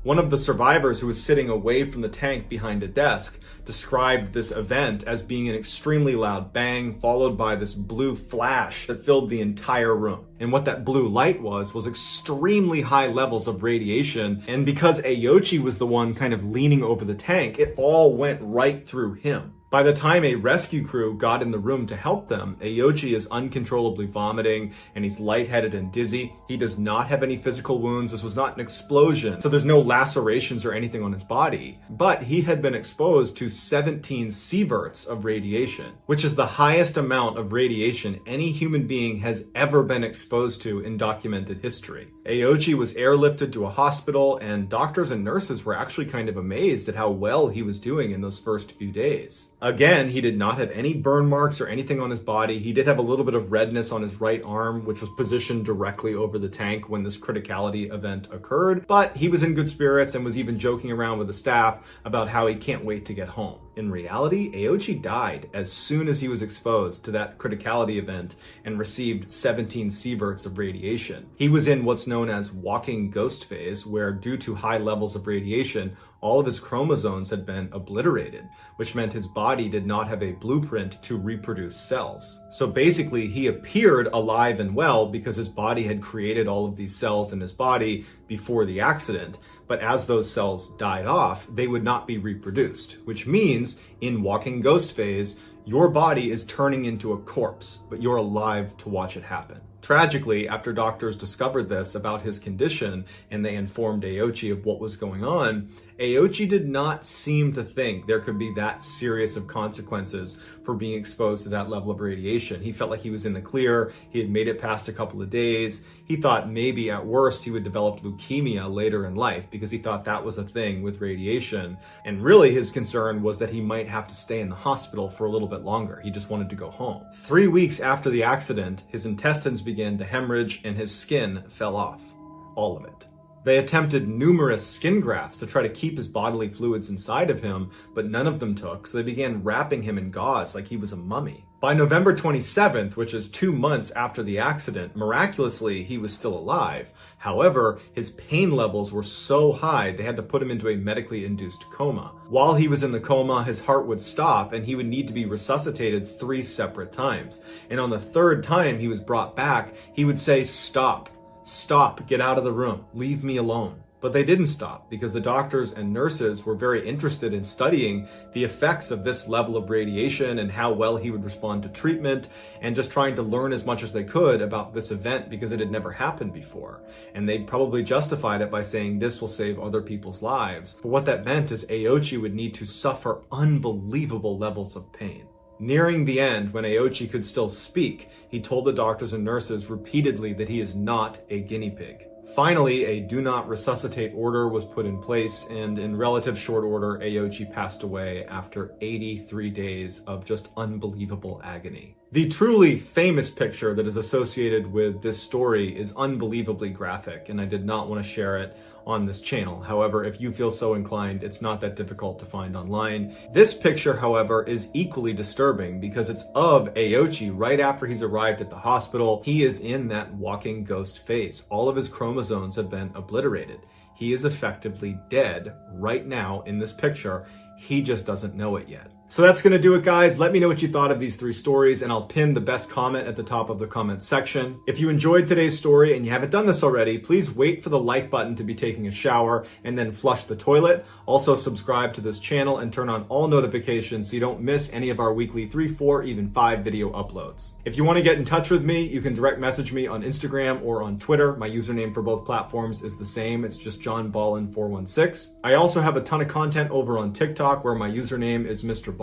One of the survivors, who was sitting away from the tank behind a desk, described this event as being an extremely loud bang followed by this blue flash that filled the entire room. And what that blue light was extremely high levels of radiation. And because Aochi was the one kind of leaning over the tank, it all went right through him. By the time a rescue crew got in the room to help them, Aochi is uncontrollably vomiting and he's lightheaded and dizzy. He does not have any physical wounds. This was not an explosion, so there's no lacerations or anything on his body. But he had been exposed to 17 sieverts of radiation, which is the highest amount of radiation any human being has ever been exposed to in documented history. Aochi was airlifted to a hospital, and doctors and nurses were actually kind of amazed at how well he was doing in those first few days. Again, he did not have any burn marks or anything on his body. He did have a little bit of redness on his right arm, which was positioned directly over the tank when this criticality event occurred, but he was in good spirits and was even joking around with the staff about how he can't wait to get home. In reality, Aochi died as soon as he was exposed to that criticality event and received 17 sieverts of radiation. He was in what's known as walking ghost phase, where due to high levels of radiation, all of his chromosomes had been obliterated, which meant his body did not have a blueprint to reproduce cells. So basically, he appeared alive and well because his body had created all of these cells in his body before the accident, but as those cells died off, they would not be reproduced, which means in walking ghost phase, your body is turning into a corpse, but you're alive to watch it happen. Tragically, after doctors discovered this about his condition and they informed Aochi of what was going on, Aochi did not seem to think there could be that serious of consequences for being exposed to that level of radiation. He felt like he was in the clear. He had made it past a couple of days. He thought maybe at worst he would develop leukemia later in life because he thought that was a thing with radiation. And really his concern was that he might have to stay in the hospital for a little bit longer. He just wanted to go home. 3 weeks after the accident, his intestines began to hemorrhage and his skin fell off. All of it. They attempted numerous skin grafts to try to keep his bodily fluids inside of him, but none of them took, so they began wrapping him in gauze like he was a mummy. By November 27th, which is 2 months after the accident, miraculously, he was still alive. However, his pain levels were so high, they had to put him into a medically induced coma. While he was in the coma, his heart would stop and he would need to be resuscitated 3 separate times. And on the 3rd time he was brought back, he would say, "Stop, stop, get out of the room, leave me alone." But they didn't stop because the doctors and nurses were very interested in studying the effects of this level of radiation and how well he would respond to treatment, and just trying to learn as much as they could about this event because it had never happened before. And they probably justified it by saying this will save other people's lives. But what that meant is Aochi would need to suffer unbelievable levels of pain. Nearing the end, when Aochi could still speak, he told the doctors and nurses repeatedly that he is not a guinea pig. Finally, a do not resuscitate order was put in place, and in relative short order, Aochi passed away after 83 days of just unbelievable agony. The truly famous picture that is associated with this story is unbelievably graphic, and I did not want to share it on this channel. However, if you feel so inclined, it's not that difficult to find online. This picture, however, is equally disturbing because it's of Aochi right after he's arrived at the hospital. He is in that walking ghost phase. All of his chromosomes have been obliterated. He is effectively dead right now in this picture. He just doesn't know it yet. So that's going to do it, guys. Let me know what you thought of these 3 stories, and I'll pin the best comment at the top of the comment section. If you enjoyed today's story and you haven't done this already, please wait for the like button to be taking a shower and then flush the toilet. Also subscribe to this channel and turn on all notifications so you don't miss any of our weekly 3, 4, even 5 video uploads. If you want to get in touch with me, you can direct message me on Instagram or on Twitter. My username for both platforms is the same. It's just JohnBallen416. I also have a ton of content over on TikTok where my username is MrBallen.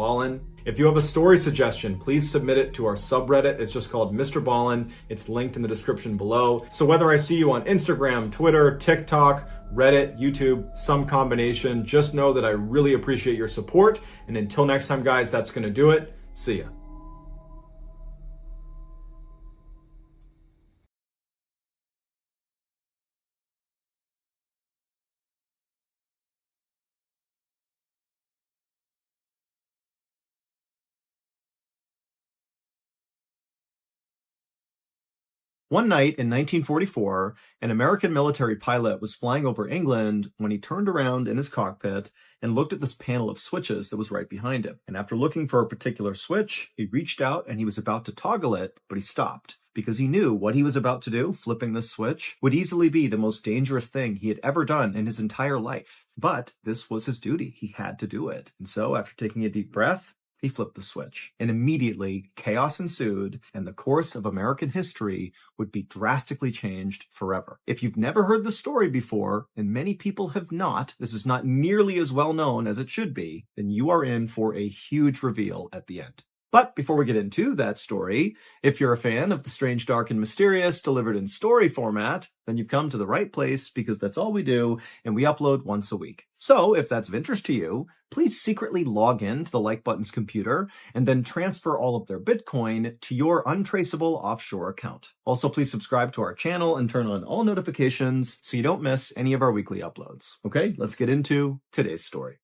If you have a story suggestion, please submit it to our subreddit. It's just called MrBallen. It's linked in the description below. So whether I see you on Instagram, Twitter, TikTok, Reddit, YouTube, some combination, just know that I really appreciate your support. And until next time, guys, that's going to do it. See ya. One night in 1944, an American military pilot was flying over England when he turned around in his cockpit and looked at this panel of switches that was right behind him. And after looking for a particular switch, he reached out and he was about to toggle it, but he stopped because he knew what he was about to do, flipping this switch, would easily be the most dangerous thing he had ever done in his entire life. But this was his duty. He had to do it. And so after taking a deep breath, he flipped the switch, and immediately chaos ensued, and the course of American history would be drastically changed forever. If you've never heard the story before, and many people have not, this is not nearly as well known as it should be, then you are in for a huge reveal at the end. But before we get into that story, if you're a fan of the strange, dark, and mysterious delivered in story format, then you've come to the right place because that's all we do, and we upload once a week. So if that's of interest to you, please secretly log in to the Like Button's computer and then transfer all of their Bitcoin to your untraceable offshore account. Also, please subscribe to our channel and turn on all notifications so you don't miss any of our weekly uploads. Okay, let's get into today's story.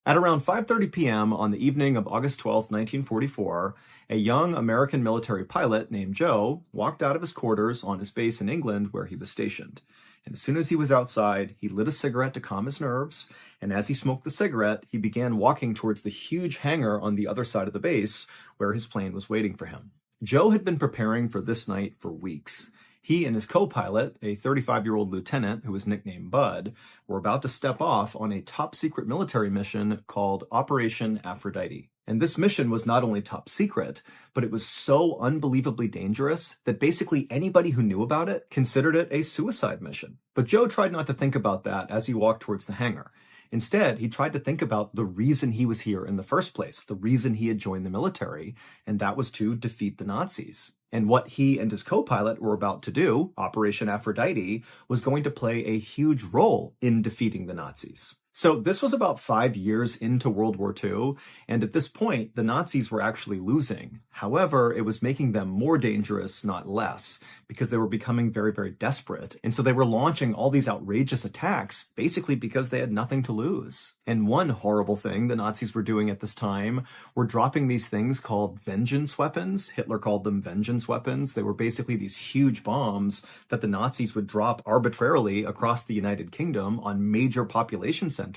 At around 5:30 p.m. on the evening of August 12, 1944, a young American military pilot named Joe walked out of his quarters on his base in England where he was stationed. And as soon as he was outside, he lit a cigarette to calm his nerves, and as he smoked the cigarette, he began walking towards the huge hangar on the other side of the base where his plane was waiting for him. Joe had been preparing for this night for weeks. He and his co-pilot, a 35-year-old lieutenant who was nicknamed Bud, were about to step off on a top-secret military mission called Operation Aphrodite. And this mission was not only top secret, but it was so unbelievably dangerous that basically anybody who knew about it considered it a suicide mission. But Joe tried not to think about that as he walked towards the hangar. Instead, he tried to think about the reason he was here in the first place, the reason he had joined the military, and that was to defeat the Nazis. And what he and his co-pilot were about to do, Operation Aphrodite, was going to play a huge role in defeating the Nazis. So this was about 5 years into World War II, and at this point, the Nazis were actually losing. However, it was making them more dangerous, not less, because they were becoming very, very desperate. And so they were launching all these outrageous attacks, basically because they had nothing to lose. And one horrible thing the Nazis were doing at this time were dropping these things called vengeance weapons. Hitler called them vengeance weapons. They were basically these huge bombs that the Nazis would drop arbitrarily across the United Kingdom on major population centers.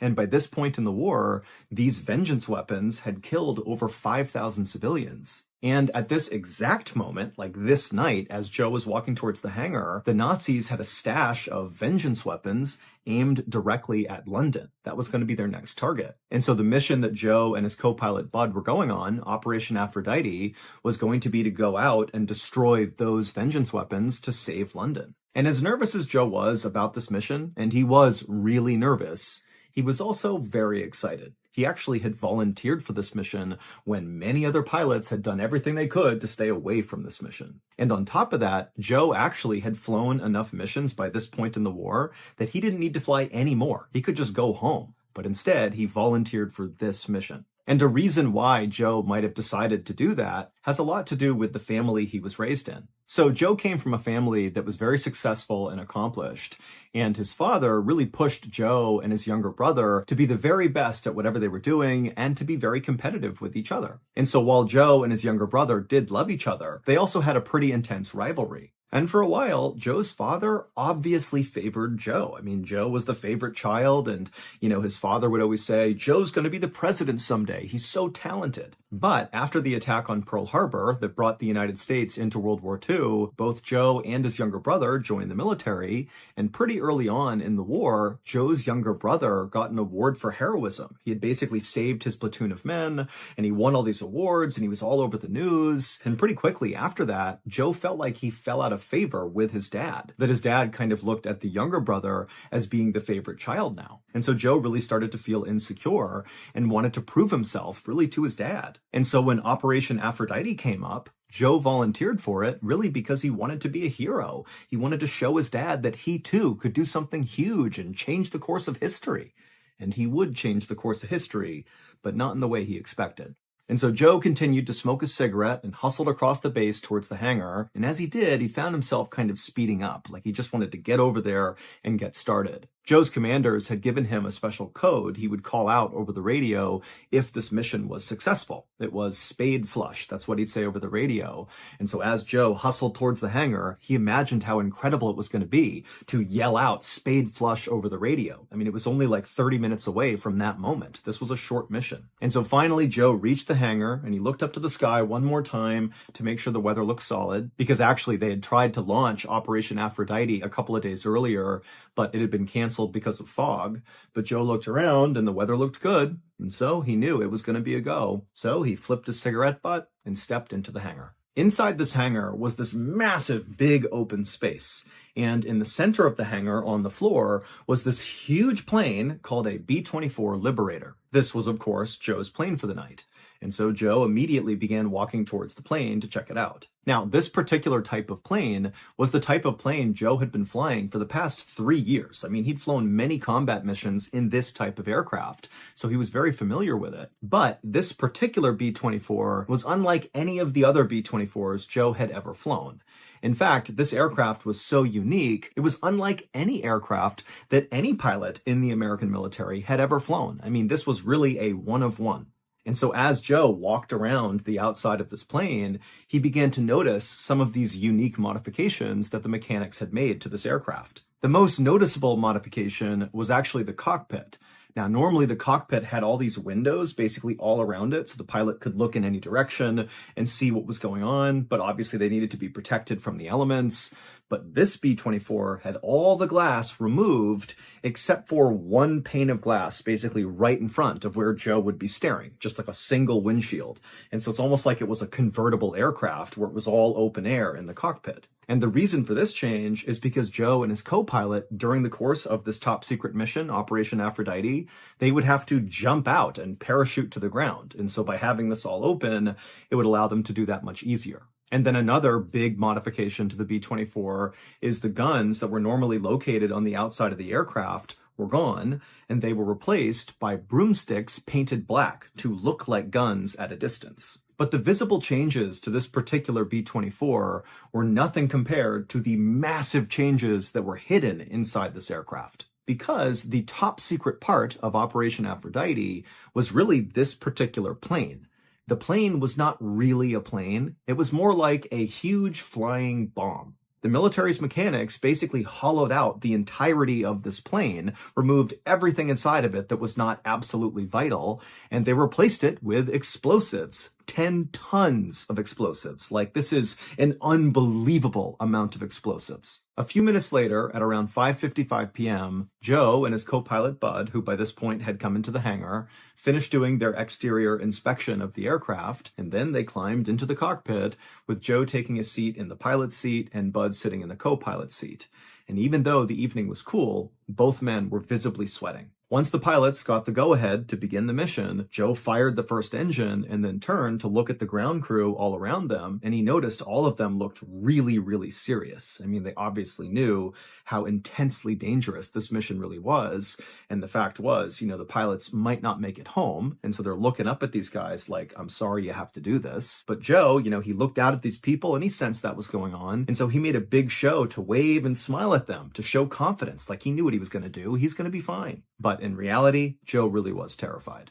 And by this point in the war, these vengeance weapons had killed over 5,000 civilians. And at this exact moment, like this night, as Joe was walking towards the hangar, the Nazis had a stash of vengeance weapons aimed directly at London. That was going to be their next target. And so the mission that Joe and his co-pilot Bud were going on, Operation Aphrodite, was going to be to go out and destroy those vengeance weapons to save London. And as nervous as Joe was about this mission, and he was really nervous, he was also very excited. He actually had volunteered for this mission when many other pilots had done everything they could to stay away from this mission. And on top of that, Joe actually had flown enough missions by this point in the war that he didn't need to fly any more. He could just go home. But instead, he volunteered for this mission. And a reason why Joe might have decided to do that has a lot to do with the family he was raised in. So Joe came from a family that was very successful and accomplished, and his father really pushed Joe and his younger brother to be the very best at whatever they were doing and to be very competitive with each other. And so while Joe and his younger brother did love each other, they also had a pretty intense rivalry. And for a while, Joe's father obviously favored Joe. I mean, Joe was the favorite child, and, his father would always say, Joe's going to be the president someday. He's so talented. But after the attack on Pearl Harbor that brought the United States into World War II, both Joe and his younger brother joined the military, and pretty early on in the war, Joe's younger brother got an award for heroism. He had basically saved his platoon of men, and he won all these awards, and he was all over the news. And pretty quickly after that, Joe felt like he fell out of favor with his dad, that his dad kind of looked at the younger brother as being the favorite child now. And so Joe really started to feel insecure and wanted to prove himself really to his dad. And so when Operation Aphrodite came up, Joe volunteered for it really because he wanted to be a hero. He wanted to show his dad that he too could do something huge and change the course of history. And he would change the course of history, but not in the way he expected. And so Joe continued to smoke a cigarette and hustled across the base towards the hangar. And as he did, he found himself kind of speeding up, like he just wanted to get over there and get started. Joe's commanders had given him a special code he would call out over the radio if this mission was successful. It was spade flush. That's what he'd say over the radio. And so as Joe hustled towards the hangar, he imagined how incredible it was going to be to yell out spade flush over the radio. I mean, it was only like 30 minutes away from that moment. This was a short mission. And so finally, Joe reached the hangar and he looked up to the sky one more time to make sure the weather looked solid, because actually they had tried to launch Operation Aphrodite a couple of days earlier, but it had been canceled because of fog. But Joe looked around and the weather looked good, and so he knew it was going to be a go. So he flipped his cigarette butt and stepped into the hangar. Inside this hangar was this massive, big open space. And in the center of the hangar on the floor was this huge plane called a B-24 Liberator. This was, of course, Joe's plane for the night. And so Joe immediately began walking towards the plane to check it out. Now, this particular type of plane was the type of plane Joe had been flying for the past 3 years. I mean, he'd flown many combat missions in this type of aircraft, so he was very familiar with it. But this particular B-24 was unlike any of the other B-24s Joe had ever flown. In fact, this aircraft was so unique, it was unlike any aircraft that any pilot in the American military had ever flown. I mean, this was really a one of one. And so as Joe walked around the outside of this plane, he began to notice some of these unique modifications that the mechanics had made to this aircraft. The most noticeable modification was actually the cockpit. Now, normally the cockpit had all these windows basically all around it, so the pilot could look in any direction and see what was going on, but obviously they needed to be protected from the elements. But this B-24 had all the glass removed except for one pane of glass, basically right in front of where Joe would be staring, just like a single windshield. And so it's almost like it was a convertible aircraft where it was all open air in the cockpit. And the reason for this change is because Joe and his co-pilot, during the course of this top secret mission, Operation Aphrodite, they would have to jump out and parachute to the ground. And so by having this all open, it would allow them to do that much easier. And then another big modification to the B-24 is the guns that were normally located on the outside of the aircraft were gone, and they were replaced by broomsticks painted black to look like guns at a distance. But the visible changes to this particular B-24 were nothing compared to the massive changes that were hidden inside this aircraft. Because the top secret part of Operation Aphrodite was really this particular plane. The plane was not really a plane. It was more like a huge flying bomb. The military's mechanics basically hollowed out the entirety of this plane, removed everything inside of it that was not absolutely vital, and they replaced it with explosives. 10 tons of explosives. Like, this is an unbelievable amount of explosives. A few minutes later, at around 5:55 p.m., Joe and his co-pilot Bud, who by this point had come into the hangar, finished doing their exterior inspection of the aircraft, and then they climbed into the cockpit, with Joe taking a seat in the pilot's seat and Bud sitting in the co-pilot's seat. And even though the evening was cool, both men were visibly sweating. Once the pilots got the go-ahead to begin the mission, Joe fired the first engine and then turned to look at the ground crew all around them, and he noticed all of them looked really, really serious. I mean, they obviously knew how intensely dangerous this mission really was, and the fact was, the pilots might not make it home, and so they're looking up at these guys like, I'm sorry you have to do this. But Joe, he looked out at these people and he sensed that was going on, and so he made a big show to wave and smile at them, to show confidence, like he knew what he was going to do. He's going to be fine. But in reality, Joe really was terrified.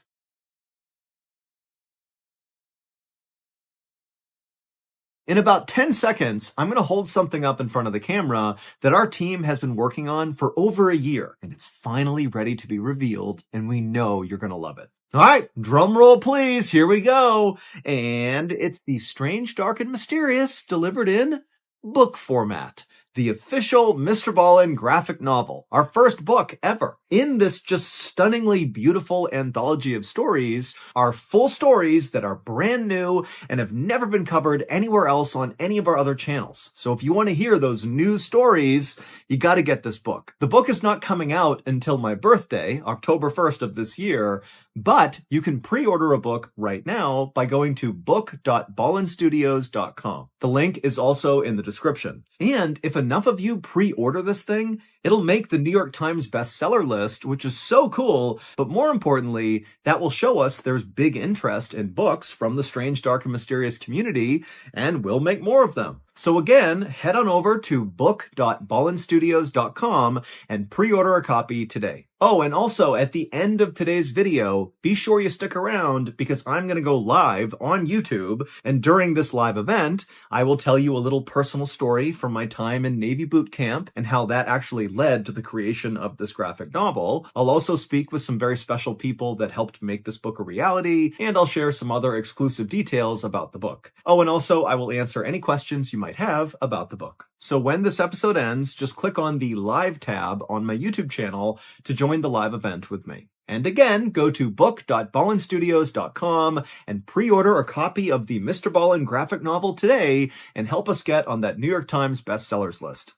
In about 10 seconds, I'm going to hold something up in front of the camera that our team has been working on for over a year, and it's finally ready to be revealed, and we know you're going to love it. All right, drum roll please, here we go. And it's the Strange, Dark, and Mysterious delivered in book format. The official MrBallen graphic novel, our first book ever. In this just stunningly beautiful anthology of stories are full stories that are brand new and have never been covered anywhere else on any of our other channels. So if you want to hear those new stories, you got to get this book. The book is not coming out until my birthday, October 1st of this year, but you can pre-order a book right now by going to book.ballenstudios.com. The link is also in the description. And if enough of you pre-order this thing, it'll make the New York Times bestseller list, which is so cool. But more importantly, that will show us there's big interest in books from the Strange, Dark, and Mysterious community, and we'll make more of them. So again, head on over to book.ballenstudios.com and pre-order a copy today. Oh, and also at the end of today's video, be sure you stick around because I'm going to go live on YouTube. And during this live event, I will tell you a little personal story from my time in Navy boot camp and how that actually led to the creation of this graphic novel. I'll also speak with some very special people that helped make this book a reality, and I'll share some other exclusive details about the book. Oh, and also I will answer any questions you might have about the book. So when this episode ends, just click on the live tab on my YouTube channel to join the live event with me. And again, go to book.ballenstudios.com and pre-order a copy of the MrBallen graphic novel today and help us get on that New York Times bestsellers list.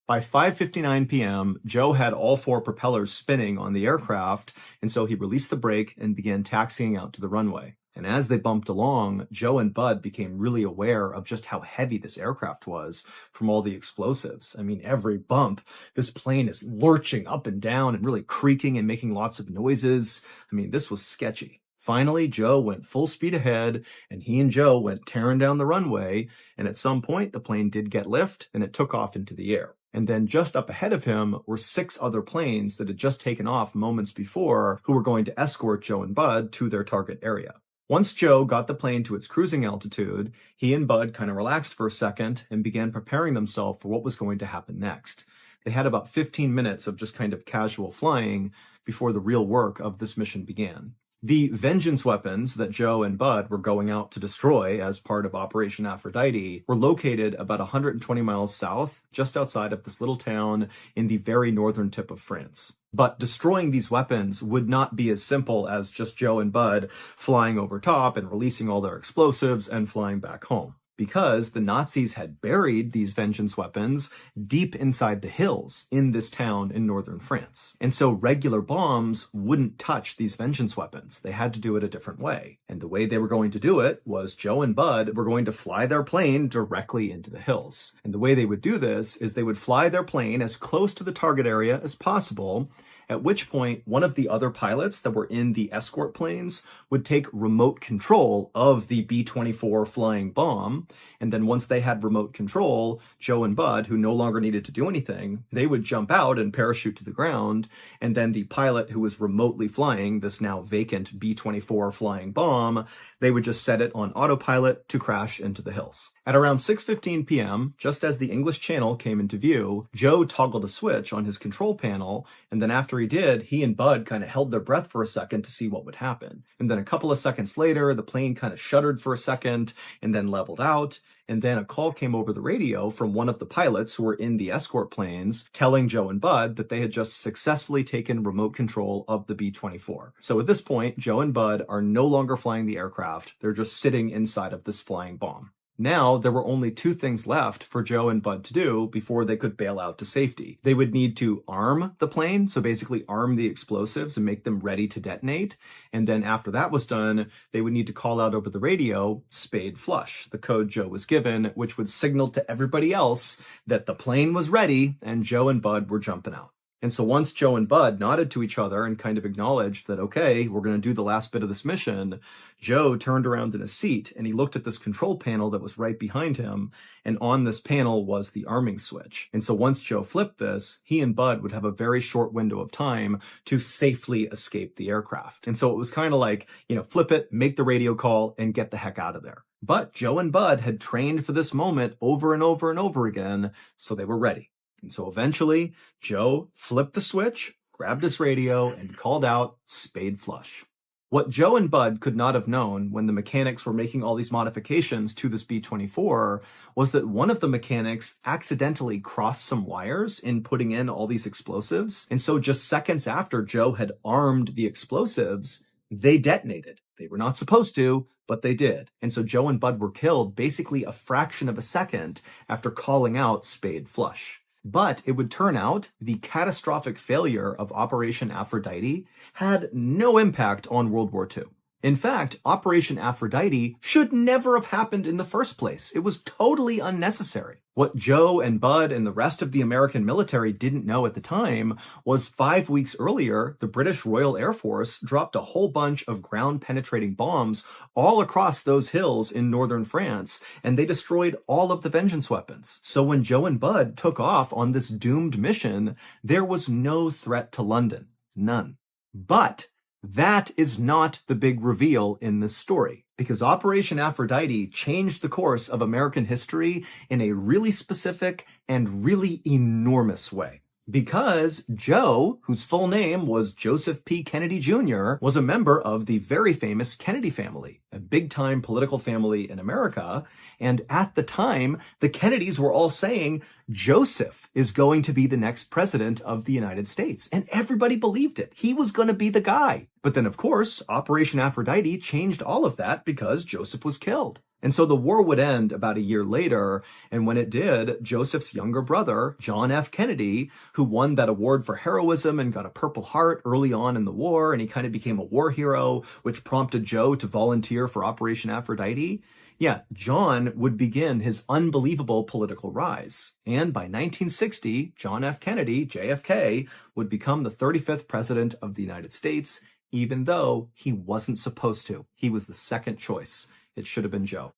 By 5:59 p.m., Joe had all 4 propellers spinning on the aircraft, and so he released the brake and began taxiing out to the runway. And as they bumped along, Joe and Bud became really aware of just how heavy this aircraft was from all the explosives. I mean, every bump, this plane is lurching up and down and really creaking and making lots of noises. I mean, this was sketchy. Finally, Joe went full speed ahead, and he and Joe went tearing down the runway, and at some point, the plane did get lift, and it took off into the air. And then just up ahead of him were 6 other planes that had just taken off moments before who were going to escort Joe and Bud to their target area. Once Joe got the plane to its cruising altitude, he and Bud kind of relaxed for a second and began preparing themselves for what was going to happen next. They had about 15 minutes of just kind of casual flying before the real work of this mission began. The vengeance weapons that Joe and Bud were going out to destroy as part of Operation Aphrodite were located about 120 miles south, just outside of this little town in the very northern tip of France. But destroying these weapons would not be as simple as just Joe and Bud flying over top and releasing all their explosives and flying back home. because the Nazis had buried these vengeance weapons deep inside the hills in this town in northern France. And so regular bombs wouldn't touch these vengeance weapons. They had to do it a different way. And the way they were going to do it was Joe and Bud were going to fly their plane directly into the hills. And the way they would do this is they would fly their plane as close to the target area as possible, at which point one of the other pilots that were in the escort planes would take remote control of the B-24 flying bomb. And then once they had remote control, Joe and Bud, who no longer needed to do anything, they would jump out and parachute to the ground. And then the pilot who was remotely flying this now vacant B-24 flying bomb, they would just set it on autopilot to crash into the hills. At around 6:15 p.m., just as the English Channel came into view, Joe toggled a switch on his control panel, and then after he did, he and Bud kind of held their breath for a second to see what would happen. And then a couple of seconds later, the plane kind of shuddered for a second and then leveled out. And then a call came over the radio from one of the pilots who were in the escort planes telling Joe and Bud that they had just successfully taken remote control of the B-24. So at this point, Joe and Bud are no longer flying the aircraft. They're just sitting inside of this flying bomb. Now, there were only two things left for Joe and Bud to do before they could bail out to safety. They would need to arm the plane, so basically arm the explosives and make them ready to detonate. And then after that was done, they would need to call out over the radio, spade flush, the code Joe was given, which would signal to everybody else that the plane was ready and Joe and Bud were jumping out. And so once Joe and Bud nodded to each other and kind of acknowledged that, okay, we're going to do the last bit of this mission, Joe turned around in his seat and he looked at this control panel that was right behind him. And on this panel was the arming switch. And so once Joe flipped this, he and Bud would have a very short window of time to safely escape the aircraft. And so it was kind of like, flip it, make the radio call, and get the heck out of there. But Joe and Bud had trained for this moment over and over and over again, so they were ready. And so eventually, Joe flipped the switch, grabbed his radio, and called out, spade flush. What Joe and Bud could not have known when the mechanics were making all these modifications to this B-24 was that one of the mechanics accidentally crossed some wires in putting in all these explosives. And so just seconds after Joe had armed the explosives, they detonated. They were not supposed to, but they did. And so Joe and Bud were killed basically a fraction of a second after calling out spade flush. But it would turn out the catastrophic failure of Operation Aphrodite had no impact on World War II. In fact, Operation Aphrodite should never have happened in the first place. It was totally unnecessary. What Joe and Bud and the rest of the American military didn't know at the time was 5 weeks earlier, the British Royal Air Force dropped a whole bunch of ground-penetrating bombs all across those hills in northern France, and they destroyed all of the vengeance weapons. So when Joe and Bud took off on this doomed mission, there was no threat to London. None. But that is not the big reveal in this story, because Operation Aphrodite changed the course of American history in a really specific and really enormous way. Because Joe, whose full name was Joseph P. Kennedy Jr., was a member of the very famous Kennedy family, a big-time political family in America. And at the time, the Kennedys were all saying, Joseph is going to be the next president of the United States. And everybody believed it. He was going to be the guy. But then, of course, Operation Aphrodite changed all of that because Joseph was killed. And so the war would end about a year later, and when it did, Joseph's younger brother, John F. Kennedy, who won that award for heroism and got a Purple Heart early on in the war, and he kind of became a war hero, which prompted Joe to volunteer for Operation Aphrodite. Yeah, John would begin his unbelievable political rise. And by 1960, John F. Kennedy, JFK, would become the 35th president of the United States, even though he wasn't supposed to. He was the second choice. It should have been Joe.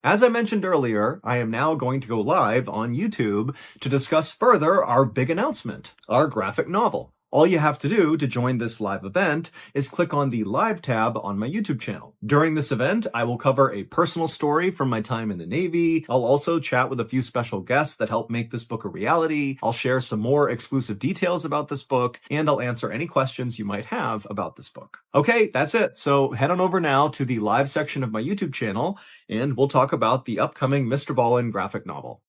As I mentioned earlier, I am now going to go live on YouTube to discuss further our big announcement, our graphic novel. All you have to do to join this live event is click on the Live tab on my YouTube channel. During this event, I will cover a personal story from my time in the Navy. I'll also chat with a few special guests that help make this book a reality. I'll share some more exclusive details about this book, and I'll answer any questions you might have about this book. Okay, that's it. So head on over now to the live section of my YouTube channel, and we'll talk about the upcoming MrBallen graphic novel.